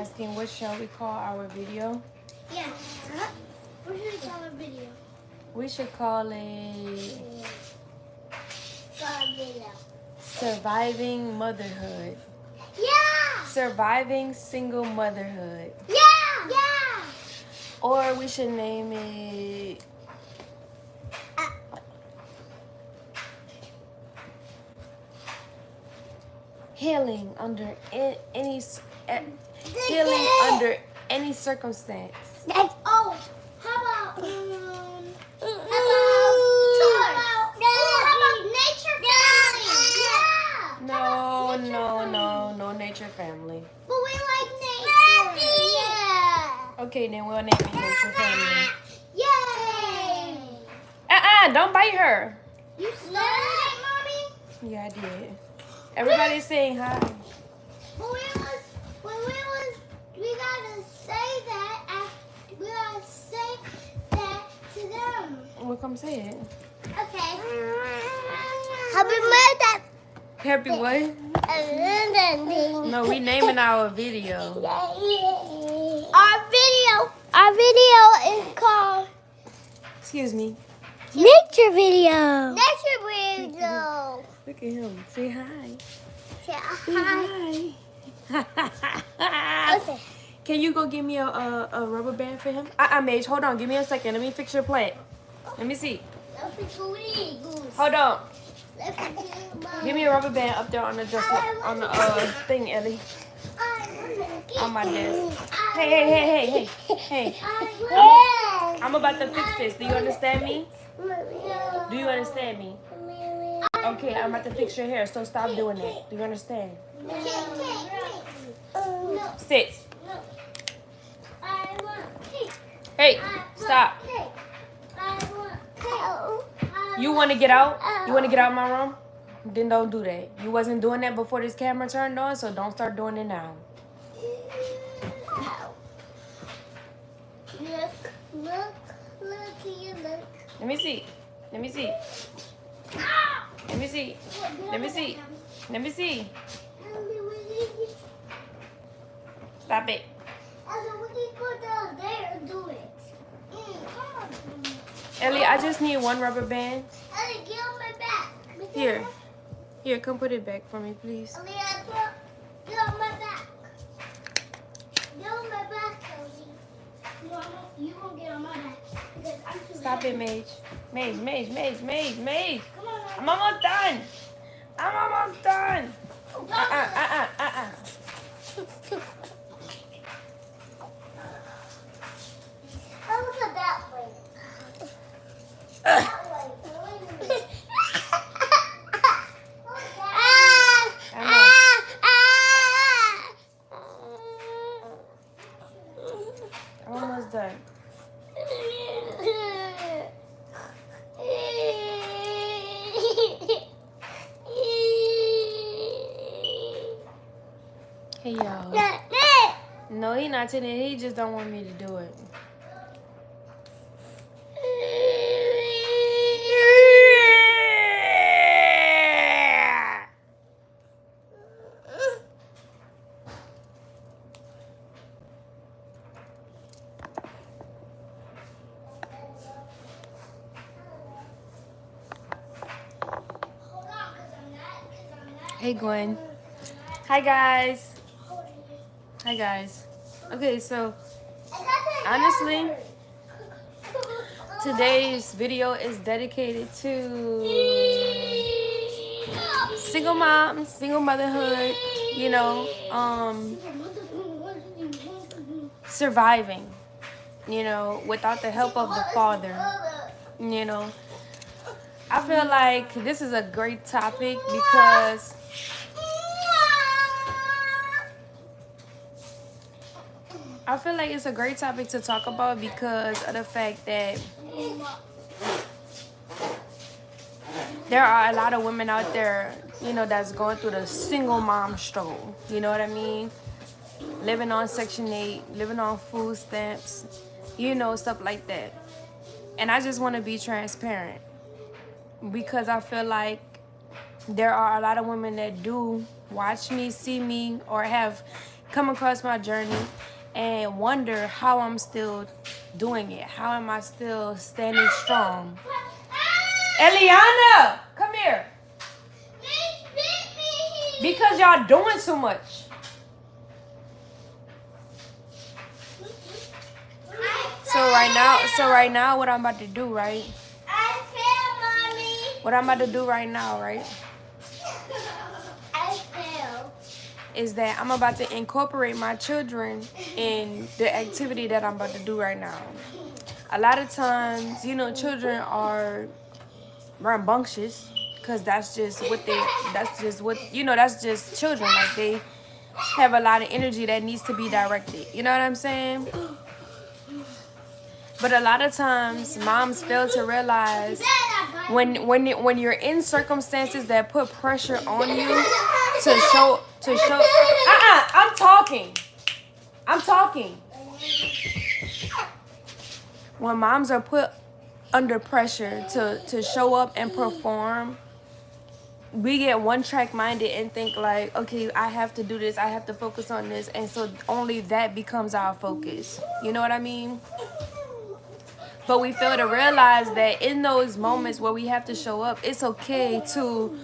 asking what shall we call our video? Yeah. What should we call our video? We should call it Surviving Motherhood. Yeah! Surviving Single Motherhood. Yeah! Yeah! Or we should name it Healing under healing under any circumstance. Oh, how about nature family? Yeah. No nature family. But we like nature. Yeah. Okay, then we'll name it Nature Family. Yay! Don't bite her. You started it, Mommy? Yeah, I did. Everybody's saying hi. But we gotta say that. We gotta say that to them. We'll come say it. Okay. Happy birthday. Happy what? No, we naming our video. Our video is called Excuse me. Nature Video. Nature Video. Look at him. Say hi. Say Say hi. Okay. Can you go give me a rubber band for him? Mage, hold on. Give me a second. Let me fix your plant. Let me see. Hold on. Give me a rubber band up there on the dresser, on the thing, Ellie. On my desk. Hey. I'm about to fix this. Do you understand me? Do you understand me? Okay, I'm about to fix your hair, so stop doing that. Do you understand? Sit. Hey, stop. You want to get out? You want to get out of my room? Then don't do that. You wasn't doing that before this camera turned on, so don't start doing it now. Look, Let me see. Let me see. Let me see. Let me see. Let me see. Stop it. Ellie, I just need one rubber band. Ellie, get on my back. Here, come put it back for me, please. Ellie, get on my back. Get on my back, Ellie. You won't get on my back. Because I'm too Stop heavy. it, Mage. Come on, I'm almost done. I'll look at that way. That way. Wait a minute. I'm almost done. Hey, y'all. No, he not telling it. He just don't want me to do it. Hey, Gwen. Hi, guys. Okay, so honestly, today's video is dedicated to single moms, single motherhood, surviving, without the help of the father. I feel like this is a great topic because it's a great topic to talk about because of the fact that there are a lot of women out there, that's going through the single mom struggle. You know what I mean? Living on Section 8, living on food stamps, stuff like that. And I just want to be transparent because I feel like there are a lot of women that do watch me, see me, or have come across my journey and wonder how I'm still doing it. How am I still standing strong? Eliana, come here. Because y'all doing too much. So right now, what I'm about to do, right? I fell, Mommy. What I'm about to do right now, right? I fell. Is that I'm about to incorporate my children in the activity that I'm about to do right now. A lot of times, you know, children are rambunctious because that's just children. Like, they have a lot of energy that needs to be directed. You know what I'm saying? But a lot of times, moms fail to realize when you're in circumstances that put pressure on you to show. I'm talking. When moms are put under pressure to show up and perform, we get one-track minded and think like, okay, I have to do this, I have to focus on this, and so only that becomes our focus. You know what I mean? But we fail to realize that in those moments where we have to show up, it's okay to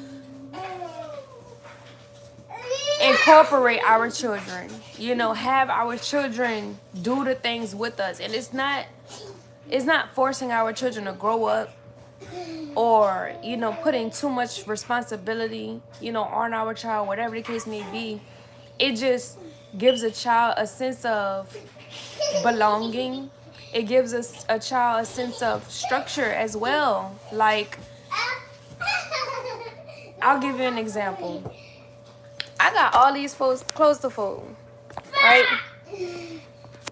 incorporate our children. You know, have our children do the things with us. And it's not forcing our children to grow up or, you know, putting too much responsibility, you know, on our child, whatever the case may be. It just gives a child a sense of belonging. It gives us a child a sense of structure as well. Like, I'll give you an example. I got all these clothes to fold, right?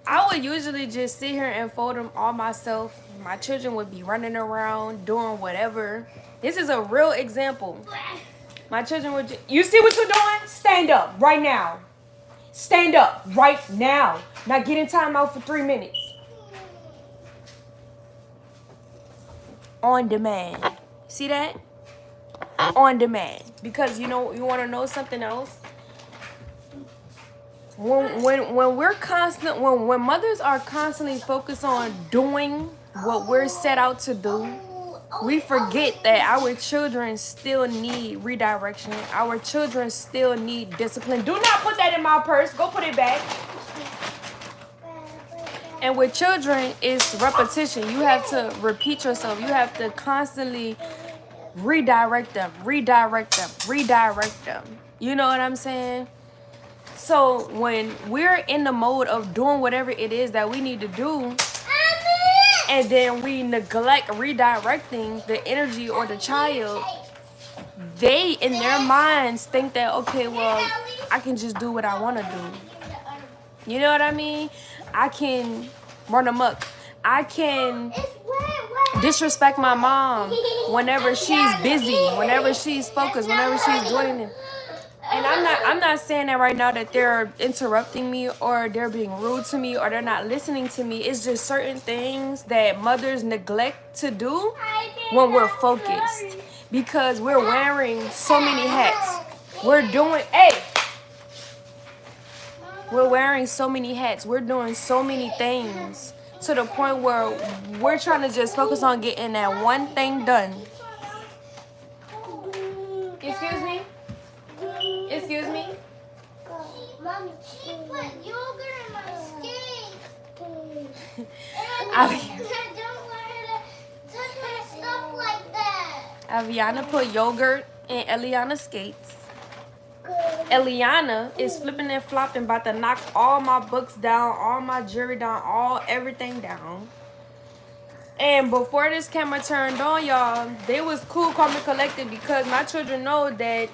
I would usually just sit here and fold them all myself. My children would be running around, doing whatever. This is a real example. My children would you see what you're doing? Stand up right now. Stand up right now. Now get in timeout for 3 minutes. On demand. See that? On demand. Because you know, you want to know something else? When mothers are constantly focused on doing what we're set out to do, we forget that our children still need redirection. Our children still need discipline. Do not put that in my purse. Go put it back. And with children, it's repetition. You have to repeat yourself. You have to constantly redirect them. You know what I'm saying? So when we're in the mode of doing whatever it is that we need to do, and then we neglect redirecting the energy or the child, they in their minds think that, okay, well, I can just do what I want to do. You know what I mean? I can run amok. I can disrespect my mom whenever she's busy, whenever she's focused, whenever she's doing it. And I'm not saying that right now that they're interrupting me or they're being rude to me or they're not listening to me. It's just certain things that mothers neglect to do when we're focused, because we're wearing so many hats. We're wearing so many hats. We're doing so many things to the point where we're trying to just focus on getting that one thing done. Excuse me? Excuse me? Mommy, she put yogurt in my skate. Avi- Don't want her to touch my stuff like that. Aviana put yogurt in Eliana's skates. Eliana is flipping and flopping, about to knock all my books down, all my jewelry down, everything down. And before this camera turned on, y'all, they was cool, calm, and collected, because my children know that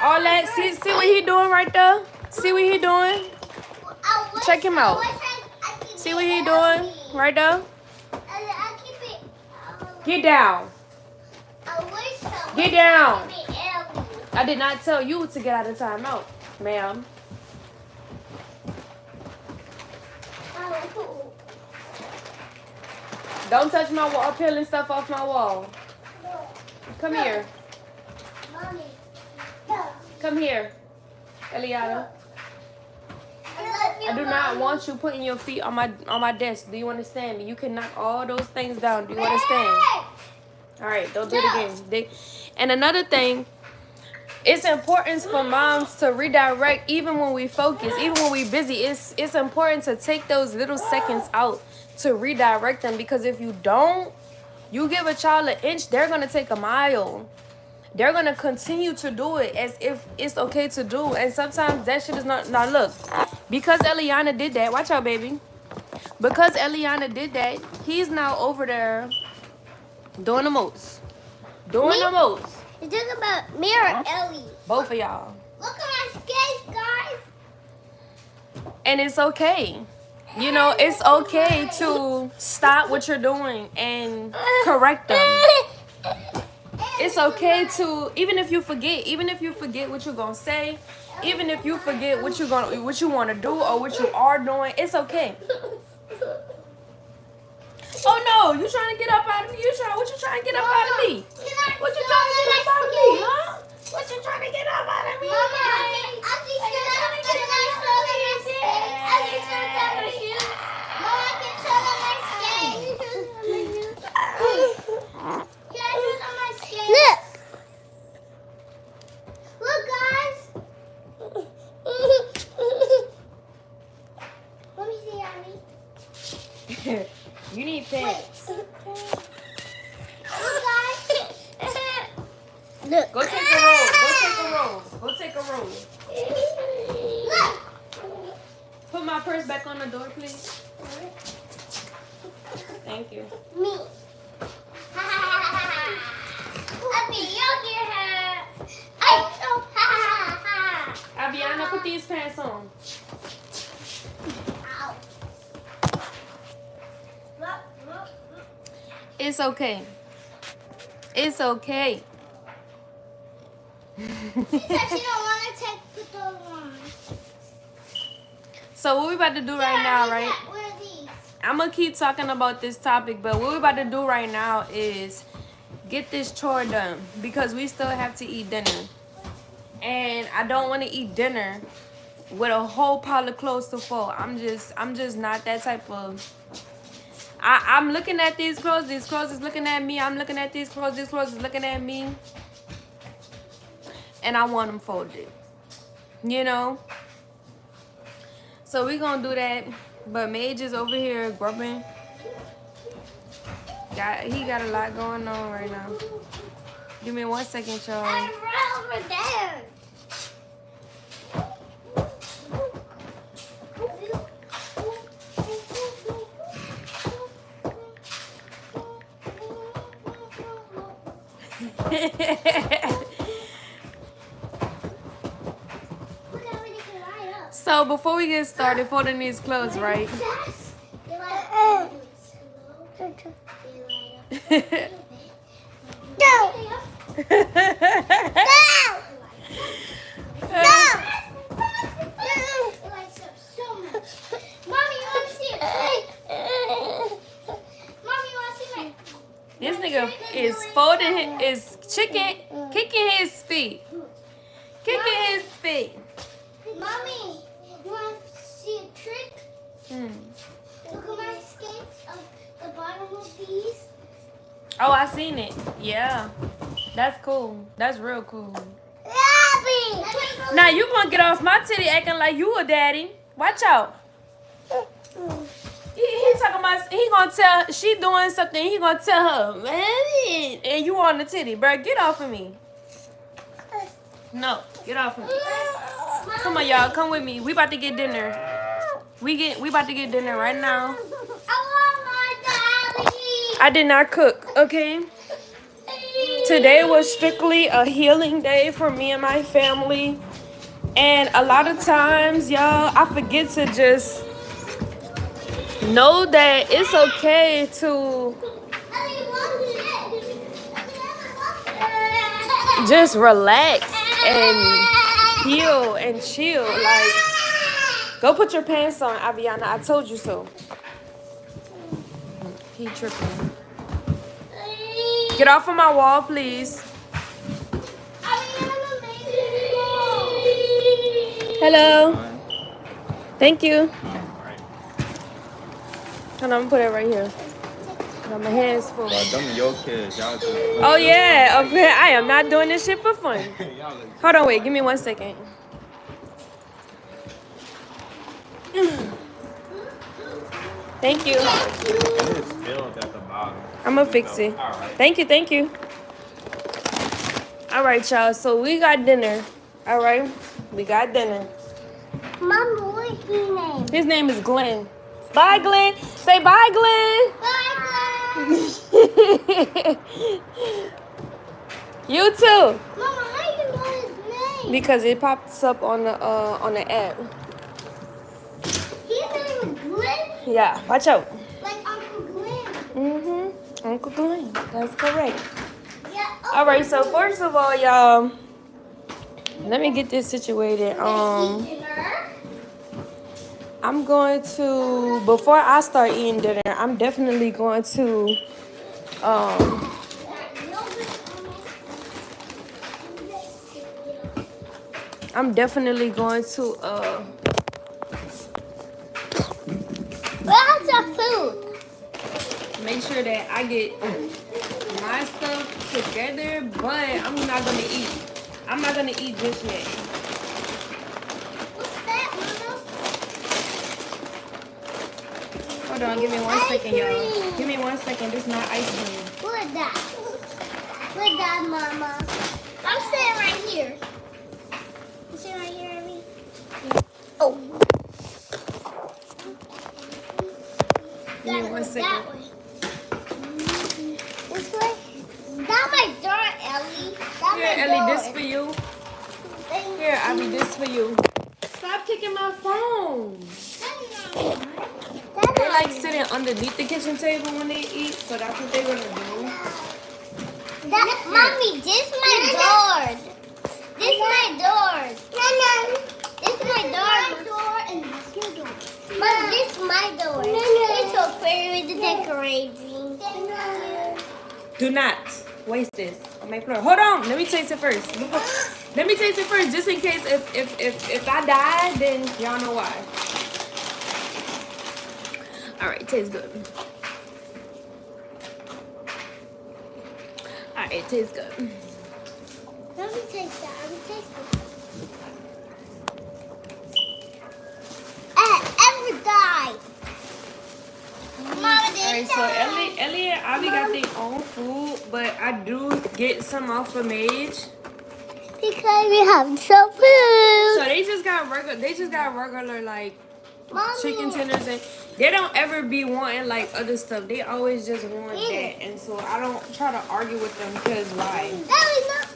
all that. See what he doing right there? See what he doing? Check him out. See what he doing right there? Get down. Get down. I did not tell you to get out of timeout, ma'am. Don't touch my wall, peeling stuff off my wall. Come here. Come here, Eliana. do not want you putting your feet on my desk. Do you understand me? You can knock all those things down. Do you understand? All right, don't do it again. And another thing, it's important for moms to redirect even when we focus, even when we busy. It's important to take those little seconds out to redirect them, because if you don't, you give a child an inch, they're gonna take a mile. They're gonna continue to do it as if it's okay to do. And sometimes that shit is not. Now look, because Eliana did that, watch out, baby. Because Eliana did that, he's now over there doing the most. Doing the most. You're talking about me or Ellie? Both of y'all. Look at my skates, guys. And it's okay. You know, it's okay to stop what you're doing and correct them. It's okay to, even if you forget what you're gonna say, even if you forget what you want to do or what you are doing, it's okay. Oh no, you trying to get up out of me? What you trying to get up out of me? What you trying to get up out of me, huh? What you trying to get up out of me? Mama, Look, guys. Let me see, Abby. You need pants. Look, guys. Look. Go take a roll. Go take a roll. Look. Put my purse back on the door, please. Thank you. Me. Abby, you'll get her. Aviana, put these pants on. Ow. It's okay. It's okay. She said she don't want to put those on. So what we about to do right now, right? What are these? I'm gonna keep talking about this topic, but what we about to do right now is get this chore done, because we still have to eat dinner. And I don't want to eat dinner with a whole pile of clothes to fold. I'm just not that type of. I'm looking at these clothes is looking at me. I'm looking at these clothes is looking at me. And I want them folded. You know? So we gonna do that. But Mage is over here grubbing. He got a lot going on right now. Give me 1 second, y'all. I'm right over there. So before we get started folding these clothes, right? No. This nigga is kicking his feet. Kicking his feet. Mommy, you want to see a trick? Look at my skates on the bottom of these. Oh, I seen it. Yeah. That's cool. That's real cool. Abby! Now you gonna get off my titty acting like you a daddy. Watch out. He talking about, he gonna tell, she doing something, he gonna tell her, man, and you on the titty, bro. Get off of me. No, get off of me. Come on, y'all, come with me. We about to get dinner. We about to get dinner right now. I did not cook, okay? Today was strictly a healing day for me and my family. And a lot of times, y'all, I forget to just know that it's okay to just relax and heal and chill. Like, go put your pants on, Aviana. I told you so. He tripping. Get off of my wall, please. Hello. Thank you. Alright. And I'm gonna put it right here. Got my hands full. Bro, them are your kids. Y'all just Oh yeah, okay. I am not doing this shit for fun. y'all look Hold on, wait. Give me 1 second. Thank you. it is spilled at the bottom. I'm gonna fix it. Alright. Thank you, thank you. All right, y'all. So we got dinner. All right, we got dinner. Mama, what's his name? His name is Glenn. Bye, Glenn. Say bye, Glenn. Bye, You too. Mama, how you know his name? Because it pops up on the app. His name is Glenn? Yeah, watch out. Like Uncle Glenn. Mm-hmm. Uncle Glenn. That's correct. Yeah. All right, so first of all, y'all, let me get this situated. I'm going to, before I start eating dinner, I'm definitely going to Where's your food? make sure that I get my stuff together, but I'm not gonna eat. I'm not gonna eat just yet. What's that, Mama? Hold on, give me 1 second, y'all. cream. Give me 1 second. This is not ice cream. What is that? What is that, Mama? I'm sitting right here. You sitting right here, Abby? Oh. Give me 1 second. That way. This way? That's my door, Ellie. That's Here, my Ellie, door. this for you. Here, Abby, this for you. Stop kicking my phone. They like sitting underneath the kitchen table when they eat, so that's what they're gonna do. Mommy, this my door. This my door. This my door. And that's your door. Mom, this my door. It's so pretty with the decorating. Do not waste this on my floor. Hold on, let me taste it first. Let me taste it first, just in case if I die, then y'all know why. All right, tastes good. All right, tastes good. Let me taste that. Let me taste it. Every die. Mama, All right, so Ellie and Abby got their own food, but I do get some off of Mage. because we have some food. So they just got regular like Mommy. chicken tenders, and they don't ever be wanting like other stuff. They always just want that, and so I don't try to argue with them because why? That was not.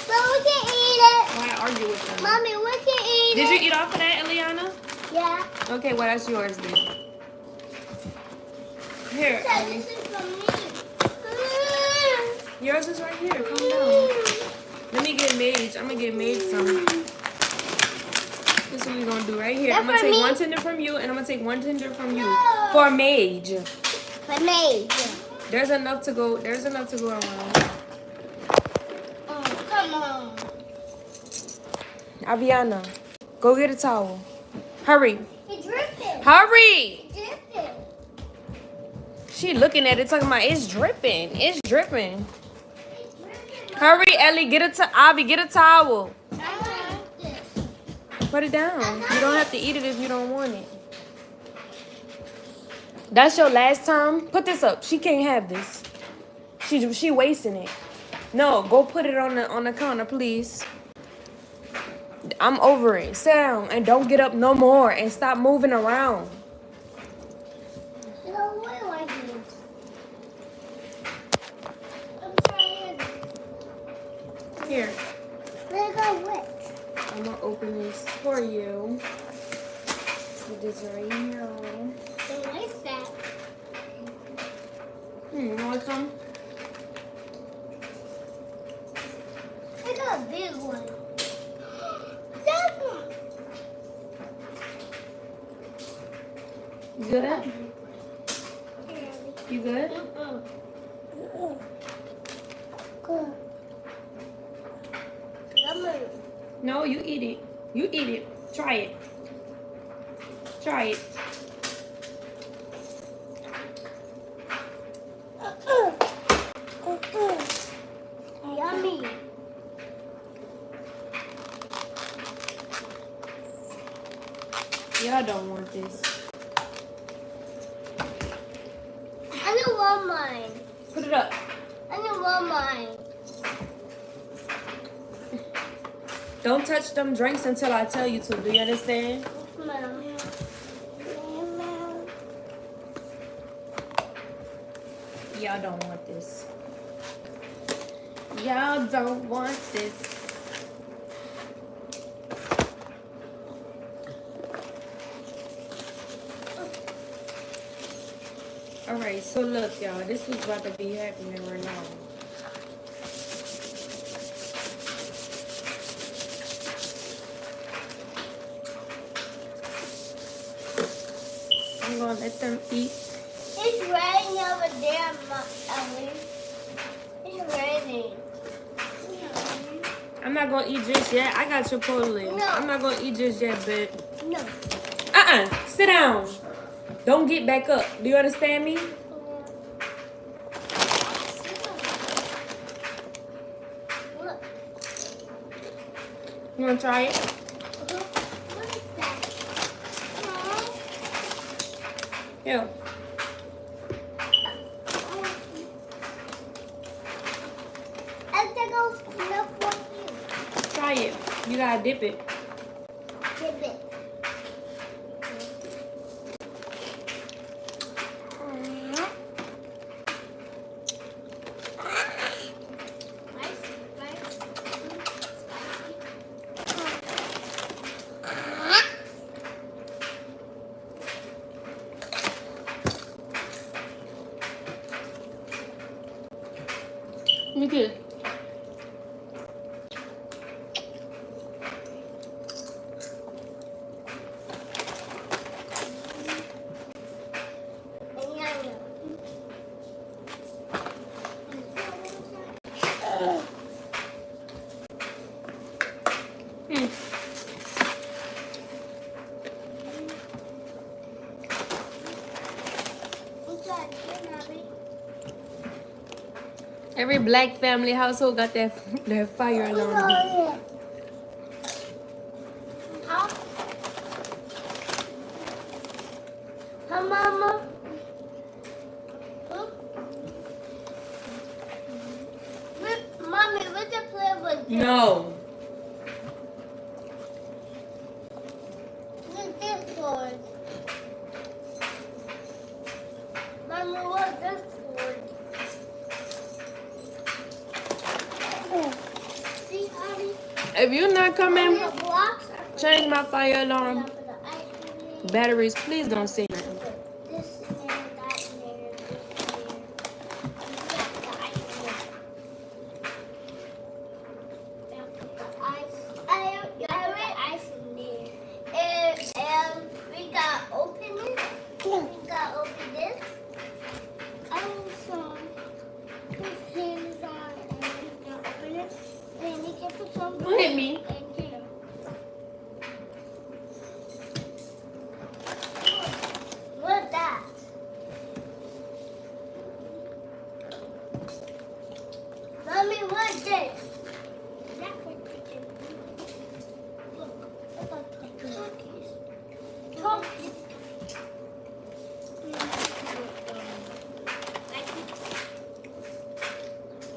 But we can eat it. Why argue with them? Mommy, we can eat it. Did you eat off of that, Eliana? Yeah. Okay, well that's yours then. Here, So Abby. this is for me. Yours is right here. Calm down. Let me get Mage. I'm gonna get Mage some. This is what we're gonna do right here. That's I'm gonna for take me? one tender from you, and I'm gonna take one tender from you No. for Mage. For me. There's enough to go. There's enough to go around. Oh, come on. Aviana, go get a towel. Hurry. It's dripping. Hurry. It's dripping. She looking at it, talking about it's dripping. It's dripping. It's dripping. Hurry, Ellie. Avi, get a towel. I like this. Put it down. You don't have to eat it if you don't want it. That's your last time. Put this up. She can't have this. She wasting it. No, go put it on the counter, please. I'm over it. Sit down and don't get up no more and stop moving around. No, what do I do? I'm trying. Here, Let it go wet. I'm gonna open this for you. Put this right here. Don't like that. You want some? I got a big one. That one. You good? You good? Good. No, you eat it. You eat it. Try it. Try it. Yummy. Y'all don't want this. I don't want mine. Put it up. I don't want mine. Don't touch them drinks until I tell you to. Do you understand? Mom. Y'all don't want this. Y'all don't want this. Alright, so look, y'all. This is about to be happening right now. I'm gonna let them eat. It's raining over there, Ellie. It's raining. I'm not gonna eat just yet. I got Chipotle. No. I'm not gonna eat just yet, but No. sit down. Don't get back up. Do you understand me? Look. You wanna try it? What is that? Here. I think I'll enough for you. Try it. You gotta dip it. Give it. Me too. Every black family household got their fire alarm. Huh, Mama? Huh? Mommy, what's the flavor? No. What's this for? Mommy, what's this for? See, honey? If you're not coming, The blocks are for change my fire alarm the ice cream. batteries. Please don't say nothing. This in there, that in there, this in there. You got the ice cream. The ice. I read ice in there. And we got open it. We got open this. So put hands on and we can open it. And we can put some. Don't hit me. in here. What's that? Mommy, what's this? That's for chicken. Look, look at the cookies. Cookies.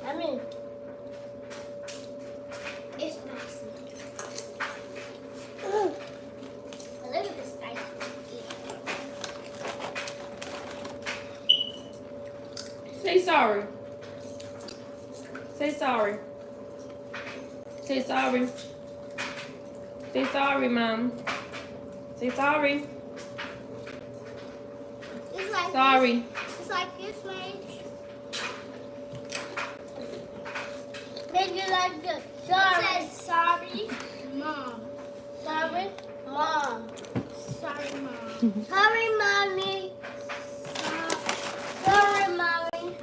I mean, it's nice. A little bit spicy. Say sorry. Say sorry. Say sorry. Say sorry, Mom. Say sorry. It's like Sorry. This. It's like this, right? Maybe you like this. Sorry. It says sorry, Mom. Sorry, Mom. Sorry, Mom. Sorry, Mommy. Sorry, Mommy.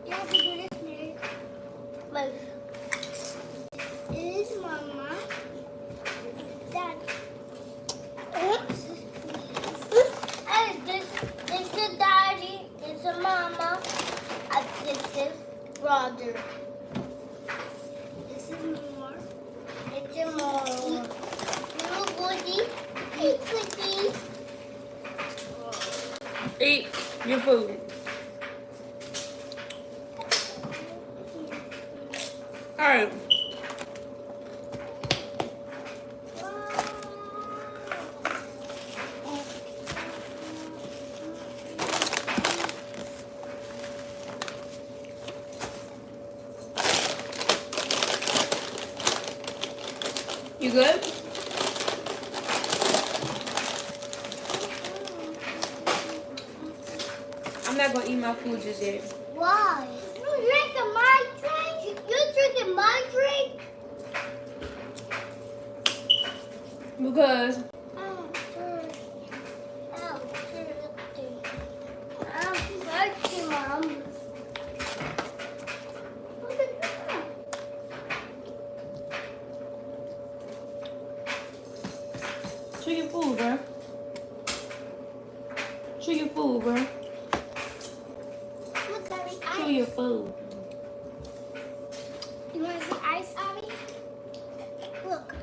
You have to do this, Mary. But it is Mama. Dad. Oops. brother. This is more. It's more. Little Woody. Hey, Woody. Eat your food. All right. You good? I'm not gonna eat my food just yet. Why? You drinking my drink? You drinking my drink? Because I'm thirsty. I'm thirsty, Mom. chew your food, bro. Chew your food, bro. Look, Abby, Chew ice. your food. You want to see ice, Abby? Look.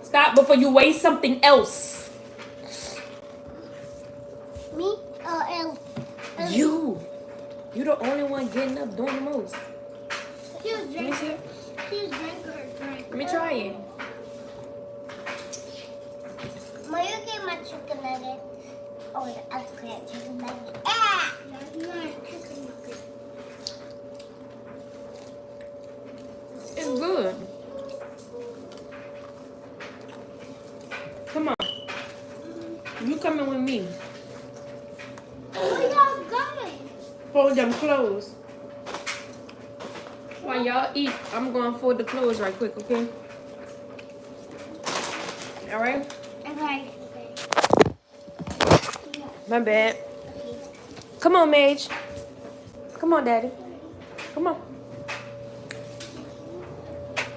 Stop before you waste something else. Me? El. You the only one getting up doing the most. She was Let me drinking. see. She was drinking her drink. Let me try it. Will you get my chicken nugget? Oh, I can't chicken nugget. Ah! That's not chicken nugget. It's good. Come on. You coming with me. Where y'all going? Fold them clothes. While y'all eat, I'm going to fold the clothes right quick, okay? All right? Okay. My bad. Come on, Mage. Come on, Daddy. Come on.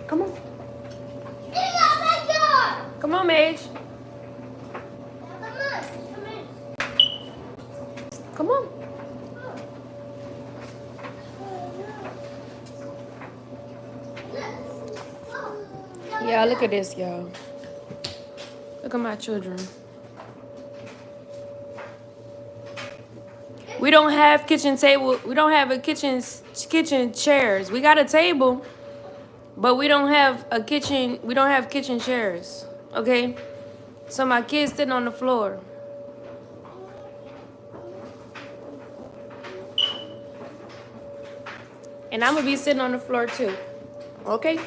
Come on. Come on, Mage. Come on. Yeah, look at this, y'all. Look at my children. We don't have kitchen table. We don't have a kitchen chairs. We got a table, but we don't have a kitchen. We don't have kitchen chairs. Okay? So my kids sitting on the floor. And I'm gonna be sitting on the floor too. Okay?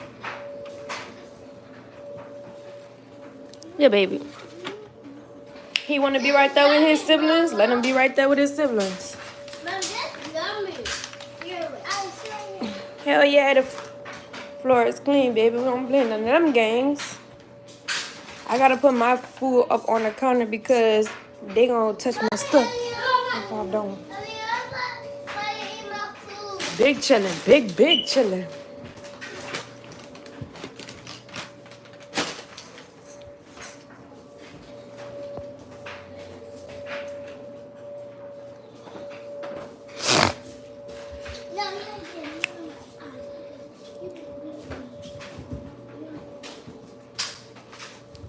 Yeah, baby. He wanna be right there with his siblings? Let him be right there with his siblings. Mom, that's yummy. Here, I'll show you. Hell yeah, the floor is clean, baby. We don't play none of them games. I gotta put my food up on the counter because they gonna touch my stuff if I don't. Big chillin', big chillin'.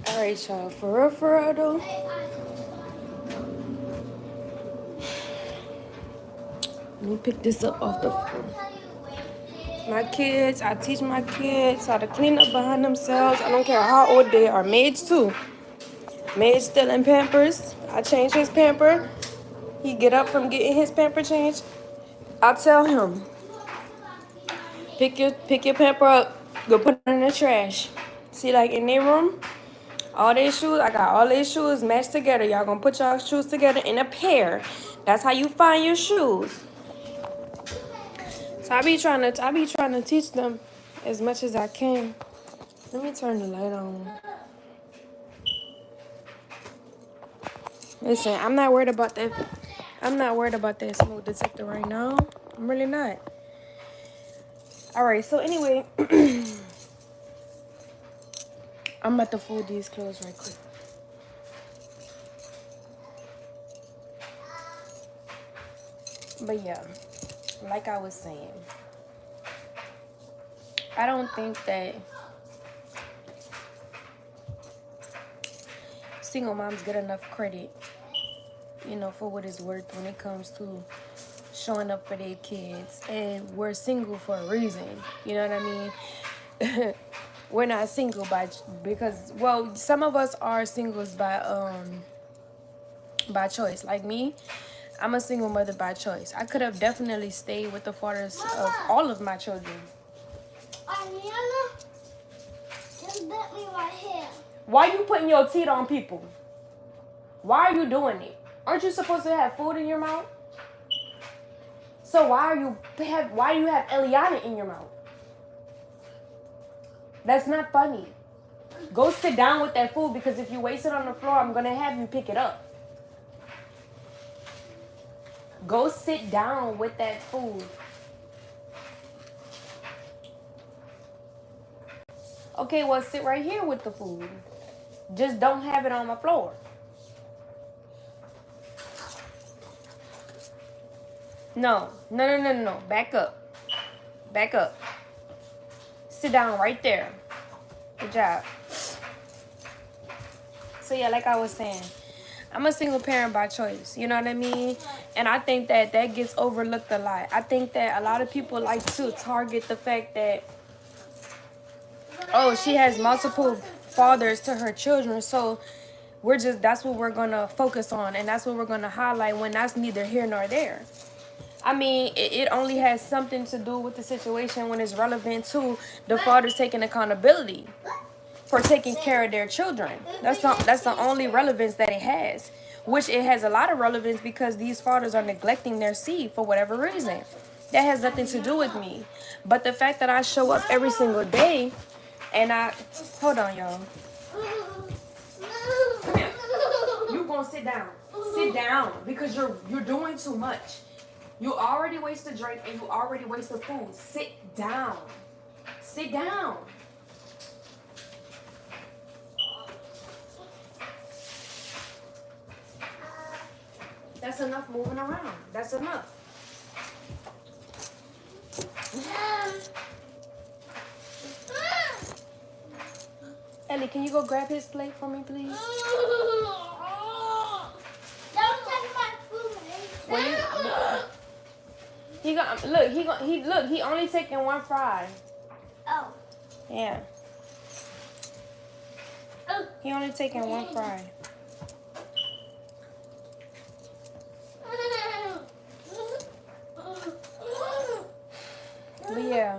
All right, y'all. For real though. Let me pick this up off the floor. My kids, I teach my kids how to clean up behind themselves. I don't care how old they are. Mage too. Mage still in Pampers. I change his pamper. He get up from getting his pamper changed. I tell him, pick your pamper up, go put it in the trash. See, like in their room, all their shoes, I got all their shoes matched together. Y'all gonna put y'all shoes together in a pair. That's how you find your shoes. So I be trying to teach them as much as I can. Let me turn the light on. Listen, I'm not worried about that. I'm not worried about that smoke detector right now. I'm really not. All right. So anyway, I'm about to fold these clothes right quick. But yeah, like I was saying, I don't think that single moms get enough credit, you know, for what it's worth when it comes to showing up for their kids. And we're single for a reason, you know what I mean? We're not single because, well, some of us are singles by choice. Like me, I'm a single mother by choice. I could have definitely stayed with the fathers of all of my children. Ariana, just bit me right here. Why you putting your teeth on people? Why are you doing it? Aren't you supposed to have food in your mouth? So why do you have Eliana in your mouth? That's not funny. Go sit down with that food, because if you waste it on the floor, I'm gonna have you pick it up. Go sit down with that food. Okay, well, sit right here with the food. Just don't have it on my floor. No. Back up. Back up. Sit down right there. Good job. So yeah, like I was saying, I'm a single parent by choice. You know what I mean? And I think that gets overlooked a lot. I think that a lot of people like to target the fact that, oh, she has multiple fathers to her children, so that's what we're gonna focus on, and that's what we're gonna highlight, when that's neither here nor there. I mean, it only has something to do with the situation when it's relevant to the fathers taking accountability for taking care of their children. That's the only relevance that it has, which it has a lot of relevance because these fathers are neglecting their seed for whatever reason. That has nothing to do with me. But the fact that I show up every single day and hold on, y'all. Come here. You gonna sit down. Sit down, because you're doing too much. You already wasted drink and you already wasted food. Sit down. Sit down. That's enough moving around. That's enough. Ellie, can you go grab his plate for me, please? Don't touch my food. He only taking one fry. Oh. Yeah. He only taking one fry. But yeah,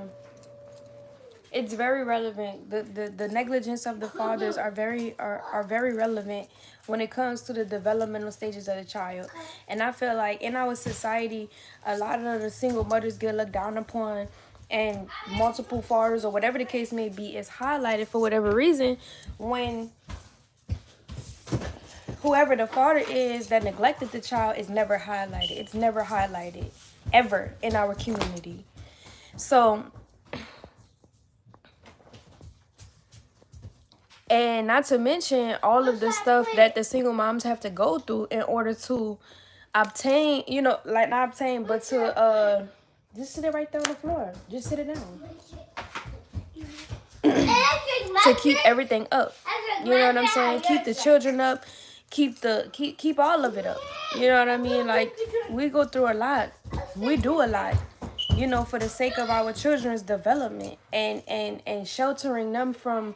it's very relevant. The negligence of the fathers are very relevant when it comes to the developmental stages of the child. And I feel like in our society, a lot of the single mothers get looked down upon, and multiple fathers, or whatever the case may be, is highlighted for whatever reason, when whoever the father is that neglected the child is never highlighted. It's never highlighted ever in our community. So, and not to mention all of the stuff that the single moms have to go through in order to obtain, like not obtain, but to just sit it right there on the floor. Just sit it down. To keep everything up. You know what I'm saying? Keep the children up. Keep all of it up. You know what I mean? Like, we go through a lot. We do a lot, for the sake of our children's development and sheltering them from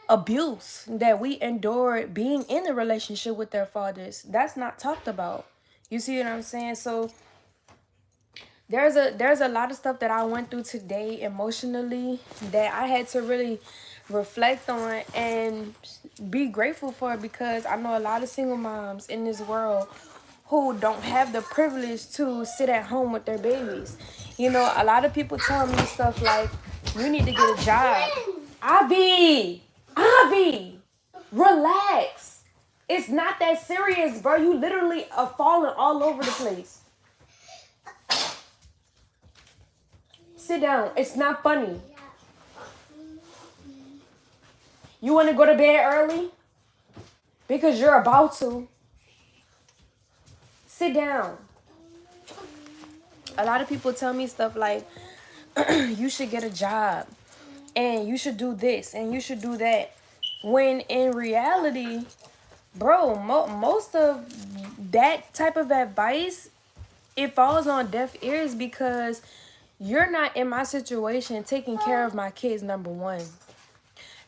abuse that we endured being in a relationship with their fathers. That's not talked about. You see what I'm saying? So there's a lot of stuff that I went through today emotionally that I had to really reflect on and be grateful for, because I know a lot of single moms in this world who don't have the privilege to sit at home with their babies. A lot of people tell me stuff like, you need to get a job. Avi, relax. It's not that serious, bro. You literally are falling all over the place. Sit down. It's not funny. You want to go to bed early? Because you're about to. Sit down. A lot of people tell me stuff like, you should get a job and you should do this and you should do that. When in reality, bro, most of that type of advice, it falls on deaf ears because you're not in my situation taking care of my kids, number one.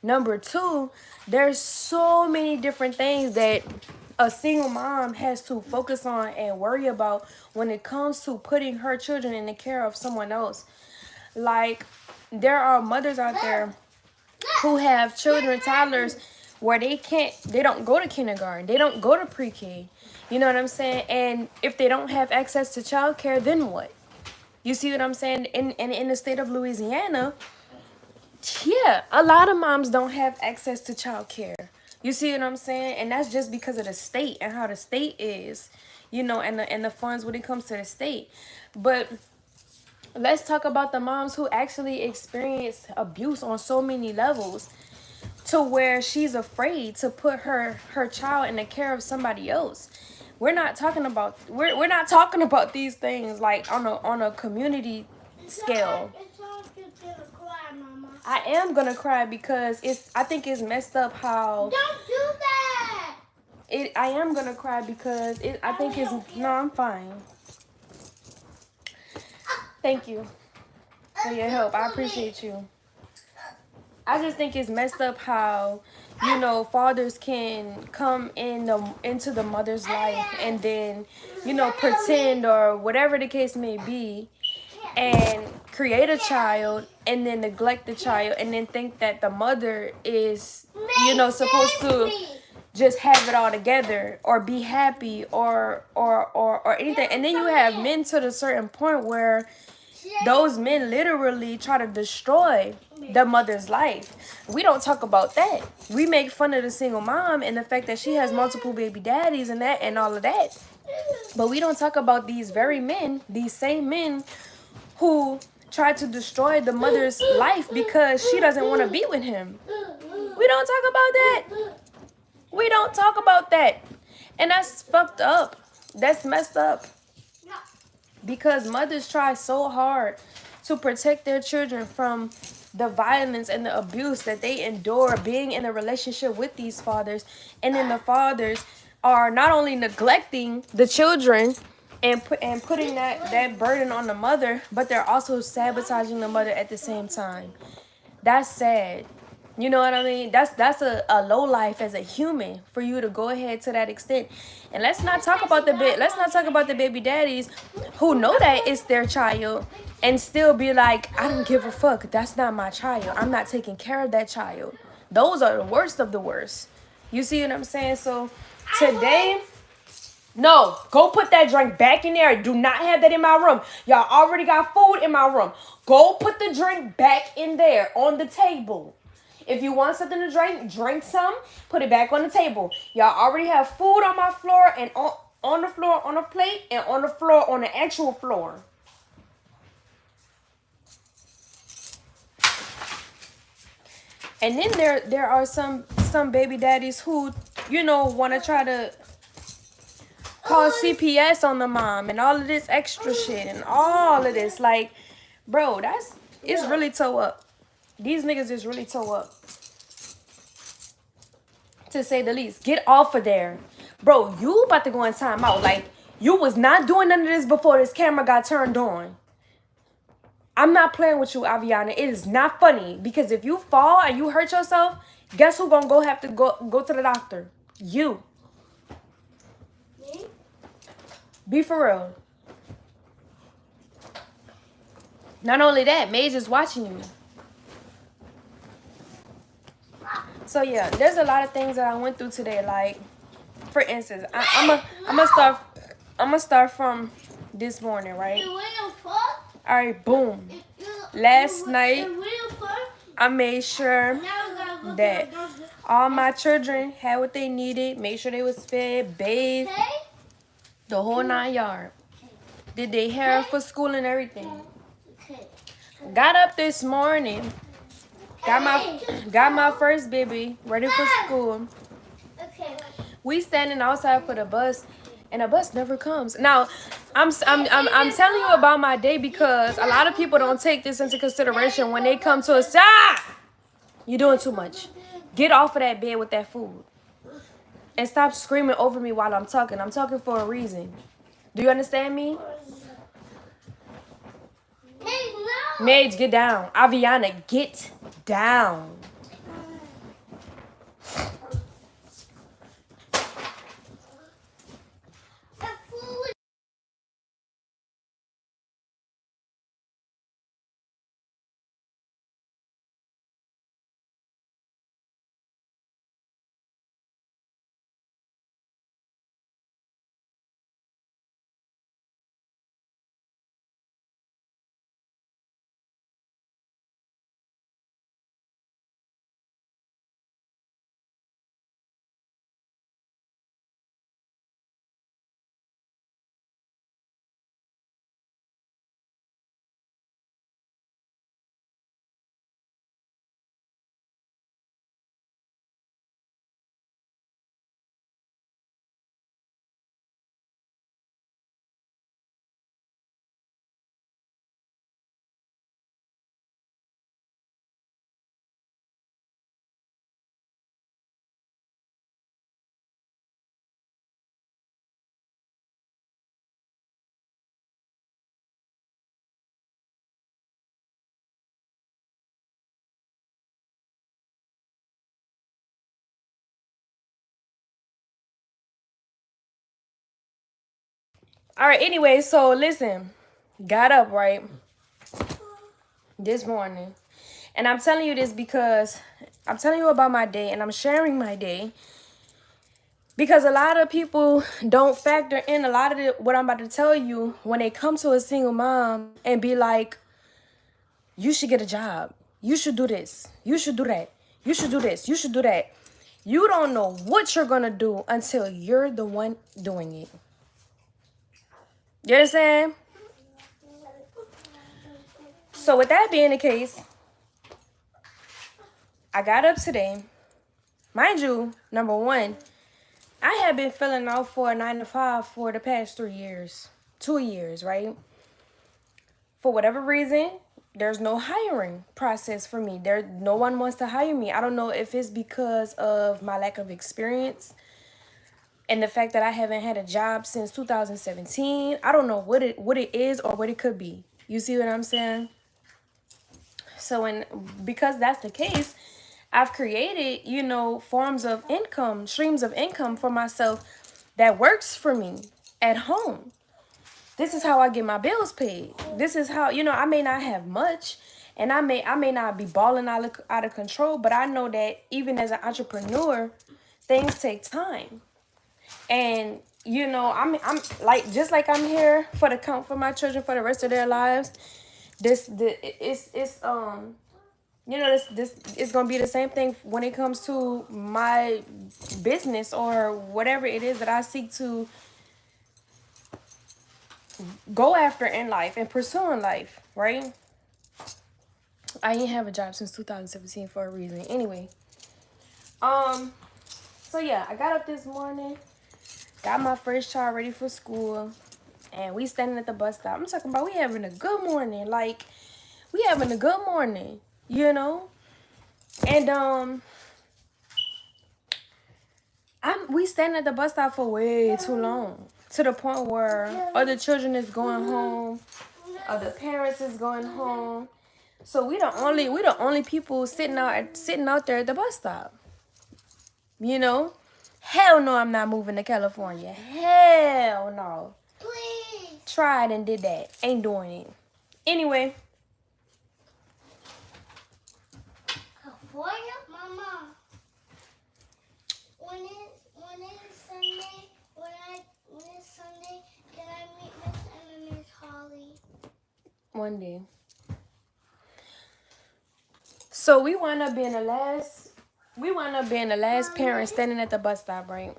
Number two, there's so many different things that a single mom has to focus on and worry about when it comes to putting her children in the care of someone else. Like, there are mothers out there who have children, toddlers, where they don't go to kindergarten, they don't go to pre-K. You know what I'm saying? And if they don't have access to childcare, then what? You see what I'm saying? In the state of Louisiana, yeah, a lot of moms don't have access to childcare. You see what I'm saying? And that's just because of the state and how the state is, and the funds when it comes to the state. But let's talk about the moms who actually experience abuse on so many levels to where she's afraid to put her child in the care of somebody else. We're not talking about these things like on a community scale. I am gonna cry because I think it's messed up how. Don't do that. I am gonna cry because I think it's no. I'm fine. Thank you for your help. I appreciate you. I just think it's messed up how, fathers can come into the mother's life and then, pretend or whatever the case may be and create a child and then neglect the child and then think that the mother is, supposed to just have it all together or be happy or anything. And then you have men to a certain point where those men literally try to destroy the mother's life. We don't talk about that. We make fun of the single mom and the fact that she has multiple baby daddies and that and all of that. But we don't talk about these very men, these same men who try to destroy the mother's life because she doesn't want to be with him. We don't talk about that. We don't talk about that. And that's fucked up. That's messed up. Because mothers try so hard to protect their children from the violence and the abuse that they endure being in a relationship with these fathers. And then the fathers are not only neglecting the children and putting that burden on the mother, but they're also sabotaging the mother at the same time. That's sad. You know what I mean? That's a low life as a human for you to go ahead to that extent. And let's not talk about the baby daddies who know that it's their child and still be like, I don't give a fuck. That's not my child. I'm not taking care of that child. Those are the worst of the worst. You see what I'm saying? So today, no, go put that drink back in there. Do not have that in my room. Y'all already got food in my room. Go put the drink back in there on the table. If you want something to drink some, put it back on the table. Y'all already have food on my floor and on the floor on a plate and on the floor on the actual floor. And then there are some baby daddies who, want to try to call CPS on the mom and all of this extra shit and all of this. Like, bro, it's really toe up. These niggas is really toe up, to say the least. Get off of there. Bro, you about to go in timeout. Like, you was not doing none of this before this camera got turned on. I'm not playing with you, Aviana. It is not funny. Because if you fall and you hurt yourself, guess who gonna have to go to the doctor? You. Be for real. Not only that, Mage is watching you. So yeah, there's a lot of things that I went through today. Like, for instance, I'm gonna start from this morning, right? All right, boom. Last night, I made sure that all my children had what they needed. Made sure they was fed, bathed, the whole 9 yards. Did their hair for school and everything. Got up this morning. Got my first baby ready for school. We standing outside for the bus, and the bus never comes. Now, I'm telling you about my day because a lot of people don't take this into consideration when they come to us. Ah! You're doing too much. Get off of that bed with that food. And stop screaming over me while I'm talking. I'm talking for a reason. Do you understand me? Hey, no. Mage, get down. Aviana, get down. That food. All right, anyway, so listen. Got up, right? This morning. And I'm telling you this because I'm telling you about my day and I'm sharing my day because a lot of people don't factor in a lot of what I'm about to tell you when they come to a single mom and be like, you should get a job. You should do this. You should do that. You should do this. You should do that. You don't know what you're going to do until you're the one doing it. You understand? So with that being the case, I got up today. Mind you, number one, I have been filling out for a 9 to 5 for the past 3 years. 2 years, right? For whatever reason, there's no hiring process for me. No one wants to hire me. I don't know if it's because of my lack of experience and the fact that I haven't had a job since 2017. I don't know what it is or what it could be. You see what I'm saying? So because that's the case, I've created, forms of income, streams of income for myself that works for me at home. This is how I get my bills paid. This is how, I may not have much and I may not be balling out of control, but I know that even as an entrepreneur, things take time. And I'm like, just like I'm here for my children for the rest of their lives. This it's gonna be the same thing when it comes to my business or whatever it is that I seek to go after in life and pursue in life, right? I ain't have a job since 2017 for a reason. Anyway, so yeah, I got up this morning, got my first child ready for school, and we standing at the bus stop. I'm talking about we having a good morning, like we having a good morning, and we standing at the bus stop for way too long, to the point where other children is going home, other parents is going home. So we the only people sitting out there at the bus stop. Hell no, I'm not moving to California. Hell no. Please. Tried and did that. Ain't doing it. Anyway. California? Mama. When it's Sunday, when it's Sunday, can I meet Miss Emma and Miss Holly? One day. So we wound up being the last parent standing at the bus stop, right?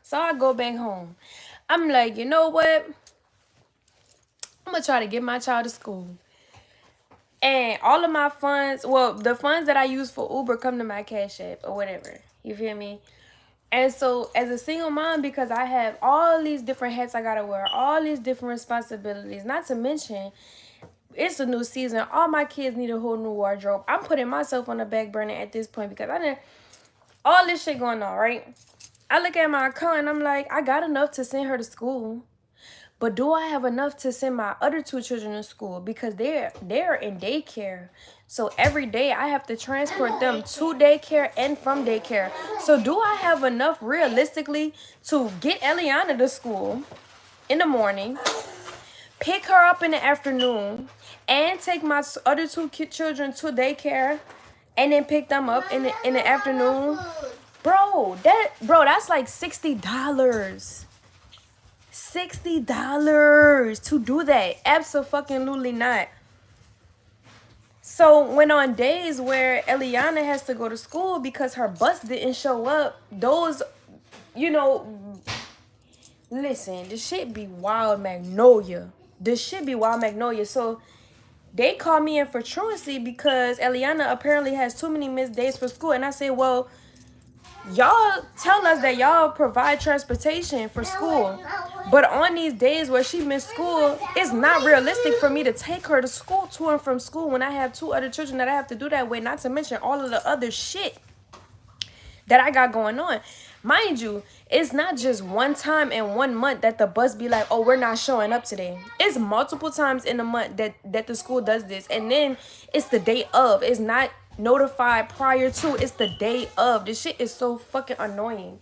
So I go back home. I'm like, you know what? I'm gonna try to get my child to school. And all of my funds, well, the funds that I use for Uber come to my Cash App or whatever. You feel me? And so, as a single mom, because I have all these different hats I gotta wear, all these different responsibilities, not to mention, it's a new season. All my kids need a whole new wardrobe. I'm putting myself on the back burner at this point because I didn't, all this shit going on, right? I look at my account and I'm like, I got enough to send her to school. But do I have enough to send my other two children to school? Because they're in daycare. So every day I have to transport them to daycare and from daycare. So do I have enough realistically to get Eliana to school in the morning, pick her up in the afternoon, and take my other two children to daycare, and then pick them up in the afternoon? That's like $60. $60 to do that. Absolutely not. So when on days where Eliana has to go to school because her bus didn't show up, those, listen, this shit be wild magnolia. So they call me in for truancy because Eliana apparently has too many missed days for school. And I say, well, y'all tell us that y'all provide transportation for school, but on these days where she missed school, it's not realistic for me to take her to school, to and from school, when I have two other children that I have to do that with, not to mention all of the other shit that I got going on. Mind you, it's not just one time in 1 month that the bus be like, oh, we're not showing up today. It's multiple times in a month that the school does this. And then it's the day of. It's not notified prior to. It's the day of. This shit is so fucking annoying.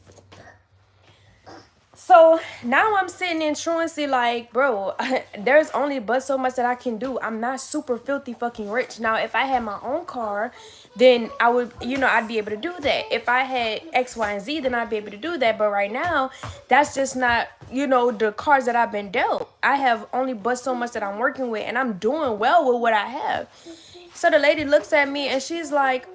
So now I'm sitting in truancy like, bro, there's only but so much that I can do. I'm not super filthy fucking rich. Now, if I had my own car, then I would, I'd be able to do that. If I had X, Y, and Z, then I'd be able to do that. But right now, that's just not, the cards that I've been dealt. I have only but so much that I'm working with, and I'm doing well with what I have. So the lady looks at me and she's like,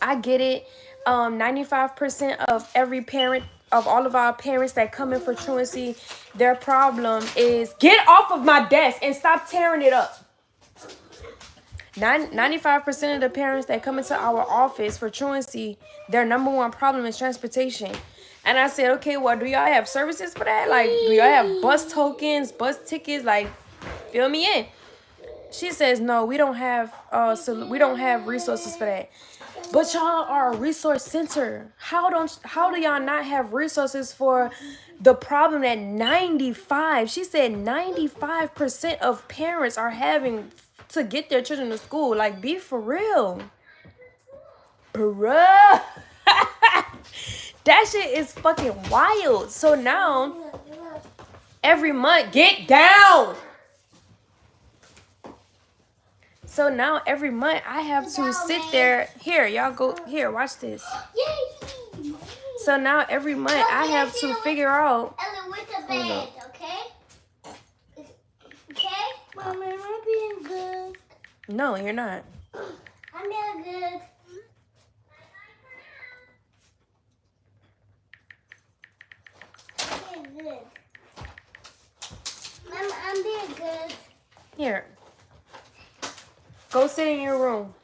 I get it. 95% of every parent, of all of our parents that come in for truancy, their problem is, get off of my desk and stop tearing it up. 95% of the parents that come into our office for truancy, their number one problem is transportation. And I said, okay, well, do y'all have services for that? Like, do y'all have bus tokens, bus tickets? Like, fill me in. She says, no, we don't have resources for that. But y'all are a resource center. How do y'all not have resources for the problem that 95? She said 95% of parents are having to get their children to school. Like, be for real. Bruh. That shit is fucking wild. So now, every month, get down. So now every month I have to sit there. Here, y'all go. Here, watch this. So now every month I have to figure out. Ella, with the bed, okay? Okay? Mom, am I being good? No, you're not. I'm being good. I'm being good. Mom, I'm being good. Here. Go sit in your room.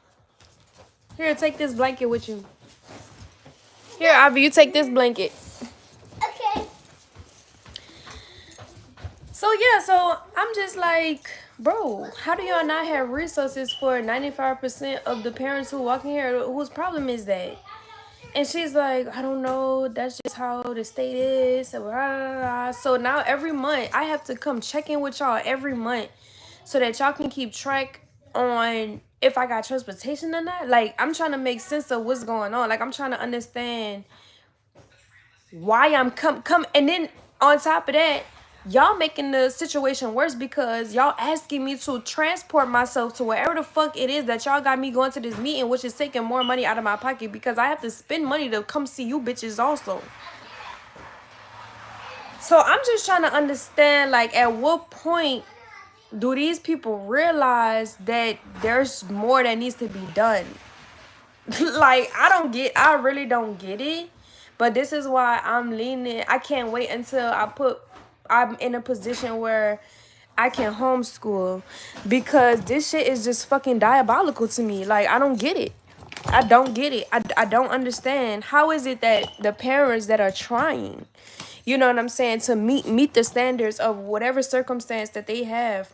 Here, take this blanket with you. Here, Ivy, you take this blanket. Okay. So, yeah, so I'm just like, bro, how do y'all not have resources for 95% of the parents who walk in here? Whose problem is that? And she's like, I don't know. That's just how the state is. So now every month, I have to come check in with y'all every month so that y'all can keep track on if I got transportation or not. Like, I'm trying to make sense of what's going on. Like, I'm trying to understand why I'm come. And then on top of that, y'all making the situation worse because y'all asking me to transport myself to wherever the fuck it is that y'all got me going to this meeting, which is taking more money out of my pocket because I have to spend money to come see you bitches also. So I'm just trying to understand, like, at what point do these people realize that there's more that needs to be done? Like, I really don't get it. But this is why I'm leaning. I can't wait until I'm in a position where I can homeschool, because this shit is just fucking diabolical to me. Like, I don't get it. I don't get it. I don't understand. How is it that the parents that are trying, you know what I'm saying, to meet the standards of whatever circumstance that they have,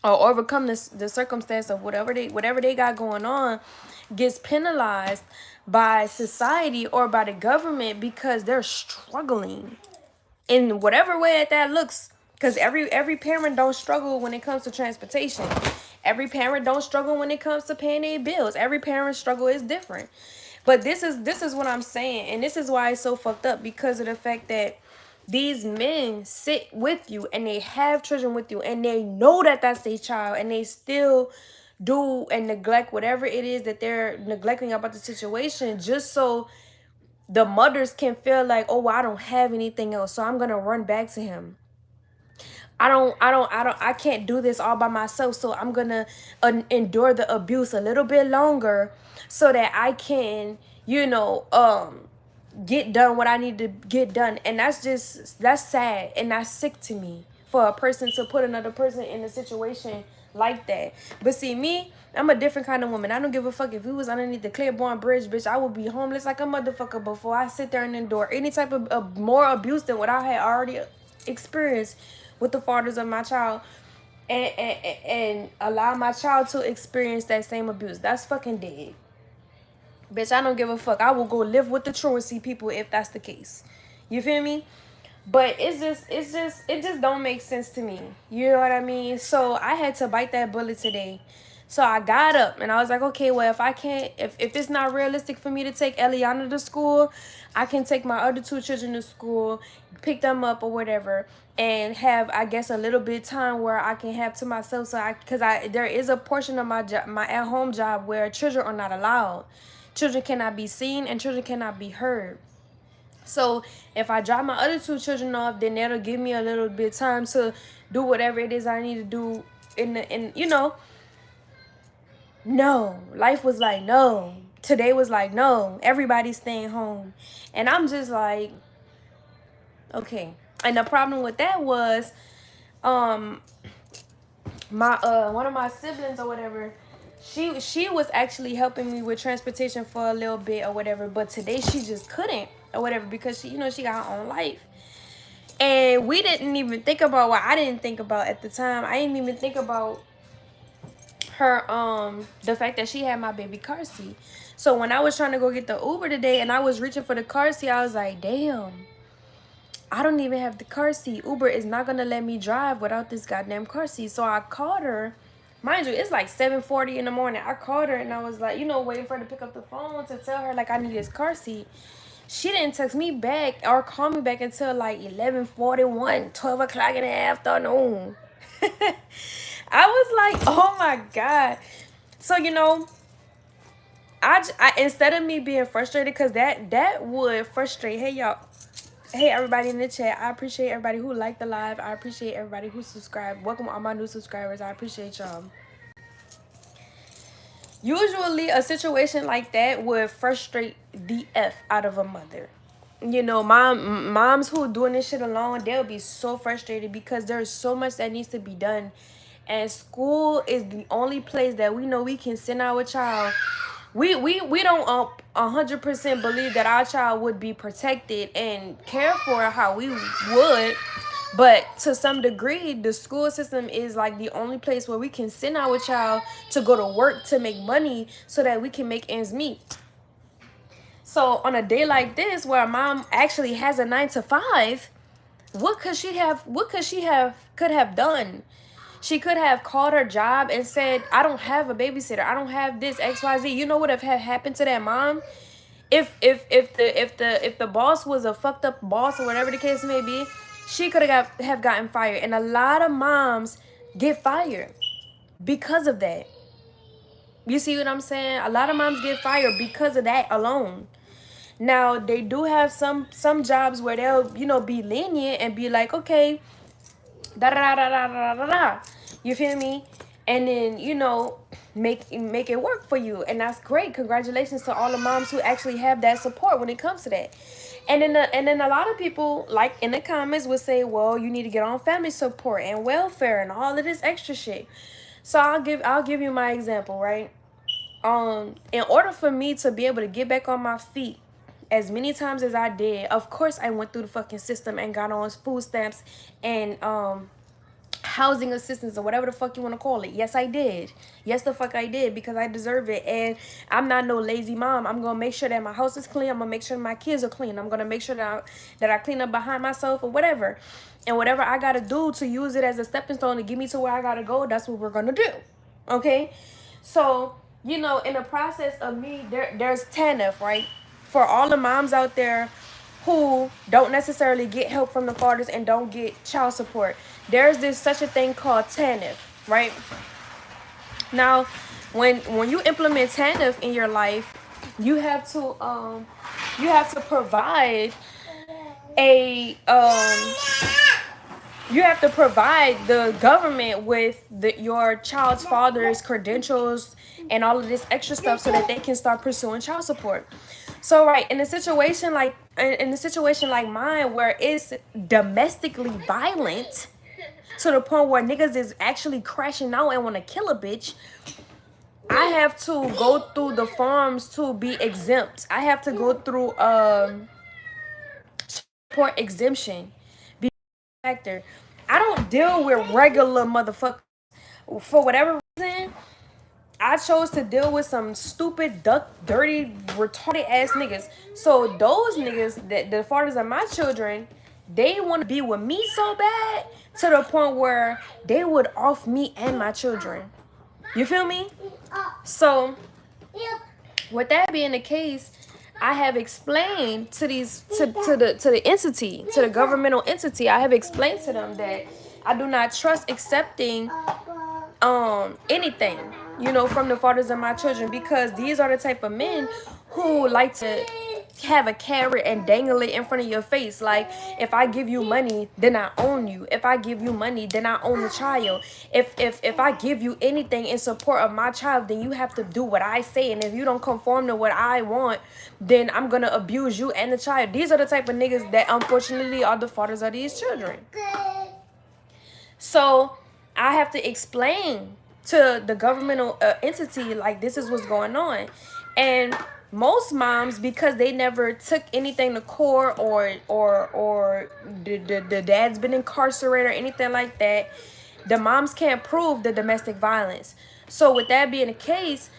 or overcome the circumstance of whatever they got going on, gets penalized by society or by the government because they're struggling in whatever way that looks, because every parent don't struggle when it comes to transportation. Every parent don't struggle when it comes to paying their bills. Every parent struggle is different. But this is what I'm saying, and this is why it's so fucked up, because of the fact that these men sit with you and they have children with you and they know that that's their child, and they still do and neglect whatever it is that they're neglecting about the situation, just so the mothers can feel like, oh, well, I don't have anything else, so I'm gonna run back to him. I can't do this all by myself, so I'm gonna endure the abuse a little bit longer so that I can, get done what I need to get done. And that's sad and that's sick to me, for a person to put another person in a situation like that. But see, me, I'm a different kind of woman. I don't give a fuck if we was underneath the Claiborne Bridge, bitch. I would be homeless like a motherfucker before I sit there and endure any type of more abuse than what I had already experienced with the fathers of my child, and allow my child to experience that same abuse. That's fucking dead. Bitch, I don't give a fuck. I will go live with the truancy people if that's the case. You feel me? But it just don't make sense to me. You know what I mean? So I had to bite that bullet today. So I got up and I was like, okay, well, if I can't, if it's not realistic for me to take Eliana to school, I can take my other two children to school, pick them up or whatever, and have, I guess, a little bit of time where I can have to myself. So because there is a portion of my job, my at-home job, where children are not allowed. Children cannot be seen and children cannot be heard. So if I drop my other two children off, then that'll give me a little bit of time to do whatever it is I need to do no. Life was like, no. Today was like, no. Everybody's staying home. And I'm just like, okay. And the problem with that was, my one of my siblings or whatever, she was actually helping me with transportation for a little bit or whatever, but today she just couldn't or whatever, because she got her own life. And we didn't even think about what I didn't think about at the time. I didn't even think about her the fact that she had my baby car seat. So when I was trying to go get the Uber today and I was reaching for the car seat, I was like, damn, I don't even have the car seat. Uber is not gonna let me drive without this goddamn car seat. So I called her. Mind you, it's like 7:40 in the morning. I called her and I was like, waiting for her to pick up the phone to tell her like I need this car seat. She didn't text me back or call me back until like 11:41, 12 o'clock in the afternoon. I was like, oh my God. So, I instead of me being frustrated, because that would frustrate. Hey, y'all. Hey, everybody in the chat. I appreciate everybody who liked the live. I appreciate everybody who subscribed. Welcome all my new subscribers. I appreciate y'all. Usually, a situation like that would frustrate the F out of a mother. Moms who doing this shit alone, they'll be so frustrated because there's so much that needs to be done. And school is the only place that we know we can send our child. We don't 100% believe that our child would be protected and cared for how we would. But to some degree, the school system is like the only place where we can send our child to go to work to make money so that we can make ends meet. So on a day like this, where mom actually has a 9 to 5, what could she have done? She could have called her job and said, I don't have a babysitter. I don't have this XYZ. You know what have happened to that mom? If the boss was a fucked up boss or whatever the case may be, she could have gotten fired. And a lot of moms get fired because of that. You see what I'm saying? A lot of moms get fired because of that alone. Now, they do have some jobs where they'll, be lenient and be like, okay, da da da da da da da. You feel me? And then, make it work for you. And that's great. Congratulations to all the moms who actually have that support when it comes to that. And then a lot of people, like in the comments, would say, well, you need to get on family support and welfare and all of this extra shit. So I'll give you my example, right? in order for me to be able to get back on my feet as many times as I did, of course I went through the fucking system and got on food stamps and housing assistance or whatever the fuck you want to call it. Yes, I did. Yes, the fuck I did, because I deserve it. And I'm not no lazy mom. I'm gonna make sure that my house is clean. I'm gonna make sure my kids are clean. I'm gonna make sure that I clean up behind myself or whatever. And whatever I gotta do to use it as a stepping stone to get me to where I gotta go, that's what we're gonna do. Okay? So, you know, in the process of me, there's TANF, right? For all the moms out there who don't necessarily get help from the fathers and don't get child support, there's this such a thing called TANF, right? Now, when you implement TANF in your life, you have to provide a you have to provide the government with your child's father's credentials and all of this extra stuff so that they can start pursuing child support. So right, in a situation like mine, where it's domestically violent to the point where niggas is actually crashing out and want to kill a bitch, I have to go through the forms to be exempt. I have to go through support exemption. Factor. I don't deal with regular motherfuckers. For whatever reason, I chose to deal with some stupid, dirty, retarded ass niggas. So those niggas, that the fathers of my children, they want to be with me so bad to the point where they would off me and my children. You feel me? So, with that being the case, I have explained to the entity, to the governmental entity, I have explained to them that I do not trust accepting anything, you know, from the fathers of my children, because these are the type of men who like to have a carrot and dangle it in front of your face. Like, if I give you money, then I own you. If I give you money, then I own the child. If I give you anything in support of my child, then you have to do what I say. And if you don't conform to what I want, then I'm gonna abuse you and the child. These are the type of niggas that unfortunately are the fathers of these children. So I have to explain to the governmental entity, like, this is what's going on. And most moms, because they never took anything to court, or the dad's been incarcerated or anything like that, the moms can't prove the domestic violence. So with that being the case,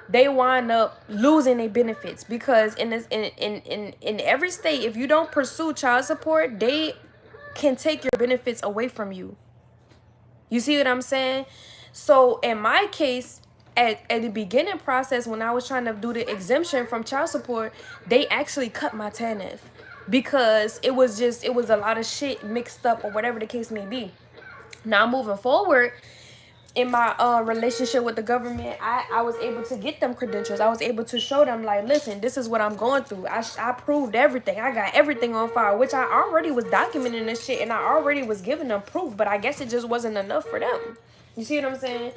they wind up losing their benefits, because in every state, if you don't pursue child support, they can take your benefits away from you. You see what I'm saying? So in my case, at the beginning process, when I was trying to do the exemption from child support, they actually cut my TANF, because it was a lot of shit mixed up, or whatever the case may be. Now moving forward in my relationship with the government, I was able to get them credentials. I was able to show them, like, listen, this is what I'm going through. I proved everything. I got everything on file, which I already was documenting this shit, and I already was giving them proof, but I guess it just wasn't enough for them. You see what I'm saying?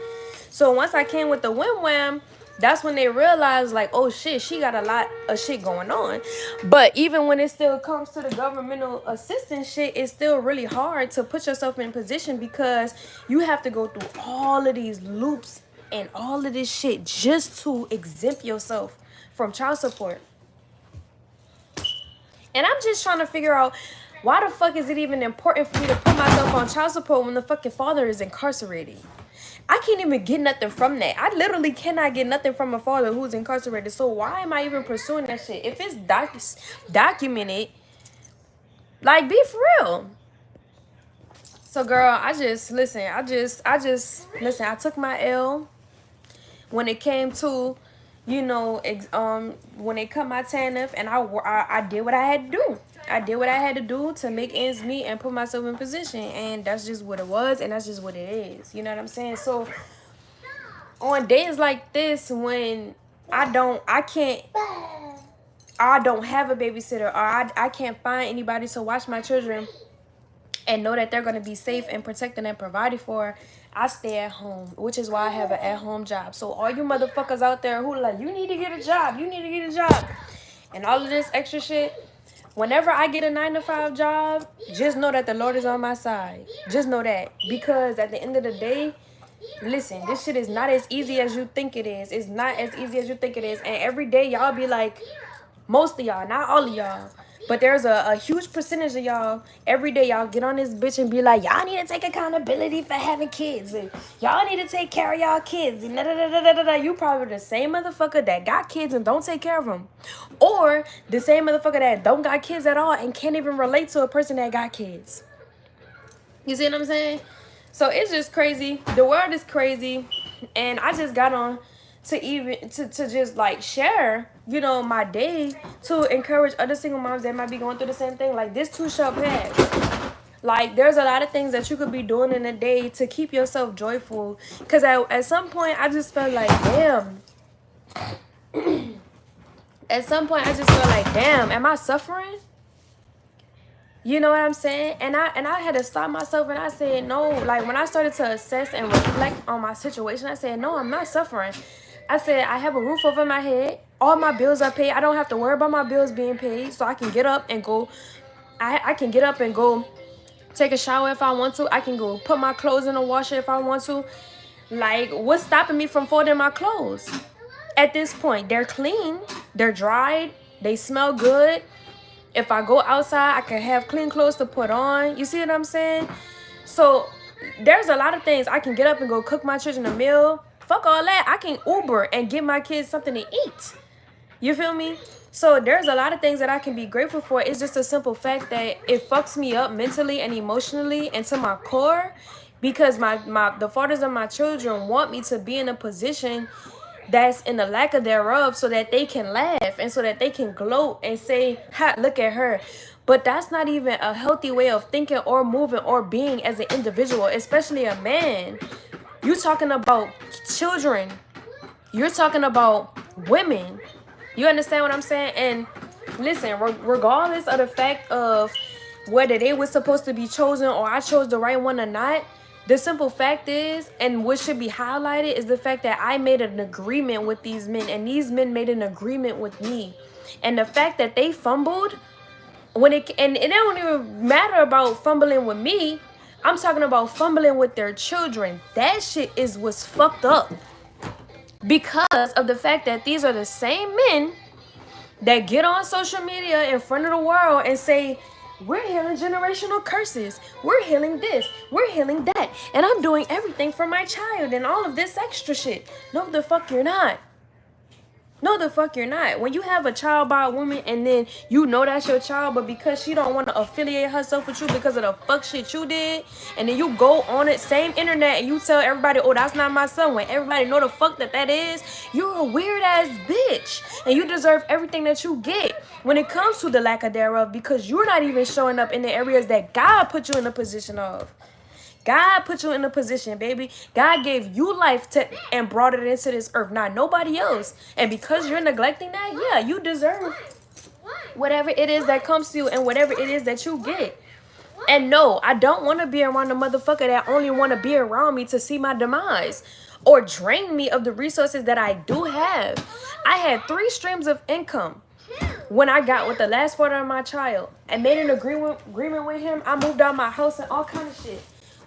So once I came with the wham, that's when they realized, like, oh shit, she got a lot of shit going on. But even when it still comes to the governmental assistance shit, it's still really hard to put yourself in position, because you have to go through all of these loops and all of this shit just to exempt yourself from child support. And I'm just trying to figure out, why the fuck is it even important for me to put myself on child support when the fucking father is incarcerated? I can't even get nothing from that. I literally cannot get nothing from a father who's incarcerated. So why am I even pursuing that shit? If it's documented, like, be for real. So girl, I took my L when it came to, you know, when it cut my TANF, and I did what I had to do. I did what I had to do to make ends meet and put myself in position, and that's just what it was, and that's just what it is. You know what I'm saying? So on days like this, when I don't have a babysitter, or I can't find anybody to watch my children and know that they're going to be safe and protected and provided for, I stay at home, which is why I have an at-home job. So all you motherfuckers out there who like, you need to get a job, and all of this extra shit, whenever I get a 9-to-5 job, just know that the Lord is on my side. Just know that. Because at the end of the day, Listen, this shit is not as easy as you think it is. It's not as easy as you think it is. And every day y'all be like, most of y'all, not all of y'all, but there's a huge percentage of y'all, every day y'all get on this bitch and be like, y'all need to take accountability for having kids. And y'all need to take care of y'all kids. And da, da, da, da, da, da. You probably the same motherfucker that got kids and don't take care of them. Or the same motherfucker that don't got kids at all and can't even relate to a person that got kids. You see what I'm saying? So it's just crazy. The world is crazy. And I just got on to just like share, you know, my day to encourage other single moms that might be going through the same thing. Like, this too shall pass. Like, there's a lot of things that you could be doing in a day to keep yourself joyful. Because at some point, I just felt like, damn. At some point, I just felt like, damn, am I suffering? You know what I'm saying? And I had to stop myself and I said, no. Like, when I started to assess and reflect on my situation, I said, no, I'm not suffering. I said, I have a roof over my head. All my bills are paid. I don't have to worry about my bills being paid. So I can get up and go. I can get up and go take a shower if I want to. I can go put my clothes in the washer if I want to. Like, what's stopping me from folding my clothes? At this point, they're clean. They're dried. They smell good. If I go outside, I can have clean clothes to put on. You see what I'm saying? So there's a lot of things. I can get up and go cook my children a meal. Fuck all that. I can Uber and give my kids something to eat. You feel me? So there's a lot of things that I can be grateful for. It's just a simple fact that it fucks me up mentally and emotionally and to my core, because the fathers of my children want me to be in a position that's in the lack of thereof, so that they can laugh and so that they can gloat and say, ha, look at her. But that's not even a healthy way of thinking or moving or being as an individual, especially a man. You're talking about children. You're talking about women. You understand what I'm saying? And listen, regardless of the fact of whether they were supposed to be chosen or I chose the right one or not, the simple fact is, and what should be highlighted, is the fact that I made an agreement with these men, and these men made an agreement with me. And the fact that they fumbled, and it don't even matter about fumbling with me. I'm talking about fumbling with their children. That shit is what's fucked up. Because of the fact that these are the same men that get on social media in front of the world and say, we're healing generational curses. We're healing this. We're healing that. And I'm doing everything for my child and all of this extra shit. No, the fuck you're not. No, the fuck you're not. When you have a child by a woman and then you know that's your child, but because she don't want to affiliate herself with you because of the fuck shit you did, and then you go on it, same internet, and you tell everybody, oh, that's not my son, when everybody know the fuck that is, you're a weird ass bitch. And you deserve everything that you get when it comes to the lack of thereof, because you're not even showing up in the areas that God put you in a position of. God put you in a position, baby. God gave you life and brought it into this earth, not nobody else. And because you're neglecting that, yeah, you deserve whatever it is that comes to you and whatever it is that you get. And no, I don't want to be around a motherfucker that only want to be around me to see my demise or drain me of the resources that I do have. I had 3 streams of income when I got with the last father of my child and made an agreement with him. I moved out my house and all kind of shit.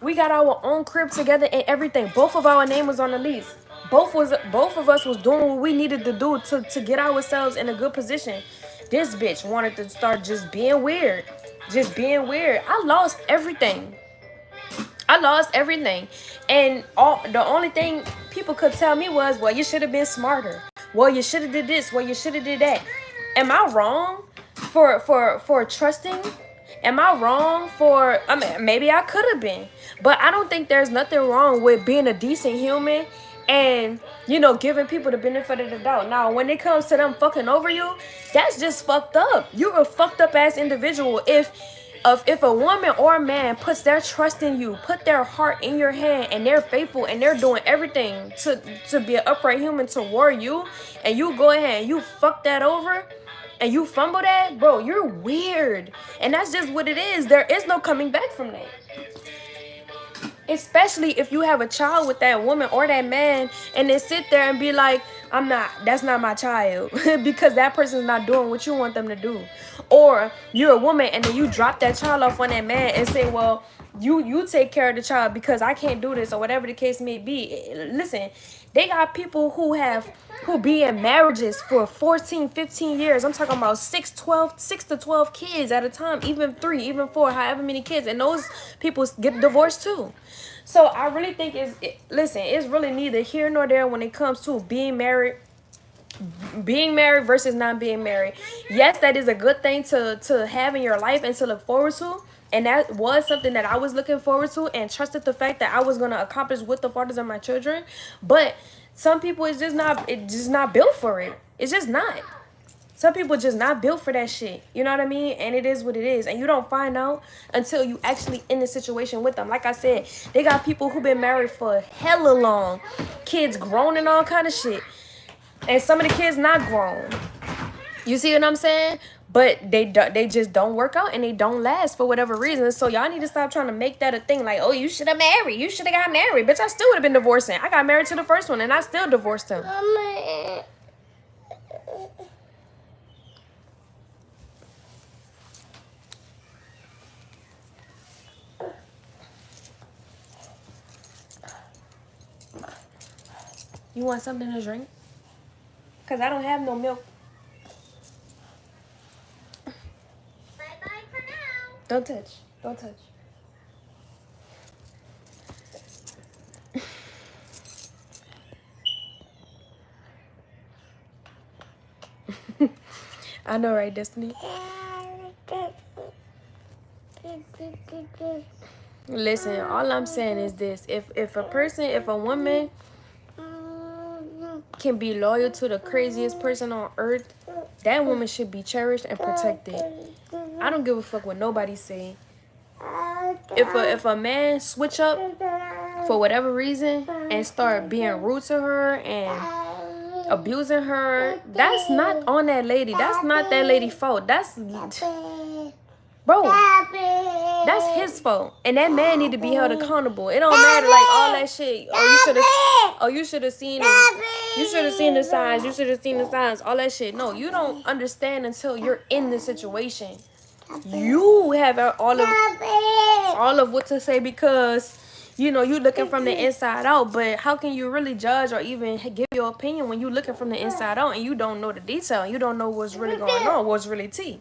We got our own crib together and everything. Both of our name was on the lease. Both of us was doing what we needed to do to get ourselves in a good position. This bitch wanted to start just being weird. Just being weird. I lost everything. And the only thing people could tell me was, well, you should have been smarter. Well, you should have did this. Well, you should have did that. Am I wrong for trusting? Am I wrong for, I mean, maybe I could have been, but I don't think there's nothing wrong with being a decent human and, you know, giving people the benefit of the doubt. Now, when it comes to them fucking over you, that's just fucked up. You're a fucked up ass individual. If a woman or a man puts their trust in you, put their heart in your hand, and they're faithful and they're doing everything to be an upright human toward you, and you go ahead and you fuck that over, and you fumble that, bro, you're weird. And that's just what it is. There is no coming back from that. Especially if you have a child with that woman or that man and they sit there and be like, that's not my child because that person's not doing what you want them to do. Or you're a woman and then you drop that child off on that man and say, well, you take care of the child because I can't do this, or whatever the case may be. Listen, they got people who be in marriages for 14, 15 years. I'm talking about 6 to 12 kids at a time, even 3, even 4, however many kids. And those people get divorced too. So I really think it's really neither here nor there when it comes to being married versus not being married. Yes, that is a good thing to have in your life and to look forward to. And that was something that I was looking forward to and trusted the fact that I was gonna accomplish with the fathers of my children. But some people it's just not built for it. It's just not. Some people just not built for that shit. You know what I mean? And it is what it is. And you don't find out until you actually in the situation with them. Like I said, they got people who been married for hella long, kids grown and all kind of shit. And some of the kids not grown. You see what I'm saying? But they just don't work out and they don't last for whatever reason. So y'all need to stop trying to make that a thing. Like, oh, you should have married. You should have got married. Bitch, I still would have been divorcing. I got married to the first one and I still divorced him. You want something to drink? Because I don't have no milk. Bye-bye for now. Don't touch. Don't touch. I know, right, Destiny? Listen, all I'm saying is this. If a woman can be loyal to the craziest person on earth, that woman should be cherished and protected. I don't give a fuck what nobody say. If a man switch up for whatever reason and start being rude to her and abusing her, that's not on that lady. That's not that lady's fault. Bro, that's his fault. And that man need to be held accountable. It don't matter like all that shit. You should have seen it. You should have seen the signs. You should have seen the signs. All that shit. No, you don't understand until you're in the situation. You have all of what to say because you looking from the inside out. But how can you really judge or even give your opinion when you looking from the inside out and you don't know the detail and you don't know what's really going on, what's really tea?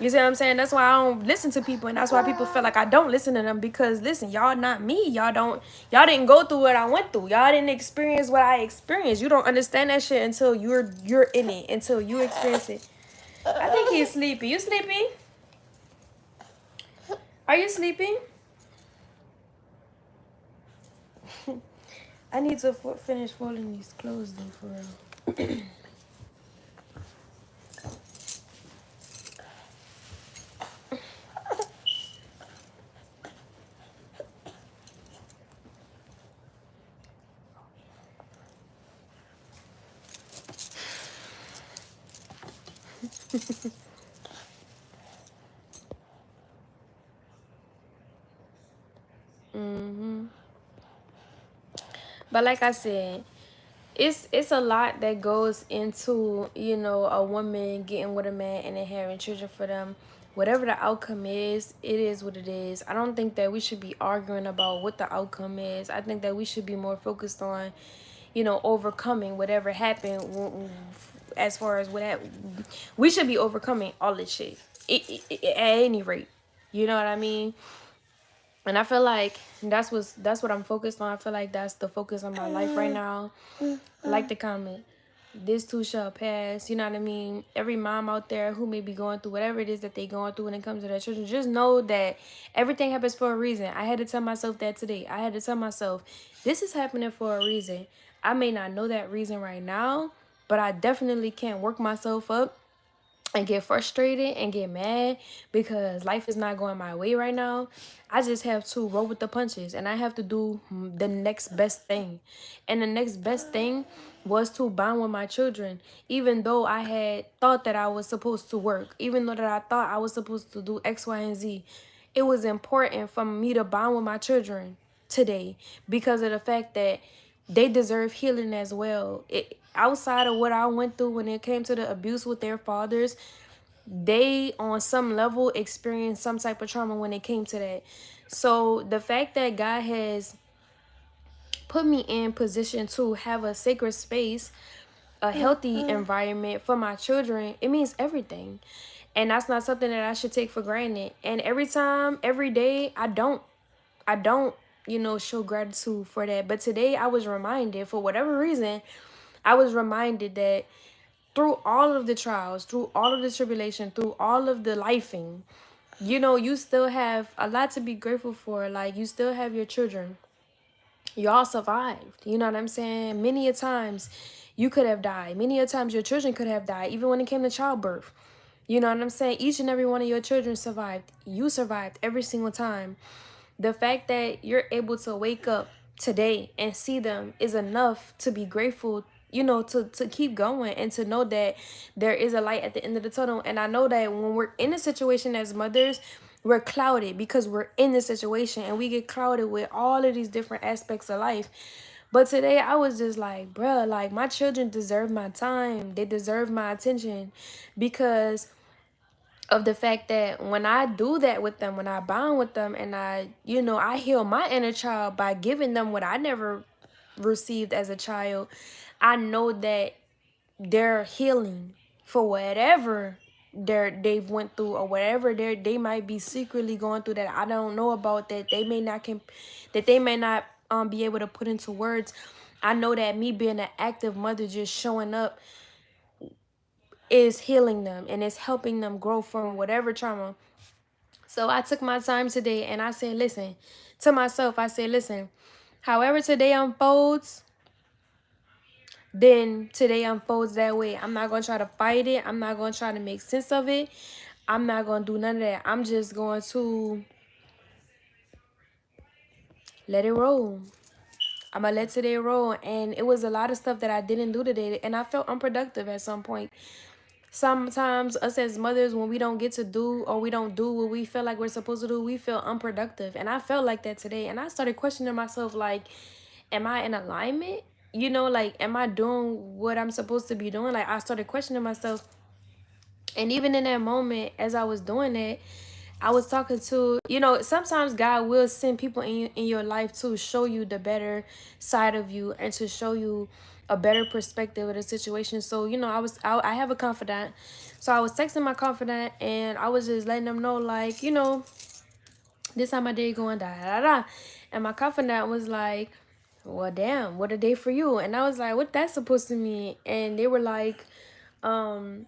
You see what I'm saying? That's why I don't listen to people, and that's why people feel like I don't listen to them, because listen, y'all not me. Y'all didn't go through what I went through. Y'all didn't experience what I experienced. You don't understand that shit until you're in it, until you experience it. I think he's sleepy. You sleepy? Are you sleeping? I need to finish folding these clothes though, for real. But like I said, it's a lot that goes into a woman getting with a man and then having children for them. Whatever the outcome is, it is what it is. I don't think that we should be arguing about what the outcome is. I think that we should be more focused on overcoming whatever happened. As far as we should be overcoming all this shit at any rate. You know what I mean? And I feel like that's what I'm focused on. I feel like that's the focus of my life right now. Like the comment, this too shall pass. You know what I mean? Every mom out there who may be going through whatever it is that they going through when it comes to their children, just know that everything happens for a reason. I had to tell myself that today. I had to tell myself, this is happening for a reason. I may not know that reason right now, but I definitely can't work myself up and get frustrated and get mad because life is not going my way right now. I just have to roll with the punches and I have to do the next best thing. And the next best thing was to bond with my children. Even though I had thought that I was supposed to work, even though that I thought I was supposed to do X, Y, and Z, it was important for me to bond with my children today because of the fact that they deserve healing as well. Outside of what I went through when it came to the abuse with their fathers, they on some level experienced some type of trauma when it came to that. So the fact that God has put me in position to have a sacred space, a healthy environment for my children, it means everything. And that's not something that I should take for granted. And every time, every day, I don't, show gratitude for that. But today I was reminded, for whatever reason, I was reminded that through all of the trials, through all of the tribulation, through all of the lifing, you still have a lot to be grateful for. Like, you still have your children. Y'all survived. You know what I'm saying? Many a times you could have died. Many a times your children could have died, even when it came to childbirth. You know what I'm saying? Each and every one of your children survived. You survived every single time. The fact that you're able to wake up today and see them is enough to be grateful, to keep going and to know that there is a light at the end of the tunnel. And I know that when we're in a situation as mothers, we're clouded because we're in this situation and we get clouded with all of these different aspects of life. But today I was just like, bruh, like, my children deserve my time. They deserve my attention because of the fact that when I do that with them, when I bond with them, and I heal my inner child by giving them what I never received as a child, I know that they're healing for whatever they've went through, or whatever they might be secretly going through that I don't know about, that they may not be able to put into words. I know that me being an active mother, just showing up, is healing them and is helping them grow from whatever trauma. So I took my time today and I said, listen, to myself, I said, listen, however today unfolds, then today unfolds that way. I'm not going to try to fight it. I'm not going to try to make sense of it. I'm not going to do none of that. I'm just going to let it roll. I'm going to let today roll. And it was a lot of stuff that I didn't do today. And I felt unproductive at some point. Sometimes us as mothers, when we don't get to do, or we don't do what we feel like we're supposed to do, we feel unproductive. And I felt like that today. And I started questioning myself, like, am I in alignment? Like, am I doing what I'm supposed to be doing? Like, I started questioning myself. And even in that moment, as I was doing that, I was talking to, sometimes God will send people in your life to show you the better side of you and to show you a better perspective of the situation. So, I have a confidant. So I was texting my confidant and I was just letting them know, like, this how my day going, da da da. And my confidant was like, well, damn, what a day for you. And I was like, what that's supposed to mean? And they were like, no,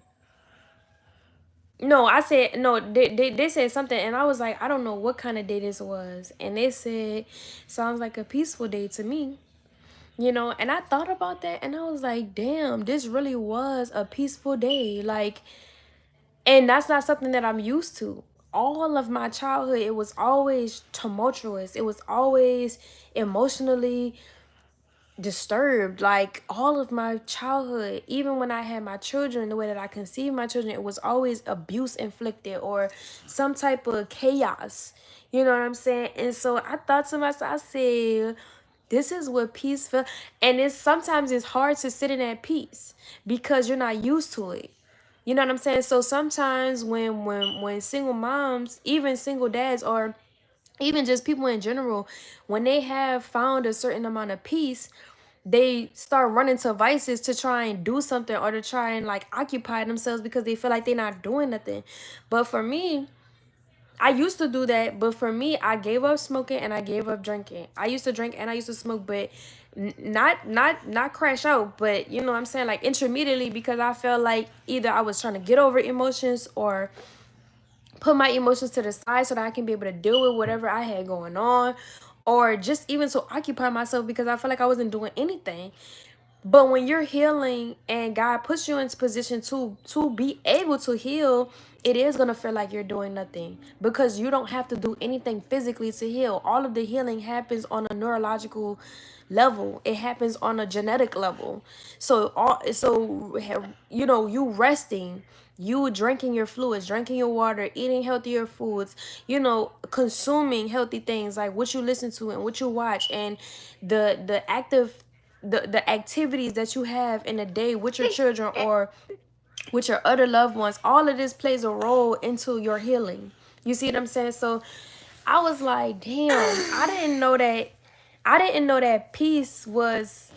I said, no, they said something, and I was like, I don't know what kind of day this was. And they said, sounds like a peaceful day to me. And I thought about that, and I was like, damn, this really was a peaceful day. Like, and that's not something that I'm used to. All of my childhood, it was always tumultuous. It was always emotionally disturbed. Like, all of my childhood, even when I had my children, the way that I conceived my children, it was always abuse inflicted or some type of chaos. You know what I'm saying? And so I thought to myself, I said, this is what peace feel. And sometimes it's hard to sit in that peace because you're not used to it. You know what I'm saying? So sometimes when single moms, even single dads, or even just people in general, when they have found a certain amount of peace, they start running to vices to try and do something, or to try and, like, occupy themselves because they feel like they're not doing nothing. But for me, I used to do that, but for me, I gave up smoking and I gave up drinking. I used to drink and I used to smoke, but not crash out, but you know what I'm saying, like, intermediately, because I felt like either I was trying to get over emotions or put my emotions to the side so that I can be able to deal with whatever I had going on, or just even to occupy myself because I felt like I wasn't doing anything. But when you're healing and God puts you into position to be able to heal, it is going to feel like you're doing nothing because you don't have to do anything physically to heal. All of the healing happens on a neurological level. It happens on a genetic level. You resting, you drinking your fluids, drinking your water, eating healthier foods, consuming healthy things, like what you listen to and what you watch, and the activities that you have in a day with your children, or with your other loved ones. All of this plays a role into your healing. You see what I'm saying? So I was like, damn, I didn't know that peace was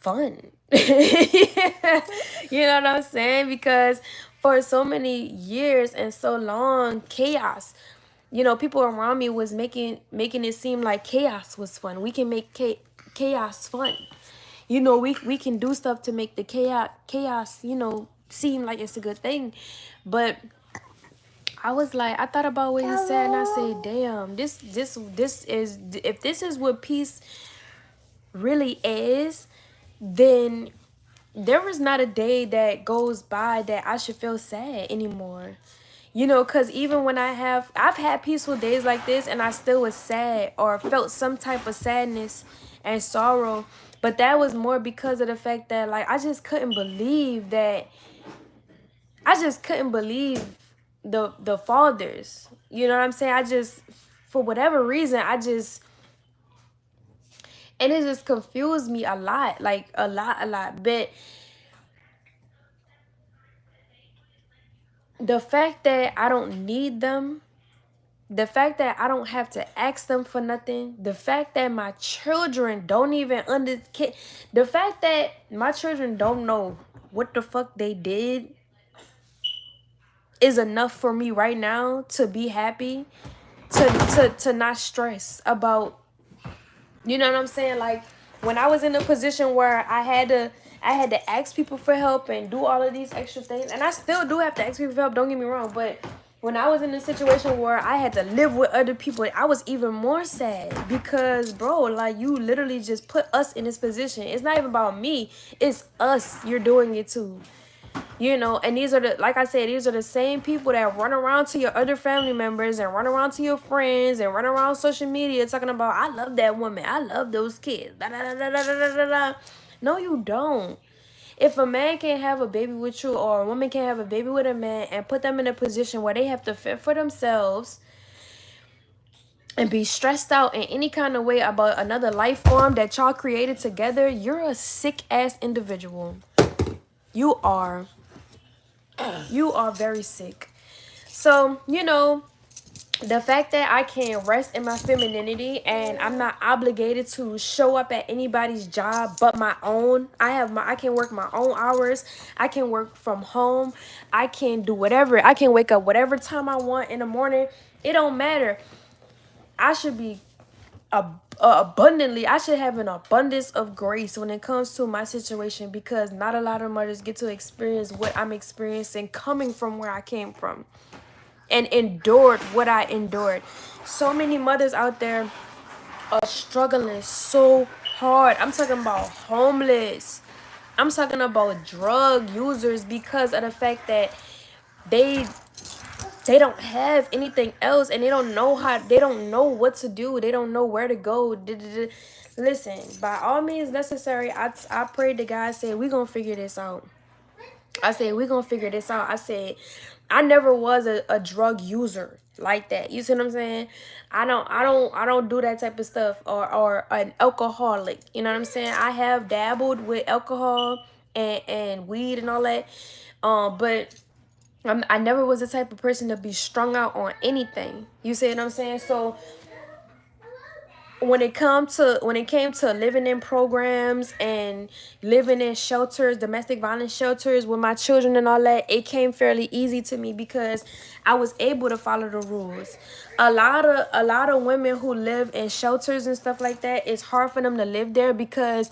fun. You know what I'm saying? Because for so many years and so long, chaos. People around me was making it seem like chaos was fun. We can make chaos fun. We can do stuff to make the chaos, seem like it's a good thing. But I was like, I thought about what he said, and I said, damn, this is, if this is what peace really is, then there is not a day that goes by that I should feel sad anymore. Because even when I've had peaceful days like this, and I still was sad or felt some type of sadness and sorrow, but that was more because of the fact that, like, I just couldn't believe the fathers. You know what I'm saying? I just, for whatever reason, and it just confused me a lot, like a lot. But the fact that I don't need them, the fact that I don't have to ask them for nothing, the fact that my children don't even the fact that my children don't know what the fuck they did is enough for me right now to be happy, to not stress about, you know what I'm saying? Like, when I was in a position where I had to ask people for help and do all of these extra things, and I still do have to ask people for help, don't get me wrong, but when I was in a situation where I had to live with other people, I was even more sad because, bro, like, you literally just put us in this position. It's not even about me. It's us you're doing it to. And these are like I said, these are the same people that run around to your other family members and run around to your friends and run around social media talking about, I love that woman, I love those kids. Da, da, da, da, da, da, da, da. No, you don't. If a man can't have a baby with you, or a woman can't have a baby with a man, and put them in a position where they have to fend for themselves and be stressed out in any kind of way about another life form that y'all created together, you're a sick ass individual. You are very sick. So, the fact that I can rest in my femininity and I'm not obligated to show up at anybody's job but my own. I can work my own hours. I can work from home. I can do whatever. I can wake up whatever time I want in the morning. It don't matter. I should be I should have an abundance of grace when it comes to my situation, because not a lot of mothers get to experience what I'm experiencing, coming from where I came from and endured what I endured. So many mothers out there are struggling so hard. I'm talking about homeless. I'm talking about drug users, because of the fact that they don't have anything else, and they don't know what to do. They don't know where to go. Listen, by all means necessary, I prayed to God, said, we gonna figure this out. I said, we gonna figure this out. I said, I never was a drug user like that. You see what I'm saying? I don't do that type of stuff, or an alcoholic. You know what I'm saying? I have dabbled with alcohol and weed and all that. But I never was the type of person to be strung out on anything. You see what I'm saying? So when it came to living in programs and living in shelters, domestic violence shelters with my children and all that, it came fairly easy to me because I was able to follow the rules. A lot of women who live in shelters and stuff like that, it's hard for them to live there because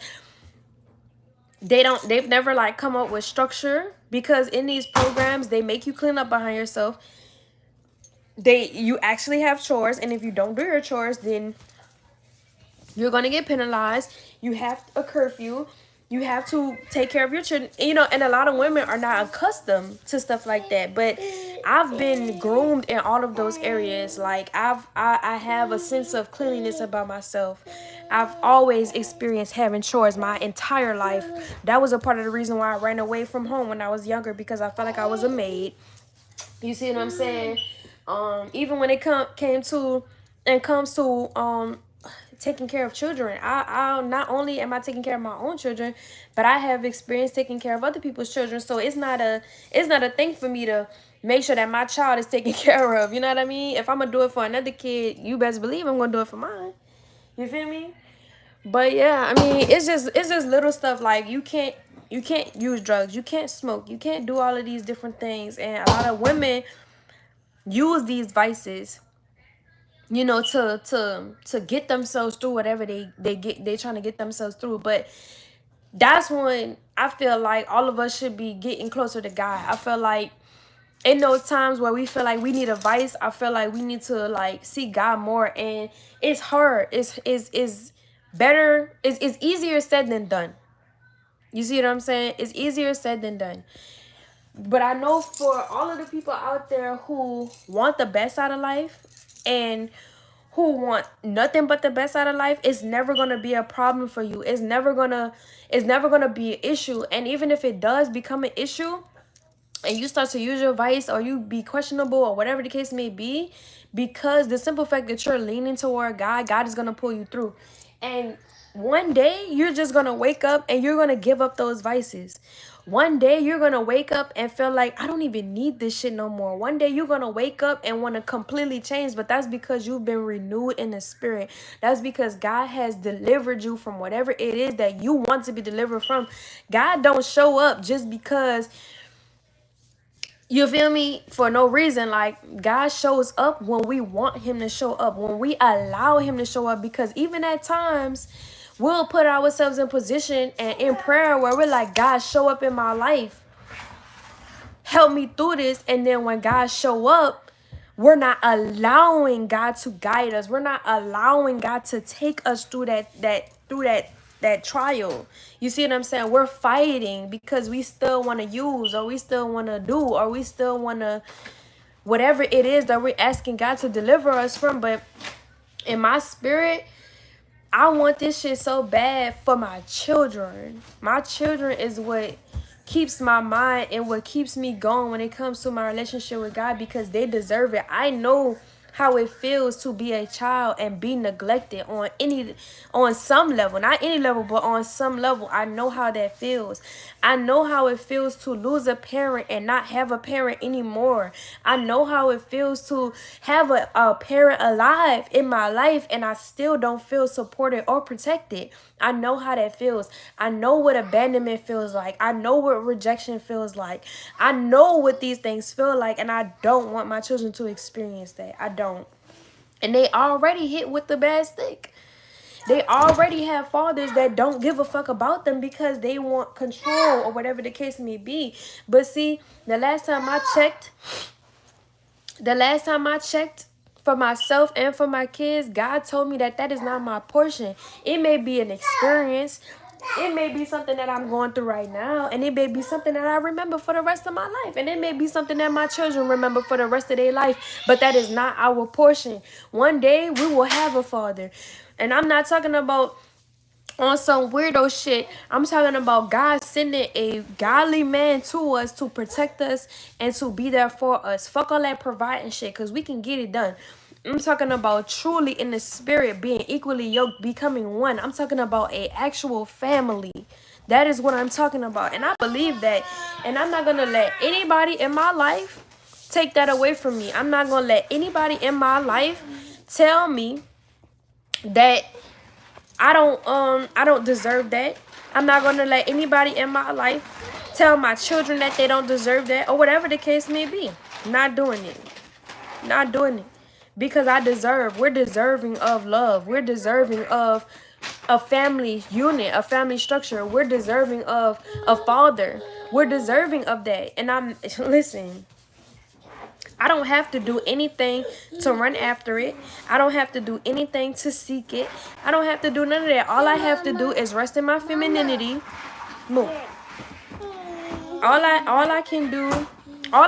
they've never like come up with structure, because in these programs they make you clean up behind yourself. You actually have chores, and if you don't do your chores, then you're going to get penalized. You have a curfew. You have to take care of your children. And a lot of women are not accustomed to stuff like that. But I've been groomed in all of those areas. Like, I have a sense of cleanliness about myself. I've always experienced having chores my entire life. That was a part of the reason why I ran away from home when I was younger, because I felt like I was a maid. You see what I'm saying? Even when it comes to taking care of children. I not only am I taking care of my own children, but I have experience taking care of other people's children. So it's not a thing for me to make sure that my child is taken care of. You know what I mean? If I'm gonna do it for another kid, you best believe I'm gonna do it for mine. You feel me? But yeah, I mean, it's just little stuff like you can't use drugs, you can't smoke, you can't do all of these different things, and a lot of women use these vices, you know, to get themselves through whatever they trying to get themselves through. But that's when I feel like all of us should be getting closer to God. I feel like in those times where we feel like we need advice, I feel like we need to like seek God more, and it's hard. It's better. It's easier said than done. You see what I'm saying? It's easier said than done. But I know for all of the people out there who want the best out of life and who want nothing but the best out of life, it's never gonna be a problem for you. It's never gonna be an issue. And even if it does become an issue, and you start to use your vice, or you be questionable, or whatever the case may be, because the simple fact that you're leaning toward God is gonna pull you through. And one day you're just gonna wake up and you're gonna give up those vices. One day you're gonna wake up and feel like I don't even need this shit no more. One day you're gonna wake up and want to completely change, but that's because you've been renewed in the spirit. That's because God has delivered you from whatever it is that you want to be delivered from. God don't show up just because, you feel me, for no reason. Like, God shows up when we want him to show up, when we allow him to show up. Because even at times we'll put ourselves in position and in prayer where we're like, God, show up in my life, help me through this. And then when God show up, we're not allowing God to guide us. We're not allowing God to take us through that trial. You see what I'm saying? We're fighting because we still want to use, or we still want to do, or we still want to, whatever it is that we're asking God to deliver us from. But in my spirit, I want this shit so bad for my children. My children is what keeps my mind and what keeps me going when it comes to my relationship with God, because they deserve it. I know how it feels to be a child and be neglected on some level, not any level, but on some level. I know how that feels. I know how it feels to lose a parent and not have a parent anymore. I know how it feels to have a parent alive in my life and I still don't feel supported or protected. I know how that feels. I know what abandonment feels like. I know what rejection feels like. I know what these things feel like, and I don't want my children to experience that. I don't. And they already hit with the bad stick. They already have fathers that don't give a fuck about them because they want control or whatever the case may be. But see, the last time I checked for myself and for my kids, God told me that is not my portion. It may be an experience. It may be something that I'm going through right now, and it may be something that I remember for the rest of my life, and it may be something that my children remember for the rest of their life, but that is not our portion. One day we will have a father, and I'm not talking about on some weirdo shit. I'm talking about God sending a godly man to us to protect us and to be there for us. Fuck all that providing shit, because we can get it done. I'm talking about truly in the spirit, being equally yoked, becoming one. I'm talking about a actual family. That is what I'm talking about. And I believe that. And I'm not going to let anybody in my life take that away from me. I'm not going to let anybody in my life tell me that I don't deserve that. I'm not going to let anybody in my life tell my children that they don't deserve that, or whatever the case may be. Not doing it. Not doing it. Because we're deserving of love. We're deserving of a family unit, a family structure. We're deserving of a father. We're deserving of that. And listen, I don't have to do anything to run after it. I don't have to do anything to seek it. I don't have to do none of that. All I have to do is rest in my femininity. Move. All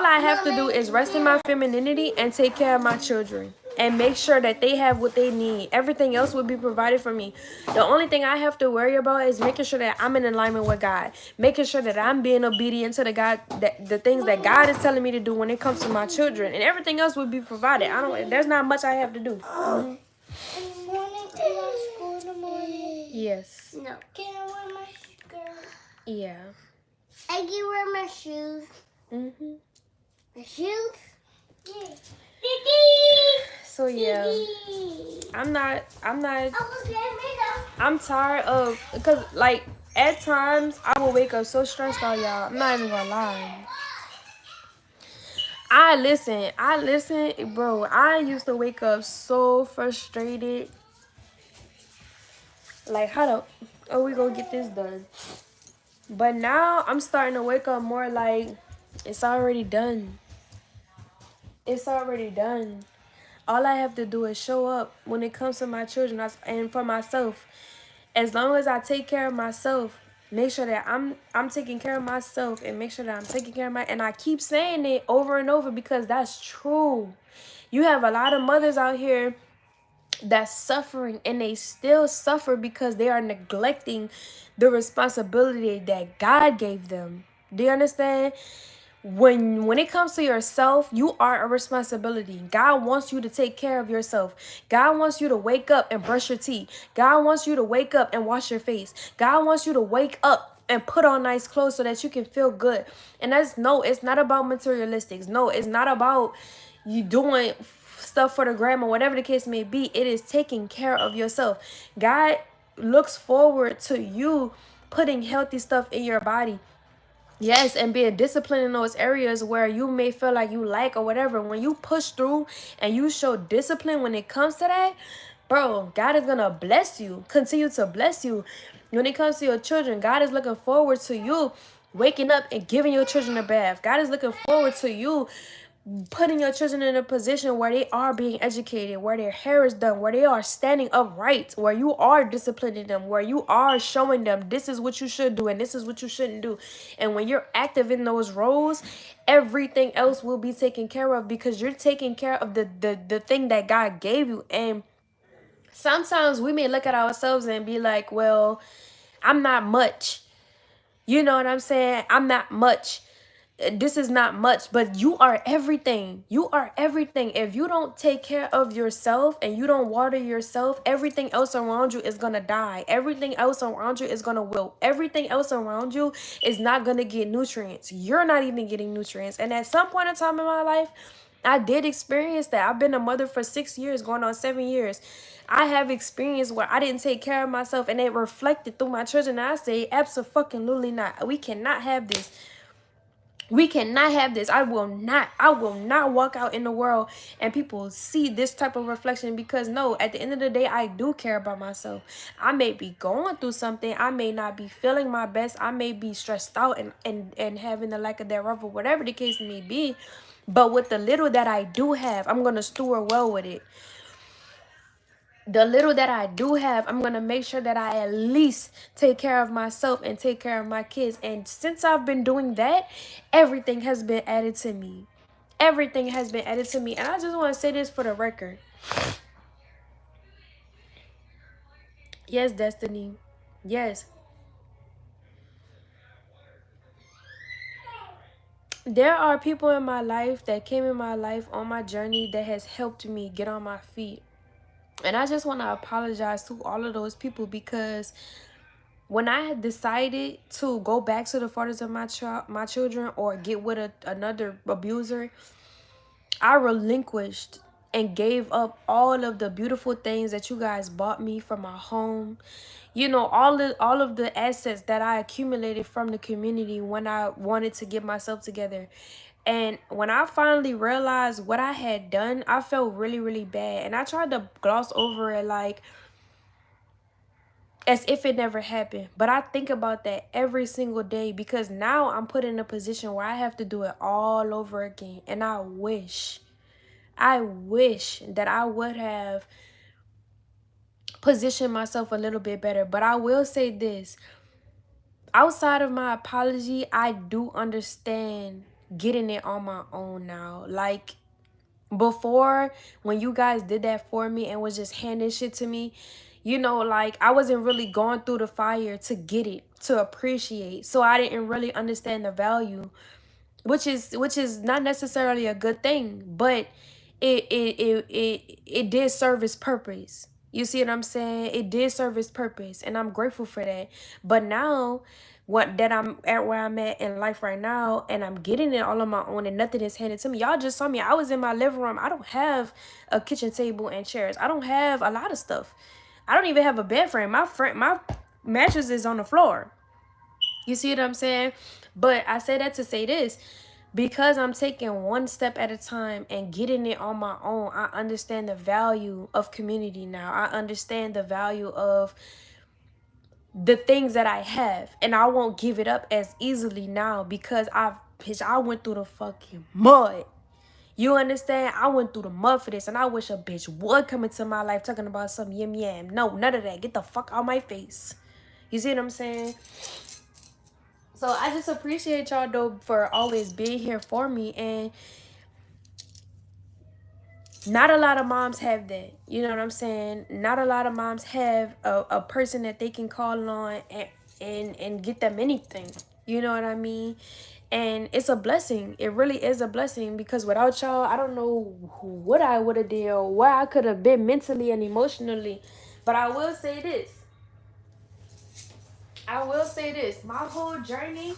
I have to do is rest in my femininity and take care of my children and make sure that they have what they need. Everything else will be provided for me. The only thing I have to worry about is making sure that I'm in alignment with God, making sure that I'm being obedient to the things that God is telling me to do when it comes to my children, and everything else will be provided. There's not much I have to do. Yes. No. Can I wear my skirt? Yeah. I can wear my shoes. Mhm. My shoes? Yeah. So yeah, I'm tired of, because like at times I will wake up so stressed out, y'all. I'm not even gonna lie. I listen, bro. I used to wake up so frustrated. Like, how the, oh, we gonna get this done? But now I'm starting to wake up more like, it's already done. It's already done. All I have to do is show up when it comes to my children and for myself. As long as I take care of myself, make sure that I'm taking care of myself, and make sure that I'm taking care of my, and I keep saying it over and over because that's true. You have a lot of mothers out here that's suffering, and they still suffer because they are neglecting the responsibility that God gave them. Do you understand? When it comes to yourself, you are a responsibility. God wants you to take care of yourself. God wants you to wake up and brush your teeth. God wants you to wake up and wash your face. God wants you to wake up and put on nice clothes so that you can feel good. And that's, no, it's not about materialistics. No, it's not about you doing stuff for the gram or whatever the case may be. It is taking care of yourself. God looks forward to you putting healthy stuff in your body. Yes, and being disciplined in those areas where you may feel like you like or whatever. When you push through and you show discipline when it comes to that, bro, God is gonna bless you, continue to bless you. When it comes to your children, God is looking forward to you waking up and giving your children a bath. God is looking forward to you putting your children in a position where they are being educated, where their hair is done, where they are standing upright, where you are disciplining them, where you are showing them this is what you should do and this is what you shouldn't do. And when you're active in those roles, everything else will be taken care of because you're taking care of the thing that God gave you. And sometimes we may look at ourselves and be like, well, I'm not much. You know what I'm saying? I'm not much. This is not much, but you are everything. You are everything. If you don't take care of yourself and you don't water yourself, everything else around you is gonna die. Everything else around you is gonna wilt. Everything else around you is not gonna get nutrients. You're not even getting nutrients. And at some point in time in my life, I did experience that. I've been a mother for 6 years, going on 7 years. I have experience where I didn't take care of myself and it reflected through my children. And I say, absolutely not. We cannot have this. We cannot have this. I will not walk out in the world and people see this type of reflection, because no, at the end of the day, I do care about myself. I may be going through something. I may not be feeling my best. I may be stressed out and having the lack of thereof or whatever the case may be. But with the little that I do have, I'm going to steward well with it. The little that I do have, I'm going to make sure that I at least take care of myself and take care of my kids. And since I've been doing that, everything has been added to me. Everything has been added to me. And I just want to say this for the record. Yes, Destiny. Yes. There are people in my life that came in my life on my journey that has helped me get on my feet. And I just want to apologize to all of those people, because when I had decided to go back to the fathers of my children or get with another abuser, I relinquished and gave up all of the beautiful things that you guys bought me from my home. You know, all of the assets that I accumulated from the community when I wanted to get myself together. And when I finally realized what I had done, I felt really, really bad. And I tried to gloss over it like as if it never happened. But I think about that every single day, because now I'm put in a position where I have to do it all over again. And I wish that I would have positioned myself a little bit better. But I will say this. Outside of my apology, I do understand getting it on my own now. Like, before, when you guys did that for me and was just handing shit to me, you know, like, I wasn't really going through the fire to get it, to appreciate. So I didn't really understand the value, which is not necessarily a good thing, but it did serve its purpose. You see what I'm saying? It did serve its purpose, and I'm grateful for that. But now, what that I'm at where I'm at in life right now, and I'm getting it all on my own, and nothing is handed to me. Y'all just saw me. I was in my living room. I don't have a kitchen table and chairs. I don't have a lot of stuff. I don't even have a bed frame. My mattress is on the floor. You see what I'm saying? But I say that to say this. Because I'm taking one step at a time and getting it on my own, I understand the value of community now. I understand the value of the things that I have. And I won't give it up as easily now because I went through the fucking mud. You understand? I went through the mud for this, and I wish a bitch would come into my life talking about some yim yam. No, none of that. Get the fuck out my face. You see what I'm saying? So I just appreciate y'all though for always being here for me, and not a lot of moms have that. You know what I'm saying? Not a lot of moms have a person that they can call on and get them anything. You know what I mean? And it's a blessing. It really is a blessing because without y'all, I don't know what I would have did or where I could have been mentally and emotionally. But I will say this. My whole journey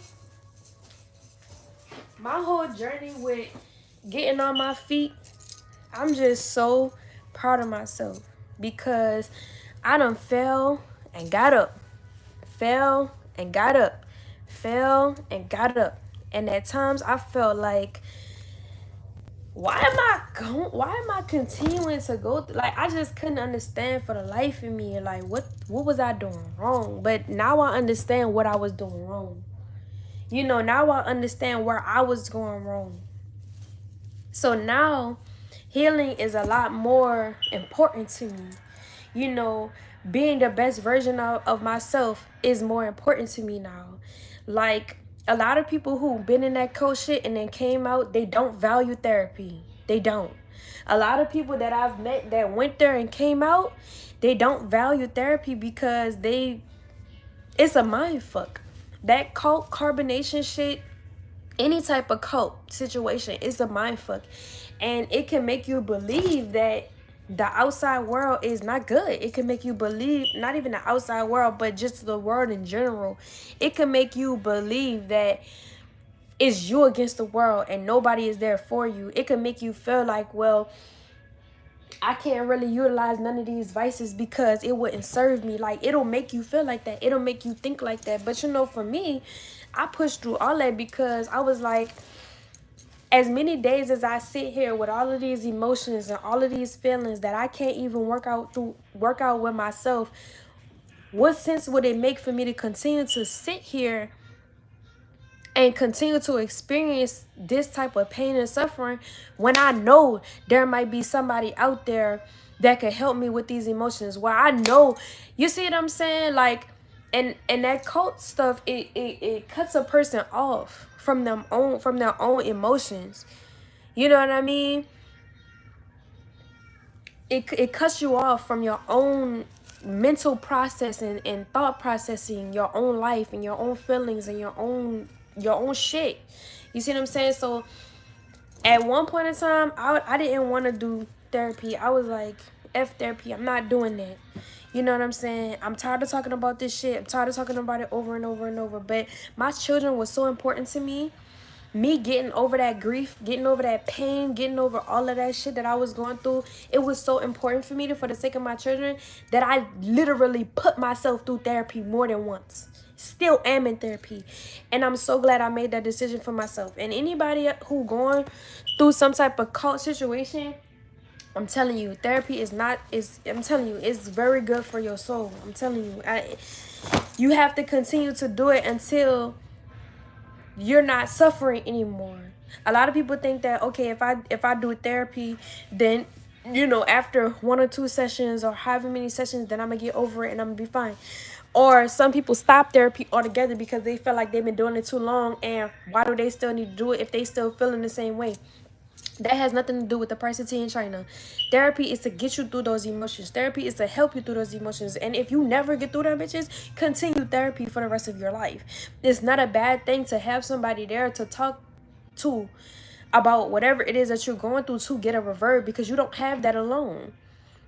with getting on my feet, I'm just so proud of myself because I done fell and got up, fell and got up, fell and got up. And at times I felt like, why am I continuing to go like I just couldn't understand for the life of me, like what was I doing wrong? But now I understand what I was doing wrong. You know, now I understand where I was going wrong. So now healing is a lot more important to me. You know, being the best version of myself is more important to me now. Like a lot of people who've been in that coach shit and then came out, they don't value therapy. They don't. A lot of people that I've met that went there and came out, they don't value therapy because it's a mind fuck. That cult carbonation shit, any type of cult situation is a mind fuck, and it can make you believe that the outside world is not good. It can make you believe, not even the outside world, but just the world in general, it can make you believe that it's you against the world and nobody is there for you. It can make you feel like, well, I can't really utilize none of these vices because it wouldn't serve me. Like, it'll make you feel like that. It'll make you think like that. But you know, for me, I pushed through all that because I was like, as many days as I sit here with all of these emotions and all of these feelings that I can't even work out with myself, what sense would it make for me to continue to sit here and continue to experience this type of pain and suffering when I know there might be somebody out there that could help me with these emotions, where I know, you see what I'm saying? Like, and that cult stuff, it cuts a person off from their own emotions. You know what I mean? It cuts you off from your own mental process and thought processing your own life and your own feelings and your own shit. You see what I'm saying? So at one point in time, I didn't want to do therapy. I was like, F therapy, I'm not doing that. You know what I'm saying? I'm tired of talking about this shit. I'm tired of talking about it over and over and over. But my children was so important to me. Me getting over that grief, getting over that pain, getting over all of that shit that I was going through, it was so important for me for the sake of my children, that I literally put myself through therapy more than once. Still am in therapy. And I'm so glad I made that decision for myself. And anybody who going through some type of cult situation, I'm telling you, therapy I'm telling you, it's very good for your soul. I'm telling you, you have to continue to do it until you're not suffering anymore. A lot of people think that, okay, if I do therapy, then, you know, after 1 or 2 sessions or however many sessions, then I'm gonna get over it and I'm gonna be fine. Or some people stop therapy altogether because they feel like they've been doing it too long, and why do they still need to do it if they still feeling the same way? That has nothing to do with the price of tea in China. Therapy is to get you through those emotions. Therapy is to help you through those emotions. And if you never get through them bitches, continue therapy for the rest of your life. It's not a bad thing to have somebody there to talk to about whatever it is that you're going through, to get a revert, because you don't have that alone.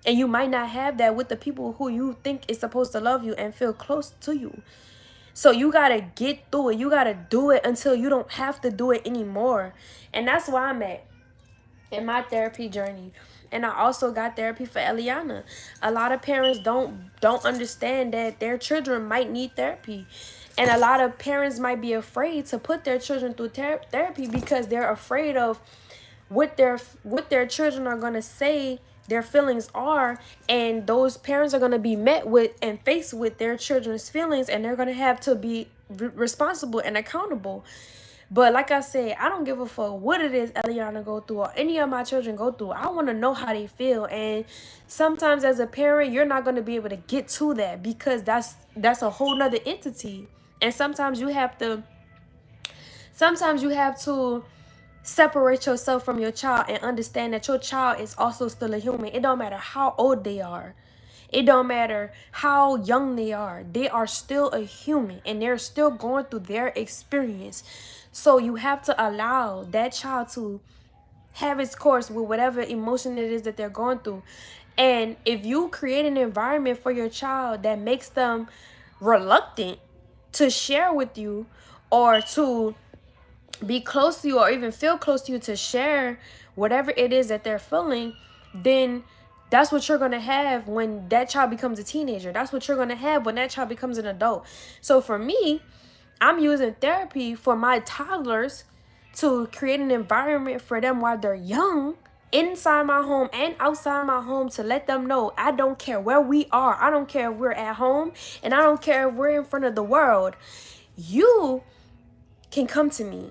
And you might not have that with the people who you think is supposed to love you and feel close to you. So you got to get through it. You got to do it until you don't have to do it anymore. And that's where I'm at in my therapy journey. And I also got therapy for Eliana. A lot of parents don't understand that their children might need therapy. And a lot of parents might be afraid to put their children through therapy because they're afraid of what their children are going to say their feelings are, and those parents are going to be met with and faced with their children's feelings, and they're going to have to be responsible and accountable. But like I said, I don't give a fuck what it is Eliana go through or any of my children go through. I want to know how they feel. And sometimes as a parent, you're not going to be able to get to that because that's a whole nother entity. And sometimes you have to separate yourself from your child and understand that your child is also still a human. It don't matter how old they are. It don't matter how young they are. They are still a human and they're still going through their experience. So you have to allow that child to have its course with whatever emotion it is that they're going through. And if you create an environment for your child that makes them reluctant to share with you or to be close to you or even feel close to you to share whatever it is that they're feeling, then that's what you're going to have when that child becomes a teenager. That's what you're going to have when that child becomes an adult. So for me, I'm using therapy for my toddlers to create an environment for them while they're young, inside my home and outside my home, to let them know I don't care where we are. I don't care if we're at home, and I don't care if we're in front of the world. You can come to me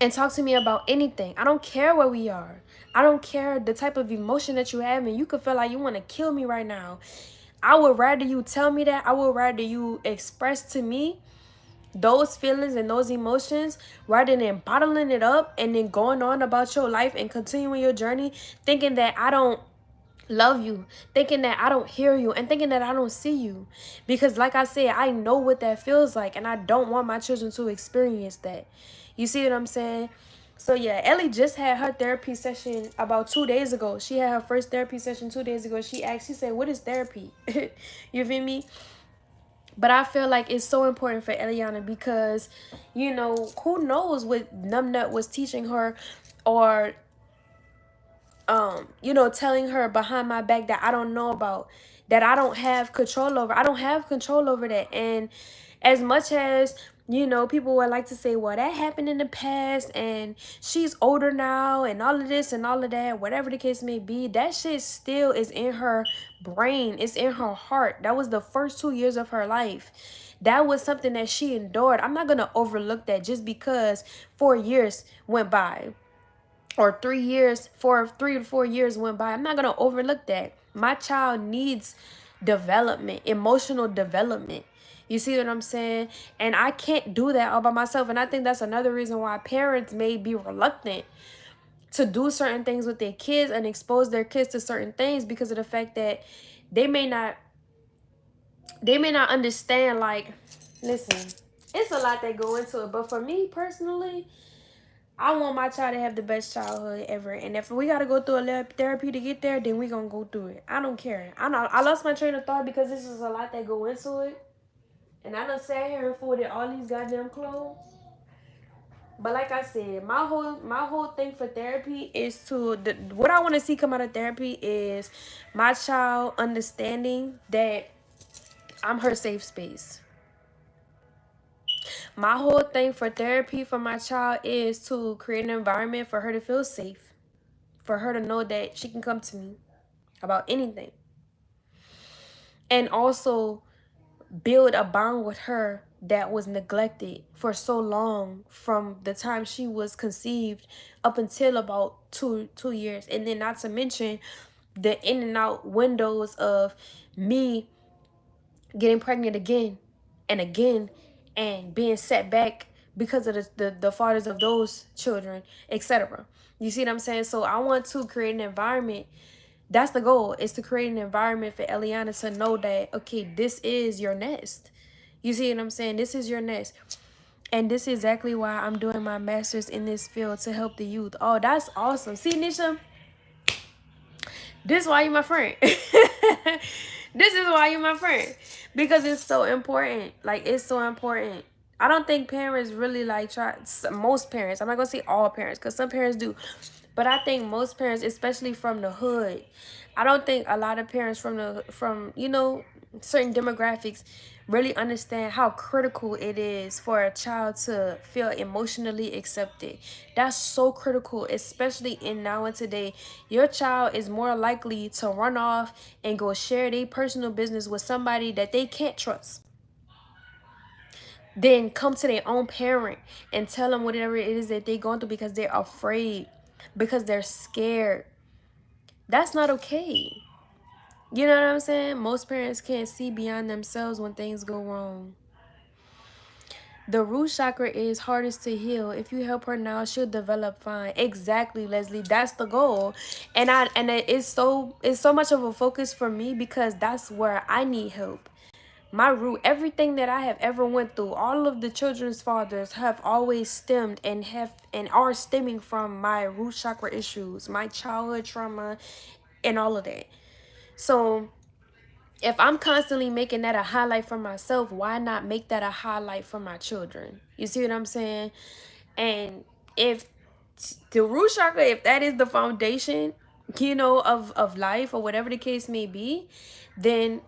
and talk to me about anything. I don't care where we are. I don't care the type of emotion that you have, and you could feel like you want to kill me right now. I would rather you tell me that. I would rather you express to me those feelings and those emotions rather than bottling it up and then going on about your life and continuing your journey thinking that I don't love you, thinking that I don't hear you, and thinking that I don't see you. Because like I said, I know what that feels like, and I don't want my children to experience that. You see what I'm saying? So yeah, Ellie just had her therapy session about 2 days ago. She had her first therapy session 2 days ago. She said, what is therapy? You feel me? But I feel like it's so important for Eliana because, you know, who knows what Numbnut was teaching her, or you know, telling her behind my back that I don't know about, that I don't have control over. I don't have control over that. And as much as, you know, people would like to say, well, that happened in the past and she's older now and all of this and all of that, whatever the case may be, that shit still is in her brain. It's in her heart. That was the first 2 years of her life. That was something that she endured. I'm not going to overlook that just because 4 years went by, or 3 years, 3 to 4 years went by. I'm not going to overlook that. My child needs development, emotional development. You see what I'm saying? And I can't do that all by myself. And I think that's another reason why parents may be reluctant to do certain things with their kids and expose their kids to certain things, because of the fact that they may not understand. Like, listen, it's a lot that go into it. But for me personally, I want my child to have the best childhood ever. And if we got to go through a little therapy to get there, then we going to go through it. I don't care. I lost my train of thought because this is a lot that go into it. And I done sat here and folded all these goddamn clothes. But like I said, my whole thing for therapy is what I want to see come out of therapy is my child understanding that I'm her safe space. My whole thing for therapy for my child is to create an environment for her to feel safe, for her to know that she can come to me about anything, and also build a bond with her that was neglected for so long, from the time she was conceived up until about two years. And then not to mention the in and out windows of me getting pregnant again and again and being set back because of the fathers of those children, etc. You see what I'm saying? So I want to create an environment. That's the goal, is to create an environment for Eliana to know that, okay, this is your nest. You see what I'm saying? This is your nest. And this is exactly why I'm doing my master's in this field, to help the youth. Oh, that's awesome. See, Nisha, This is why you my friend. This is why you my friend. Because it's so important. Like, it's so important. I don't think parents really like try. Most parents. I'm not gonna say all parents, because some parents do. But I think most parents, especially from the hood, I don't think a lot of parents from certain demographics really understand how critical it is for a child to feel emotionally accepted. That's so critical, especially in now and today. Your child is more likely to run off and go share their personal business with somebody that they can't trust than come to their own parent and tell them whatever it is that they're going through because they're afraid, because they're scared. That's not okay. You know what I'm saying? Most parents can't see beyond themselves when things go wrong. The root chakra is hardest to heal. If you help her now, she'll develop fine. Exactly, Leslie. That's the goal. And it's so much of a focus for me because that's where I need help. My root, everything that I have ever went through, all of the children's fathers have always stemmed and are stemming from my root chakra issues, my childhood trauma, and all of that. So if I'm constantly making that a highlight for myself, why not make that a highlight for my children? You see what I'm saying? And if the root chakra, if that is the foundation, of life or whatever the case may be, then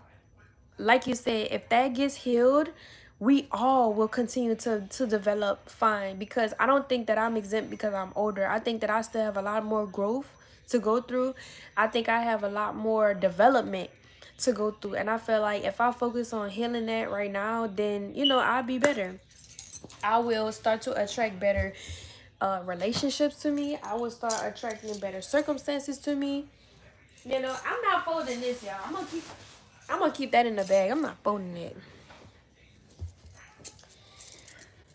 like you said, if that gets healed, we all will continue to develop fine. Because I don't think that I'm exempt because I'm older. I think that I still have a lot more growth to go through. I think I have a lot more development to go through. And I feel like if I focus on healing that right now, then, I'll be better. I will start to attract better relationships to me. I will start attracting better circumstances to me. I'm not folding this, y'all. I'm gonna keep that in the bag. I'm not folding it.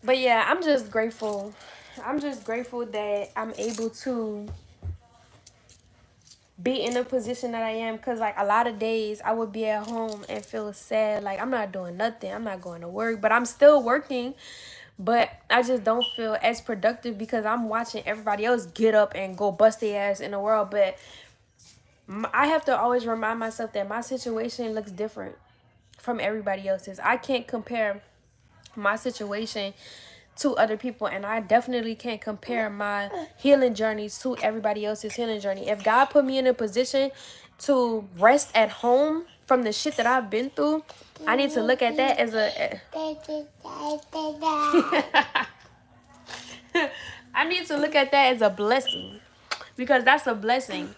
But yeah, I'm just grateful. I'm just grateful that I'm able to be in the position that I am. Because, like, a lot of days I would be at home and feel sad. Like, I'm not doing nothing. I'm not going to work. But I'm still working. But I just don't feel as productive because I'm watching everybody else get up and go bust their ass in the world. But I have to always remind myself that my situation looks different from everybody else's. I can't compare my situation to other people, and I definitely can't compare my healing journeys to everybody else's healing journey. If God put me in a position to rest at home from the shit that I've been through, I need to look at that as I need to look at that as a blessing, because that's a blessing.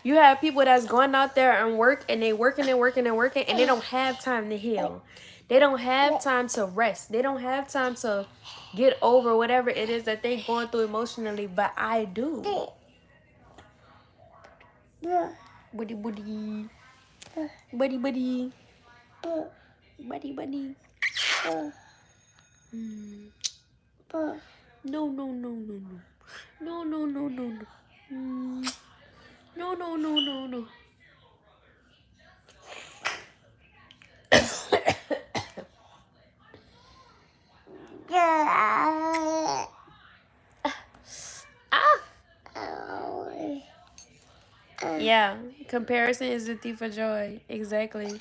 You have people that's going out there and work, and they working and working and working, and they don't have time to heal. They don't have time to rest. They don't have time to get over whatever it is that they're going through emotionally, but I do. Buddy, buddy. Buddy, buddy. Buddy, buddy. No, no, no, no, no. No, no, no, no, no. No, no, no, no, no. Yeah, comparison is the thief of joy. Exactly.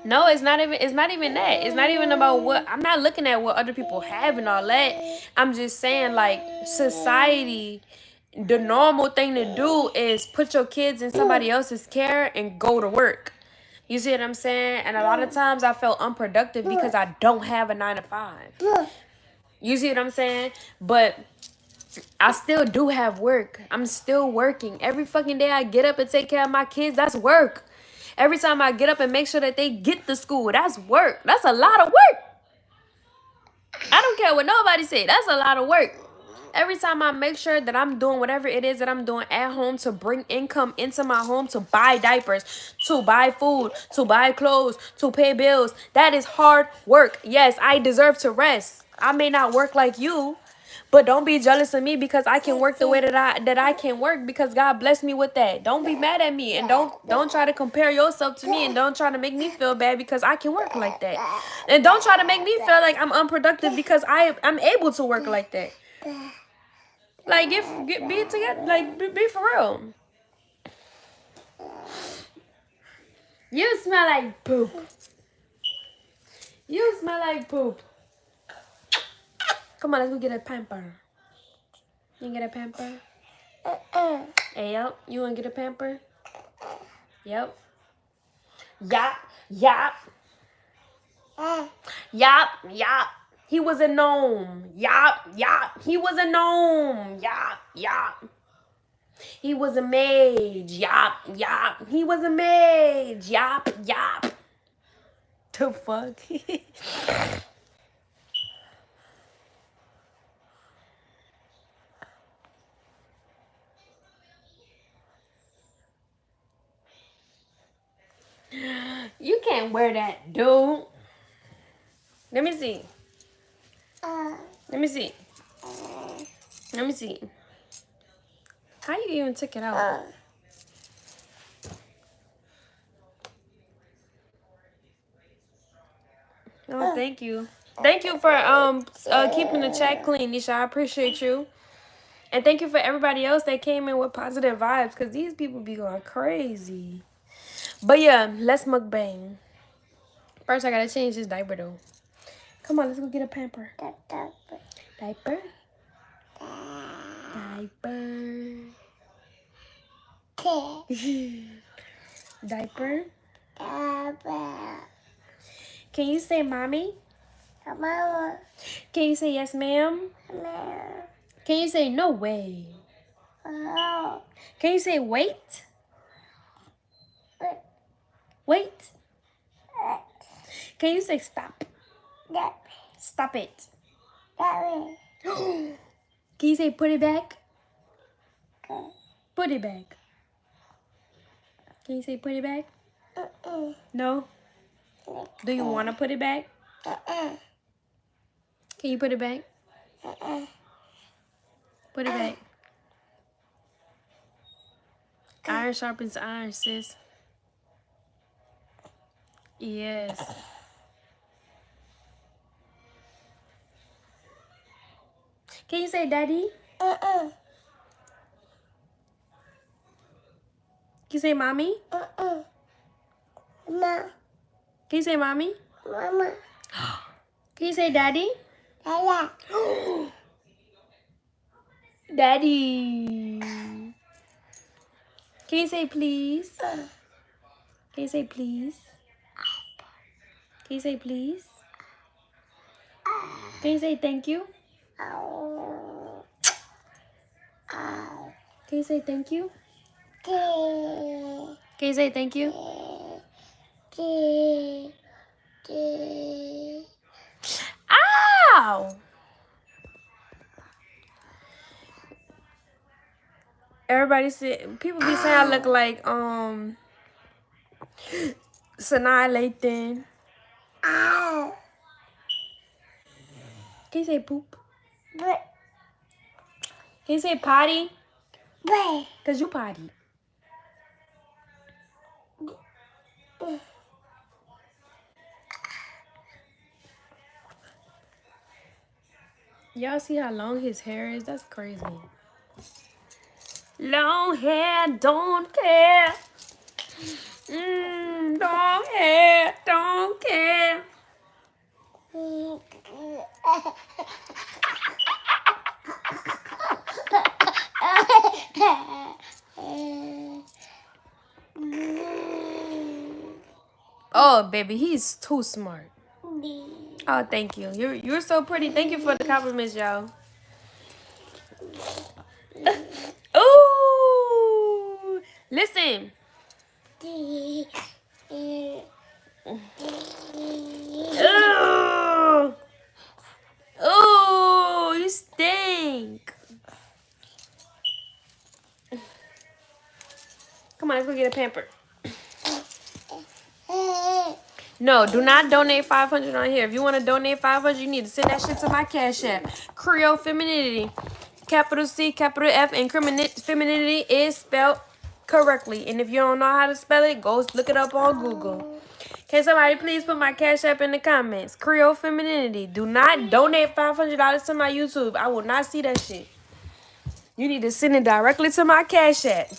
No, it's not even that. It's not even about what, I'm not looking at what other people have and all that. I'm just saying, like, society, the normal thing to do is put your kids in somebody else's care and go to work. You see what I'm saying? And a lot of times I felt unproductive because I don't have a 9 to 5. You see what I'm saying? But I still do have work. I'm still working. Every fucking day I get up and take care of my kids, that's work. Every time I get up and make sure that they get to school, that's work. That's a lot of work. I don't care what nobody say. That's a lot of work. Every time I make sure that I'm doing whatever it is that I'm doing at home to bring income into my home, to buy diapers, to buy food, to buy clothes, to pay bills, that is hard work. Yes, I deserve to rest. I may not work like you, but don't be jealous of me because I can work the way that I can work, because God blessed me with that. Don't be mad at me, and don't try to compare yourself to me, and don't try to make me feel bad because I can work like that. And don't try to make me feel like I'm unproductive because I'm able to work like that. Like, be together. Like, be for real. You smell like poop. You smell like poop. Come on, let's go get a pamper. You get a pamper? Hey, yep. You want to get a pamper? Yep. Yap. Yap. Yap. Yap. He was a gnome. Yap. Yap. He was a gnome. Yap. Yap. He was a mage. Yap. Yap. He was a mage. Yap. Yap. The fuck? You can't wear that, dude. Let me see. Let me see. Let me see. How you even took it out? Oh, thank you. Thank you for keeping the chat clean, Nisha. I appreciate you. And thank you for everybody else that came in with positive vibes, because these people be going crazy. But yeah, let's mukbang. First, I gotta change this diaper though. Come on, let's go get a pamper. Diaper. Diaper. Diaper. Can you say mommy? Mama. Can you say yes, ma'am? Can you say no way? Can you say wait? Wait. Can you say stop? Stop it. Can you say put it back? Put it back. Can you say put it back? No? Do you want to put it back? Can you put it back? Put it back. Iron sharpens iron, sis. Yes. Can you say daddy? Can you say mommy? Ma. Can you say mommy? Mama. Can you say daddy? Dada. Daddy. Can you say please? Can you say please? Can you say please? Can you say thank you? Can you say thank you? Can you say thank you? Ow! Everybody say, people be saying I look like Sanaa Lathan. Can you say poop? Can you say potty? Cause you potty. Y'all see how long his hair is? That's crazy. Long hair, don't care. Long hair, don't care. Oh, baby, he's too smart. Oh, thank you. You're so pretty. Thank you for the compliments, y'all. Ooh, listen. Ooh, ooh, you stink. Come on, let's go get a pamper. No, do not donate $500 on here. If you want to donate $500, you need to send that shit to my Cash App. Creole Femininity. Capital C, capital F, and femininity is spelled correctly. And if you don't know how to spell it, go look it up on Google. Can somebody please put my Cash App in the comments? Creole Femininity. Do not donate $500 to my YouTube. I will not see that shit. You need to send it directly to my Cash App.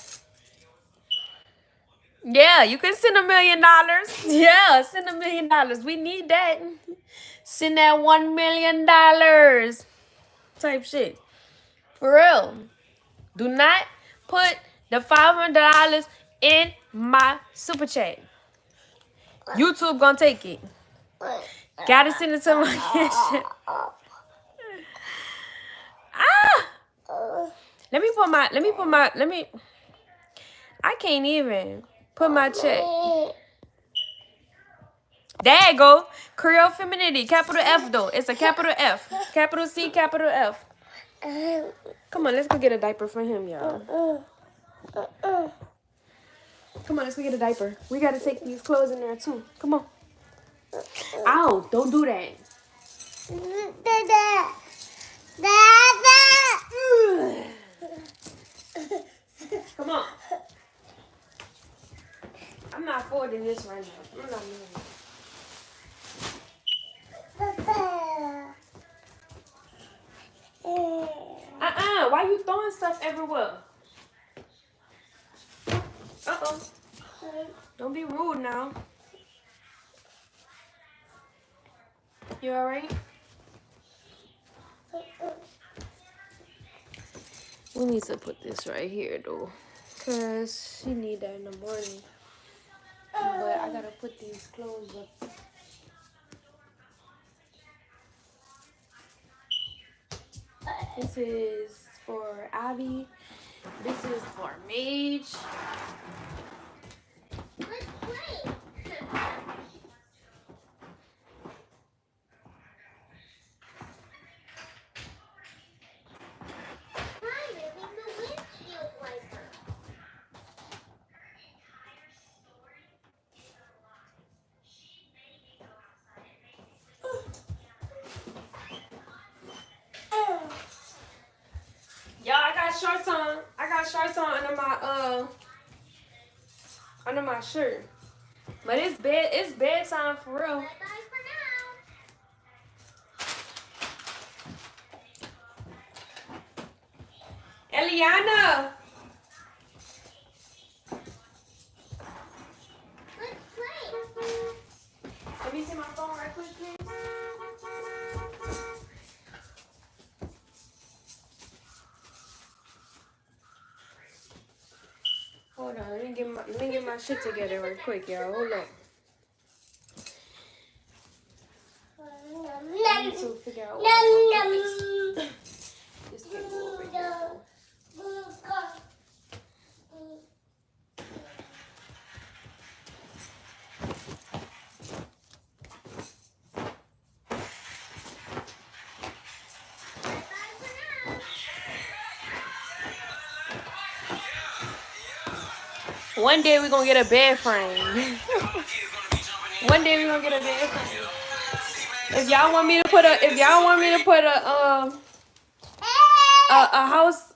Yeah, you can send $1 million. Yeah, send $1 million. We need that. Send that $1 million type shit. For real. Do not put the $500 in my super chat. YouTube gonna take it. Gotta send it to my Cash App. Ah! I can't even put my check. There you go. Creole femininity. Capital F though. It's a capital F. Capital C, capital F. Come on, let's go get a diaper for him, y'all. Come on, let's go get a diaper. We gotta take these clothes in there too. Come on. Ow, don't do that. Come on. I'm not folding this right now. I'm not moving. Why you throwing stuff everywhere? Uh-oh. Don't be rude now. You alright? We need to put this right here though. Cause she need that in the morning. But I gotta put these clothes up. This is for Abby. This is for Mage. Y'all, I got shorts on. I got shorts on under my shirt. But it's bedtime for real. Eliana. Let me see my phone right quick, please. Hold on, let me get my shit together right quick, y'all. Hold on. I need to figure out what I'm gonna do. This can't go over here. One day we're gonna get a bed frame. One day we're gonna get a bed frame. If y'all want me to put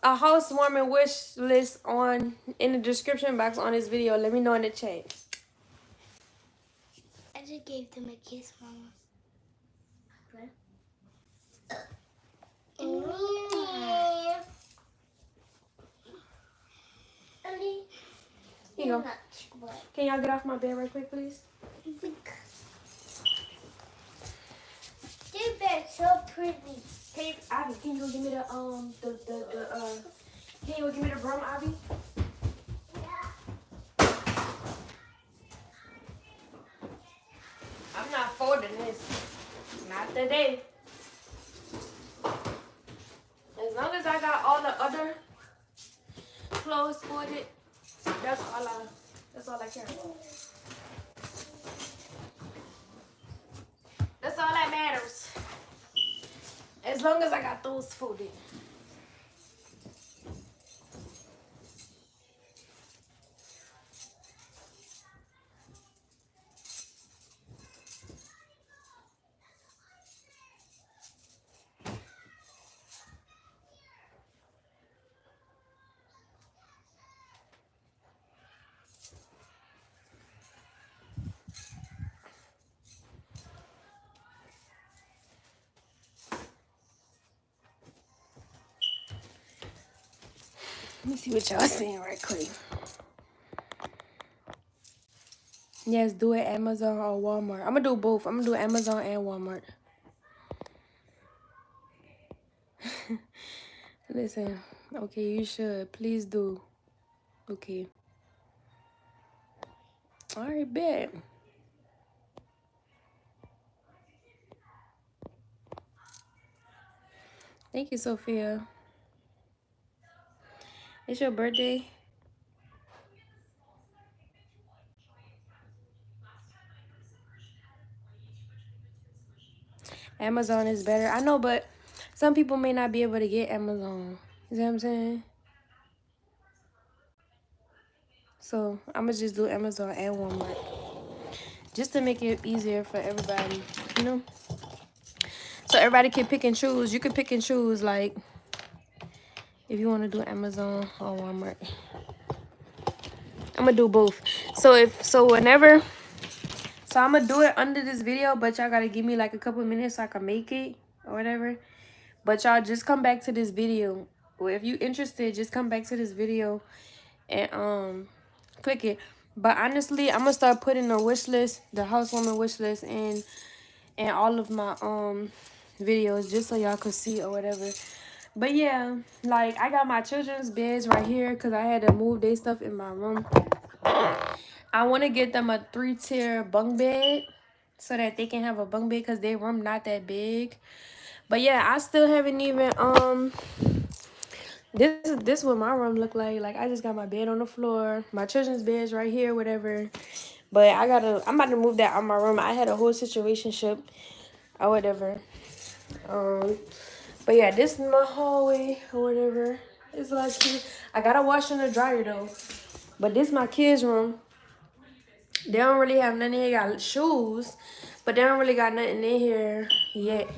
a housewarming wish list on in the description box on this video, let me know in the chat. I just gave them a kiss, Mama. Here you go. Can y'all get off my bed right quick, please? This bed's so pretty. Hey, Abby, can you go give me the can you go give me the broom, Abby? Yeah. I'm not folding this. Not today. As long as I got all the other clothes folded, that's all I care about. That's all that matters. As long as I got those folded. Let me see what y'all saying right quick. Yes, do it Amazon or Walmart. I'm gonna do both. I'm gonna do Amazon and Walmart. Listen, okay, you should. Please do. Okay. All right, bet. Thank you, Sophia. It's your birthday. Amazon is better. I know, but some people may not be able to get Amazon. You see what I'm saying? So I'm gonna just do Amazon and Walmart. Just to make it easier for everybody, you know? So everybody can pick and choose. You can pick and choose, like, if you want to do Amazon or Walmart. I'm gonna do both. So whenever, so I'm gonna do it under this video, but y'all gotta give me like a couple minutes so I can make it or whatever. But y'all just come back to this video. Or if you interested, just come back to this video and click it. But honestly, I'm gonna start putting the wish list, the housewarming wish list, and all of my videos just so y'all could see or whatever. But yeah, like I got my children's beds right here because I had to move their stuff in my room. I want to get them a 3-tier bunk bed so that they can have a bunk bed because their room not that big. But yeah, I still haven't even this what my room look like. Like I just got my bed on the floor, my children's beds right here, whatever. But I'm about to move that out of my room. I had a whole situationship or whatever. But yeah, this is my hallway or whatever. It's like I gotta wash in the dryer though. But this is my kids' room. They don't really have nothing in here. Got shoes, but they don't really got nothing in here yet.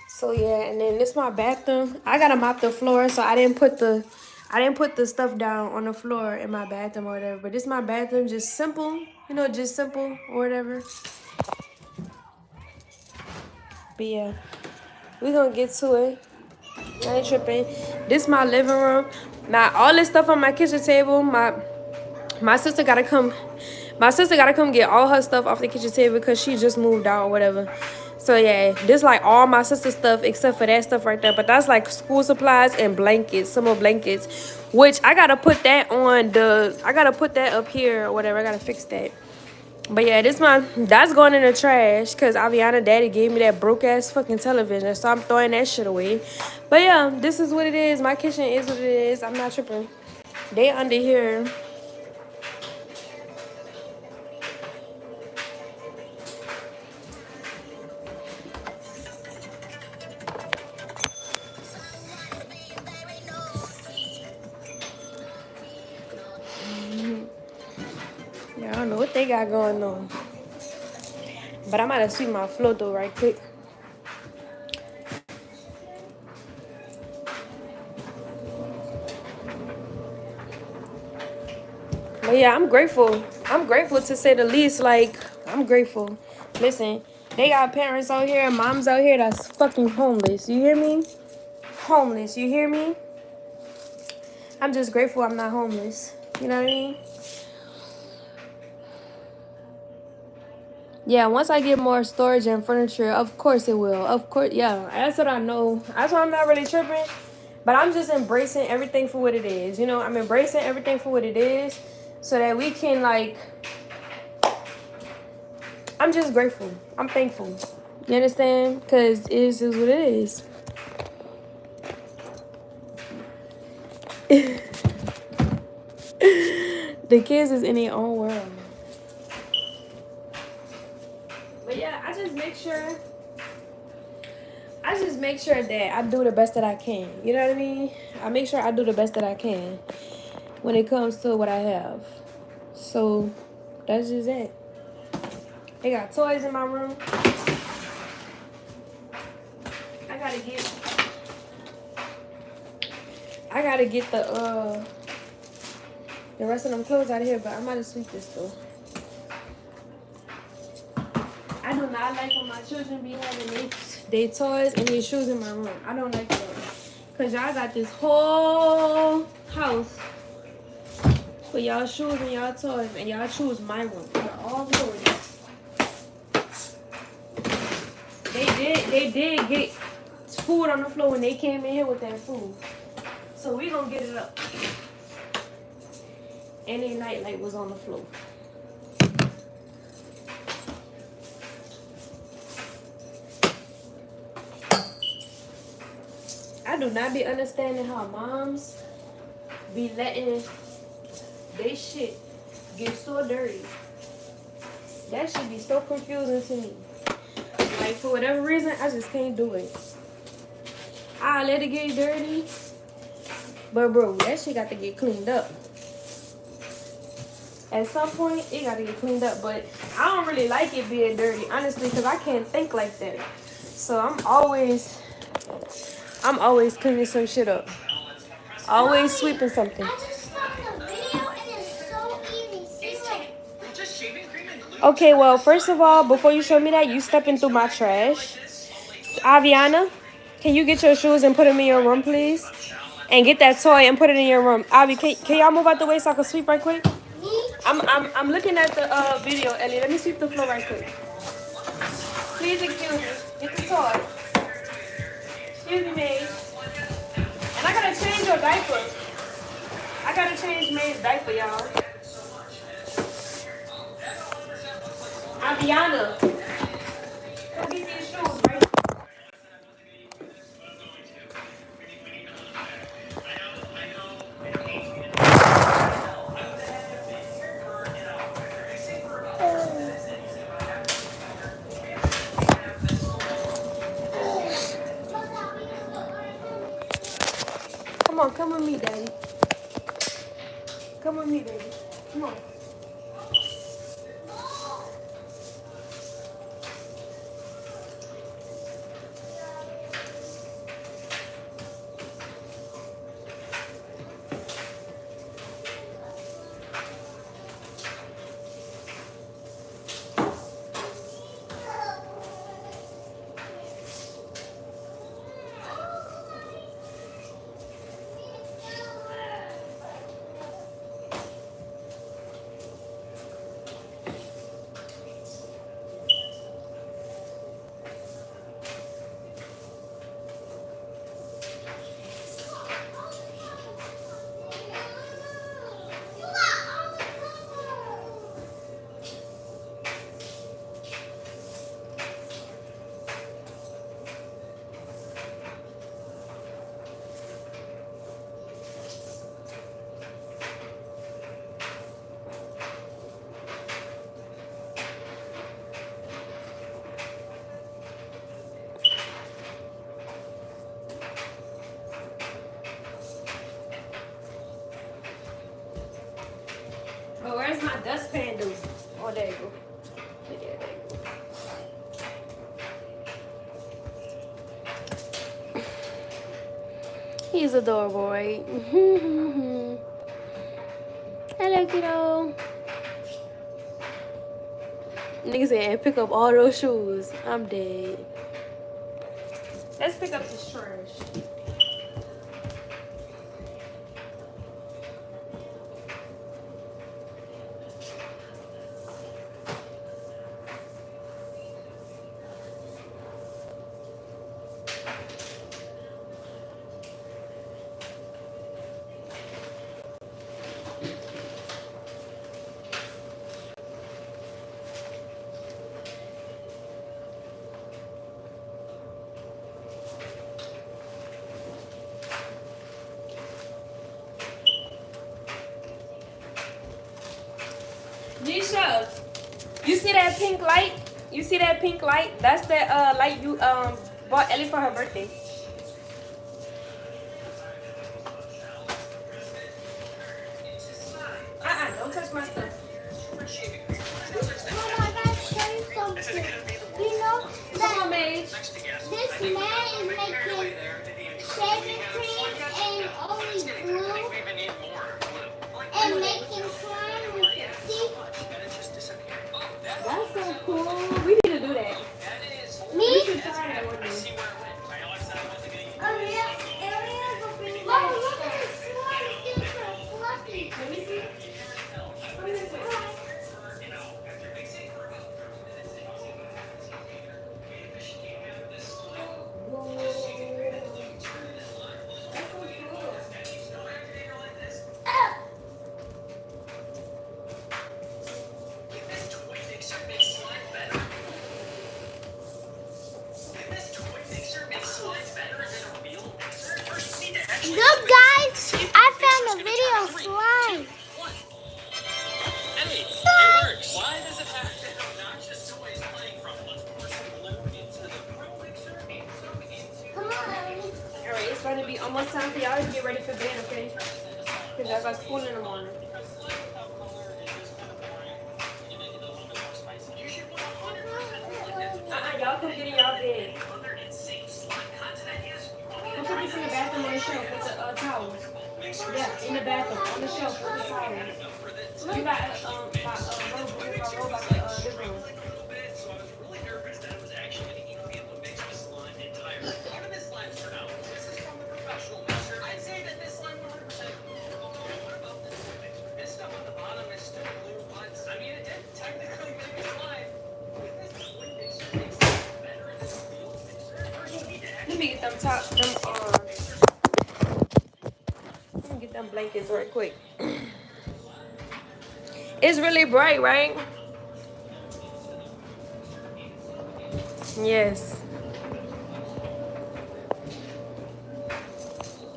So yeah, and then this my bathroom. I gotta mop the floor, so I didn't put the stuff down on the floor in my bathroom or whatever. But this my bathroom, just simple, you know, just simple or whatever. But yeah, we gonna get to it. I ain't tripping. This my living room. Now all this stuff on my kitchen table, my sister gotta come. My sister gotta come get all her stuff off the kitchen table because she just moved out or whatever. So yeah, this like all my sister's stuff except for that stuff right there. But that's like school supplies and blankets, some more blankets, which I gotta put that I gotta put that up here or whatever. I gotta fix that. But yeah, that's going in the trash because Aviana daddy gave me that broke ass fucking television. So I'm throwing that shit away. But yeah, this is what it is. My kitchen is what it is. I'm not tripping. They under here. Yeah, I don't know what they got going on. But I'm gonna sweep my floor though right quick. But yeah, I'm grateful. I'm grateful to say the least. Like, I'm grateful. Listen, they got parents out here and moms out here that's fucking homeless. You hear me? Homeless. You hear me? I'm just grateful I'm not homeless. You know what I mean? Yeah, once I get more storage and furniture, of course it will. Of course, yeah. That's what I know. That's why I'm not really tripping. But I'm just embracing everything for what it is. You know, I'm embracing everything for what it is so that we can, like, I'm just grateful. I'm thankful. You understand? Because it is what it is. The kids is in their own world. But yeah, I just make sure that I do the best that I can. You know what I mean? I make sure I do the best that I can when it comes to what I have. So that's just it. They got toys in my room. I gotta get the rest of them clothes out of here, but I'm about to sweep this though. I do not like when my children be having their toys and their shoes in my room. I don't like that. Cause y'all got this whole house house for y'all shoes and y'all toys, and y'all choose my room. They're all yours. They did get food on the floor when they came in here with that food. So we gonna get it up. And their nightlight was on the floor. I do not be understanding how moms be letting they shit get so dirty. That should be so confusing to me. Like, for whatever reason, I just can't do it. I let it get dirty. But, bro, that shit got to get cleaned up. At some point, it got to get cleaned up. But I don't really like it being dirty, honestly, because I can't think like that. So I'm always cleaning some shit up. Always sweeping something. I just saw the video and it's so easy. See, like, Okay, well, first of all, before you show me that, you stepping through my trash. Aviana, can you get your shoes and put them in your room, please? And get that toy and put it in your room. Avi, can y'all move out the way so I can sweep right quick? I'm looking at the video, Ellie. Let me sweep the floor right quick. Please excuse me. Get the toy. Excuse me, maid. And I gotta change your diaper. I gotta change May's diaper, y'all. Aviana, go get these shoes, right? Come with me, Daddy. Come with me, baby. Come on. But where's my dustpan dude? Oh, there you go. Yeah, there you go. He's adorable, right? Hello, kiddo. Nigga said, pick up all those shoes. I'm dead. Let's pick up this trash. Nisha, you see that pink light? You see that pink light? That's the light you bought Ellie for her birthday. Don't touch my stuff. Mama, I gotta show you something. You know that this man is making shaving cream and only glue and making slime with it. See? That's so cool. We need to do that. Me? We should try that one day. Mama, look at the slime different. I got school in the morning. Y'all come get in y'all bed. Come put this in the bathroom on the shelf with the towels. Yeah, in the bathroom on the shelf with the towels. You got robe out the living room. Let me get them let me get them blankets right quick. It's really bright, right? Yes.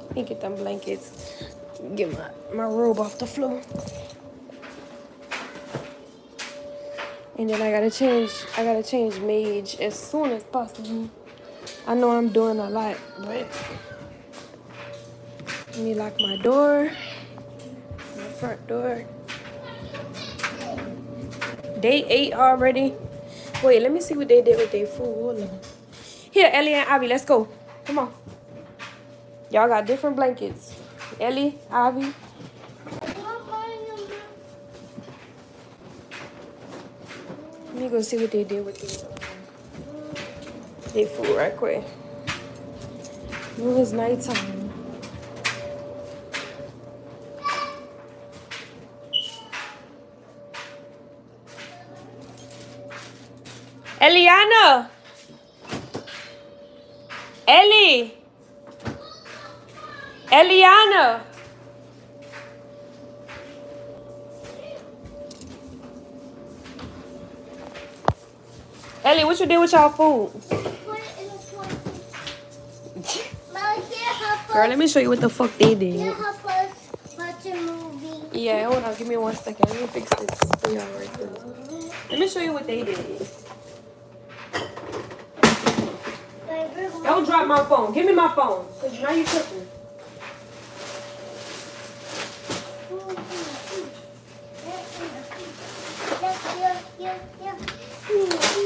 Let me get them blankets. Get my robe off the floor. And then I gotta change mage as soon as possible. I know I'm doing a lot, but let me lock my door. My front door. They ate already. Wait, let me see what they did with their food. Hold on. Here, Ellie and Abby, let's go. Come on. Y'all got different blankets. Ellie, Abby. Let me go see what they did with their food right quick. It was nighttime. Eliana! Ellie! Eliana! Ellie, what you did with y'all food? Girl, let me show you what the fuck they did. Yeah, hold on, give me 1 second. Let me fix this for y'all right quick. Let me show you what they did. Don't drop my phone. Give me my phone. Cause now you cooking.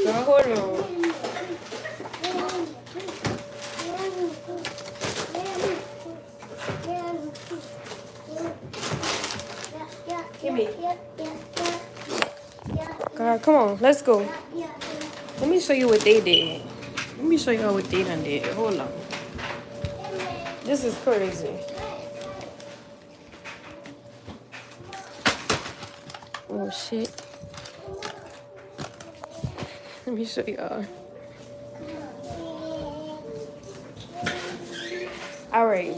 Girl, hold on. Give me. Girl, come on. Let's go. Let me show you what they did. Let me show y'all what they done did. Hold on. This is crazy. Oh, shit. Let me show y'all. All right.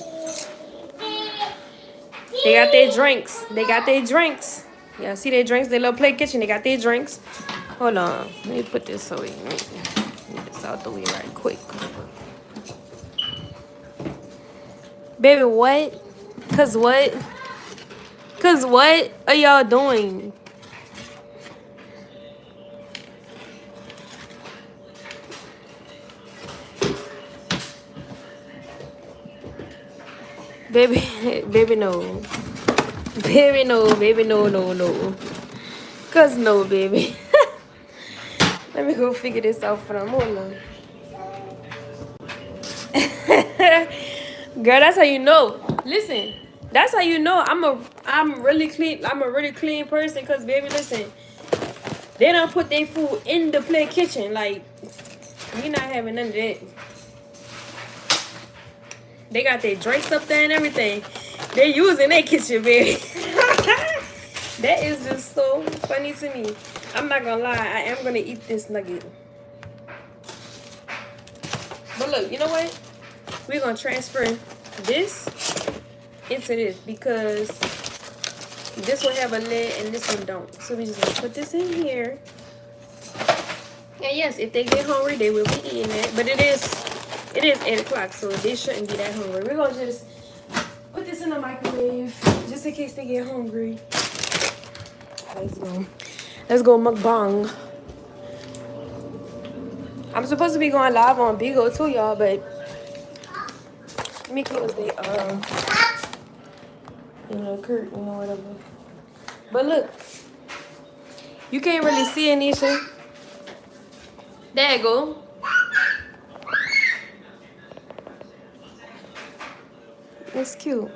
They got their drinks. They got their drinks. Yeah, see their drinks? Their little play kitchen. They got their drinks. Hold on. Let me put this away. Get this out the way right quick. Baby, what? Cause what? Cause what are y'all doing? Baby, baby, no. Baby, no. Baby, no, no, no. Cause no, baby. Let me go figure this out for them. Hold on. Girl, that's how you know. Listen, that's how you know I'm really clean. I'm a really clean person. Cause baby, listen, they don't put their food in the play kitchen. Like, we not having none of that. They got their drinks up there and everything. They using their kitchen, baby. That is just so funny to me. I'm not gonna lie, I am gonna eat this nugget. But look, you know what? We're gonna transfer this into this because this will have a lid and this one don't. So we just gonna put this in here. And yes, if they get hungry, they will be eating it. But it is 8 o'clock, so they shouldn't be that hungry. We're gonna just put this in the microwave just in case they get hungry. Let's go. Let's go mukbang. I'm supposed to be going live on Bigo too, y'all, but let me close the Kurt, whatever. But look, you can't really see Anisha. There you go. It's cute.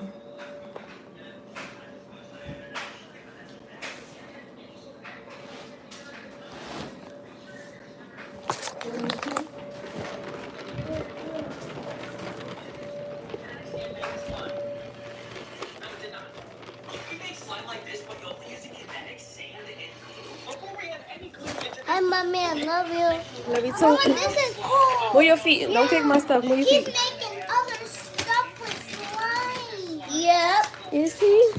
Hi, mommy, I love you. Love you Oh, too. this is cool. Move your feet. Don't kick my stuff. Move your He's feet. making other stuff with slime. Yep. Is he?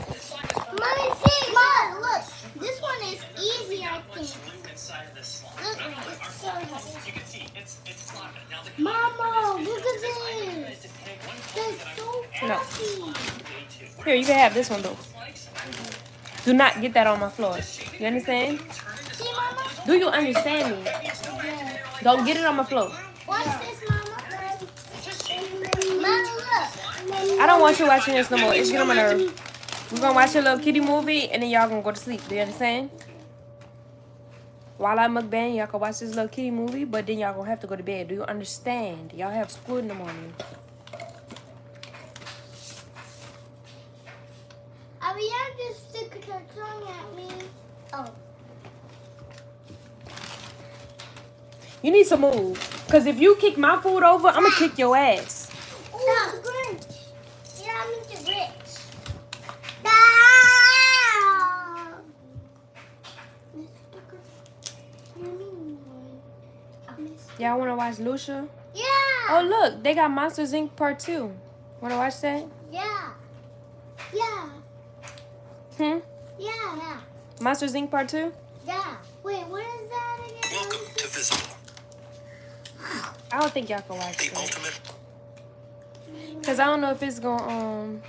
Mommy, see, Mom, look. This one is easy, I think. Look, it's so Mama, look at this. That's so fluffy. Here, you can have this one though. Do not get that on my floor. You understand? See, Mama? Do you understand me? Yeah. Don't get it on my floor. Watch this, Mama. Mama, look. I don't want you watching this no more. It's getting on my nerve. We're gonna watch a little kitty movie and then y'all gonna go to sleep. Do you understand? While I mukbang, y'all can watch this little kitty movie, but then y'all gonna have to go to bed. Do you understand? Y'all have school in the morning. Ariana just stuck her tongue at me. Oh. You need to move. Cause if you kick my food over, I'm gonna kick your ass. Oh, the Grinch. Yeah, I'm the Grinch. No. Y'all wanna watch Lucia? Yeah. Oh look, they got Monsters Inc. Part 2. Wanna watch that? Yeah. Yeah. Hmm? Yeah. Monsters Inc. Part 2? Yeah. Wait, what is that again? Welcome to Visible, I don't think y'all can watch the it. ultimate. Cause I don't know if it's gonna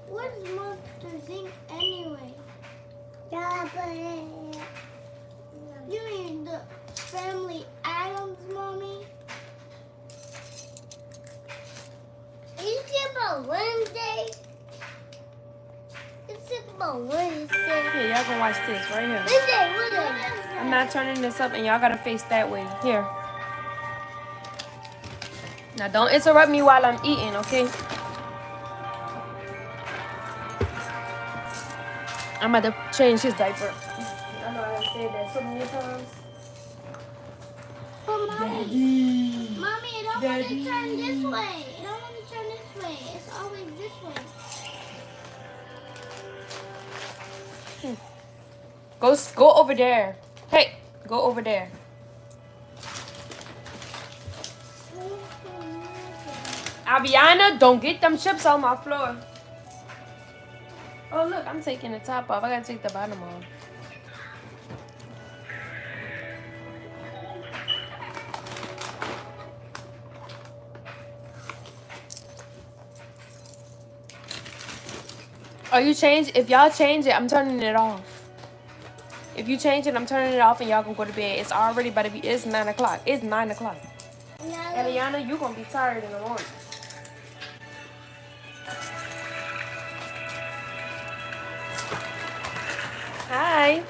What is Monsters Inc. anyway? Yeah, but you mean the Family Adams, Mommy? You talking about Wednesday? It's about Wednesday. Here, y'all can watch this right here. Wednesday, what is I'm not turning this up and y'all gotta face that way. Here. Now don't interrupt me while I'm eating, okay? I'm about to change his diaper. I know I said that so many times. But Mommy, Mommy, it don't want to turn this way. It don't want to turn this way. It's always this way. Go over there. Hey, go over there. Aviana, don't get them chips on my floor. Oh look, I'm taking the top off. I gotta take the bottom off. Oh, you change? If y'all change it, I'm turning it off. If you change it, I'm turning it off and y'all can go to bed. It's already about to be, it's 9 o'clock. It's 9 o'clock. Eliana, you gonna be tired in the morning. Hi.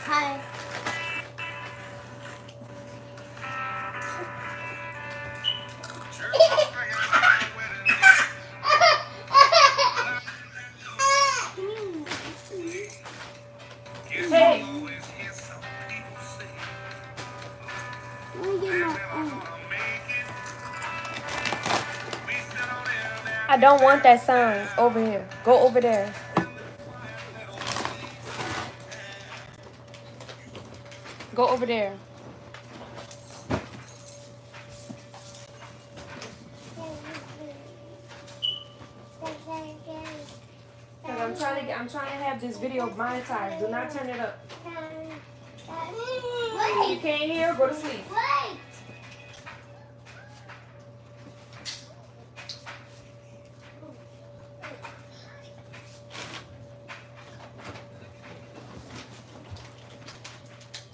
Hi. Hey. I don't want that sound over here. Go over there. Go over there. Cause I'm trying to have this video monetized. Do not turn it up. You can't hear? Go to sleep. Wait.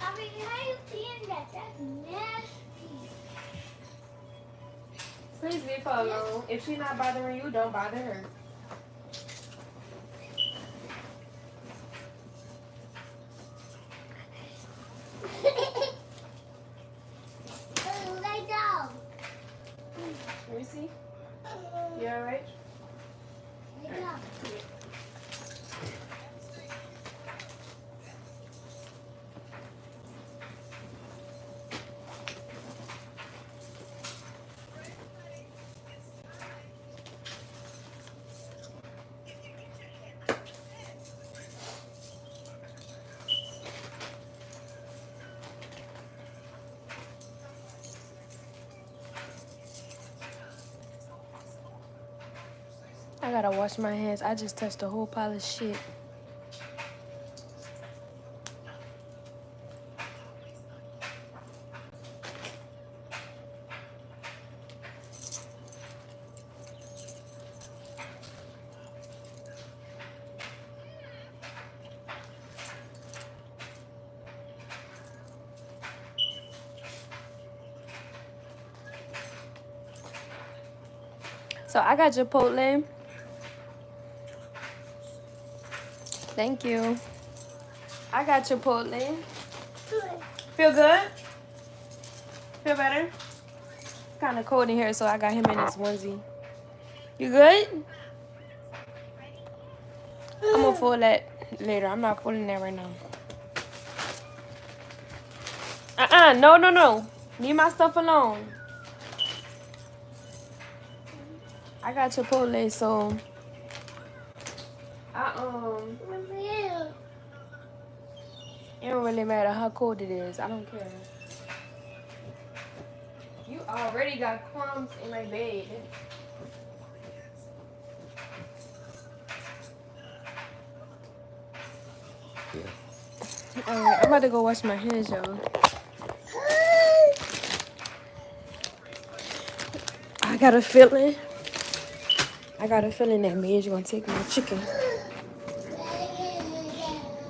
I mean, how you seeing that? That's nasty. Please leave her alone. If she's not bothering you, don't bother her. I gotta wash my hands. I just touched a whole pile of shit. So I got Chipotle. Thank you. I got Chipotle. Feel good? Feel better? It's kind of cold in here, so I got him in his onesie. You good? I'm gonna fold that later. I'm not folding that right now. No. Leave my stuff alone. I got Chipotle, so it don't really matter how cold it is. I don't care. You already got crumbs in my bed. Alright, I'm about to go wash my hands, y'all. I got a feeling that Midge gonna take my chicken.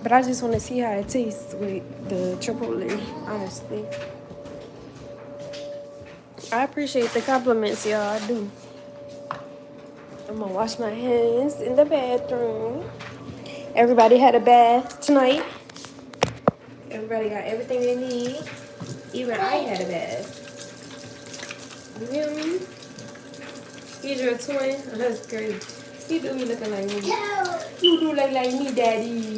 But I just want to see how it tastes with the Chipotle, honestly. I appreciate the compliments, y'all. I do. I'm gonna wash my hands in the bathroom. Everybody had a bath tonight. Everybody got everything they need. Even I had a bath. You hear me? He's your twin. Oh, that's crazy. He do be looking like me. You do look like me, Daddy.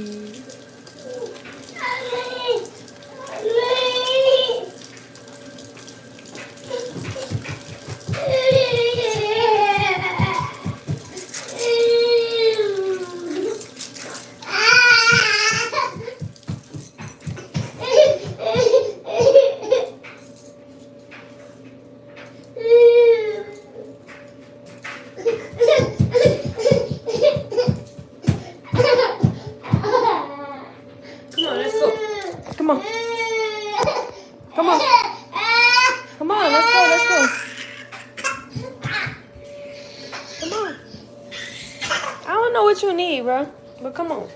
What you need, bro? But come on.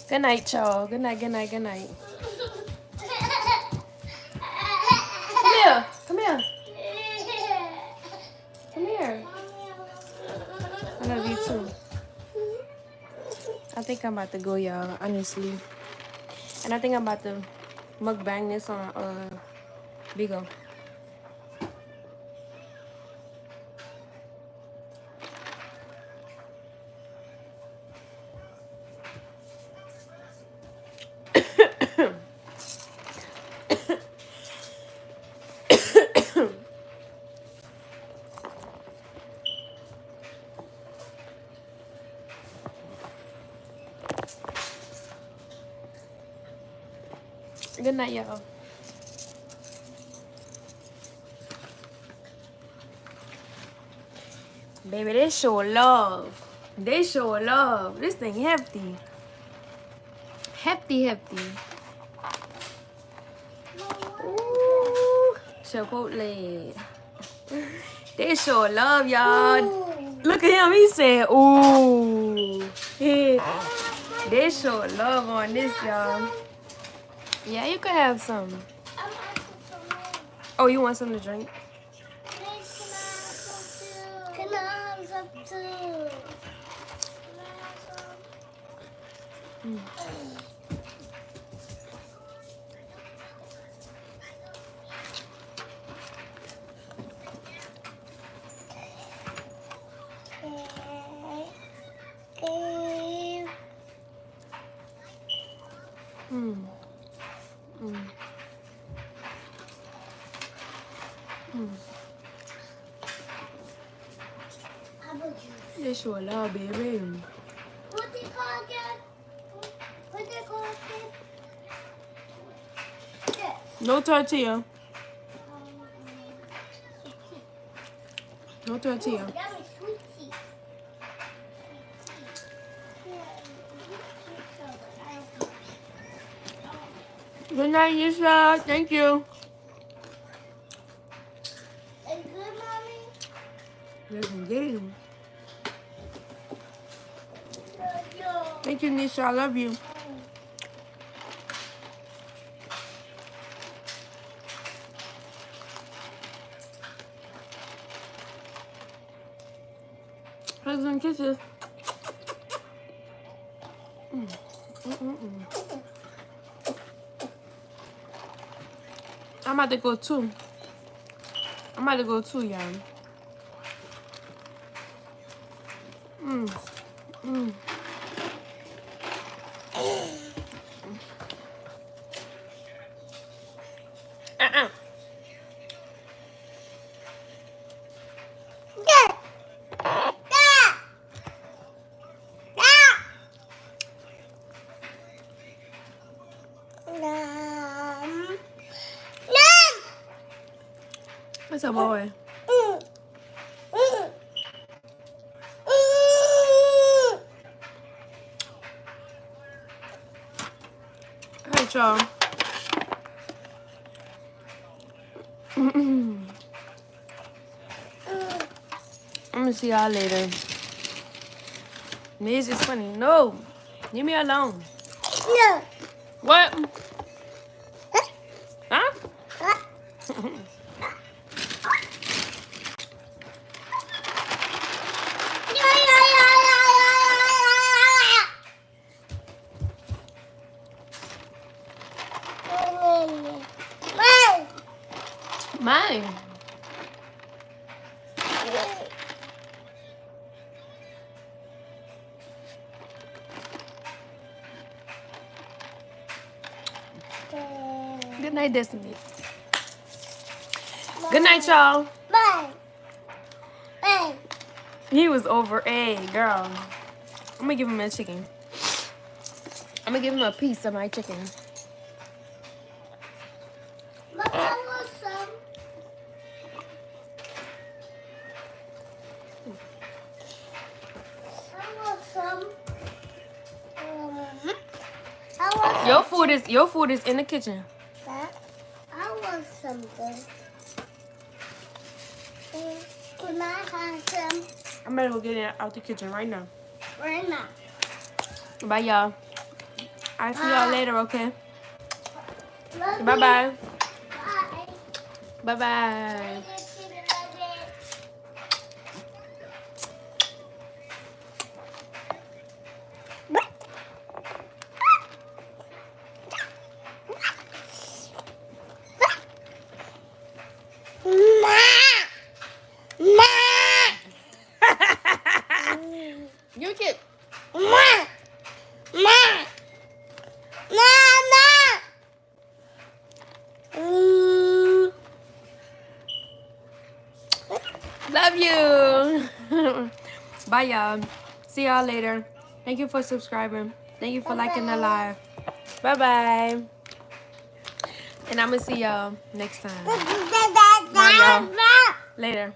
Good night, y'all. Good night. Come here. I love you too. I think I'm about to go, y'all, honestly. And I think I'm about to mukbang this on Bigo. Good night, y'all. Baby, they show love. This thing hefty. Hefty. Ooh, Chipotle. They show love, y'all. Look at him. He said, ooh. They show love on this, y'all. Yeah, you could have some. Oh, you want some to drink? Can I have some too? They show love, baby. What do you call No tortilla. No tortilla. Yummy sweet tea. Good night, Yisha. Thank you. And good, mommy? Yes, indeed. Yo. Thank you, Nisha. I love you. Hugs and kisses. I'm about to go too. Y'all. Uh-uh. That's a boy. All right, y'all. I'm gonna see y'all later. Miz is funny. No, leave me alone. No. What? Huh? Mine. Good night, Destiny. Good night, y'all. Bye. Bye. He was over. Hey, girl. I'm gonna give him a chicken. I'm gonna give him a piece of my chicken. Mama, I want some. I want some. I want some. Your food is in the kitchen. I want some good. Can I have some I'm gonna go get it out the kitchen right now. right now? Bye, y'all. I'll see y'all later, okay? Love you. Bye-bye. Bye. Bye-bye. You get. Love you. Bye, y'all. See y'all later. Thank you for subscribing. Thank you for liking the live. Bye-bye. And I'm going to see y'all next time. Bye, y'all. Later.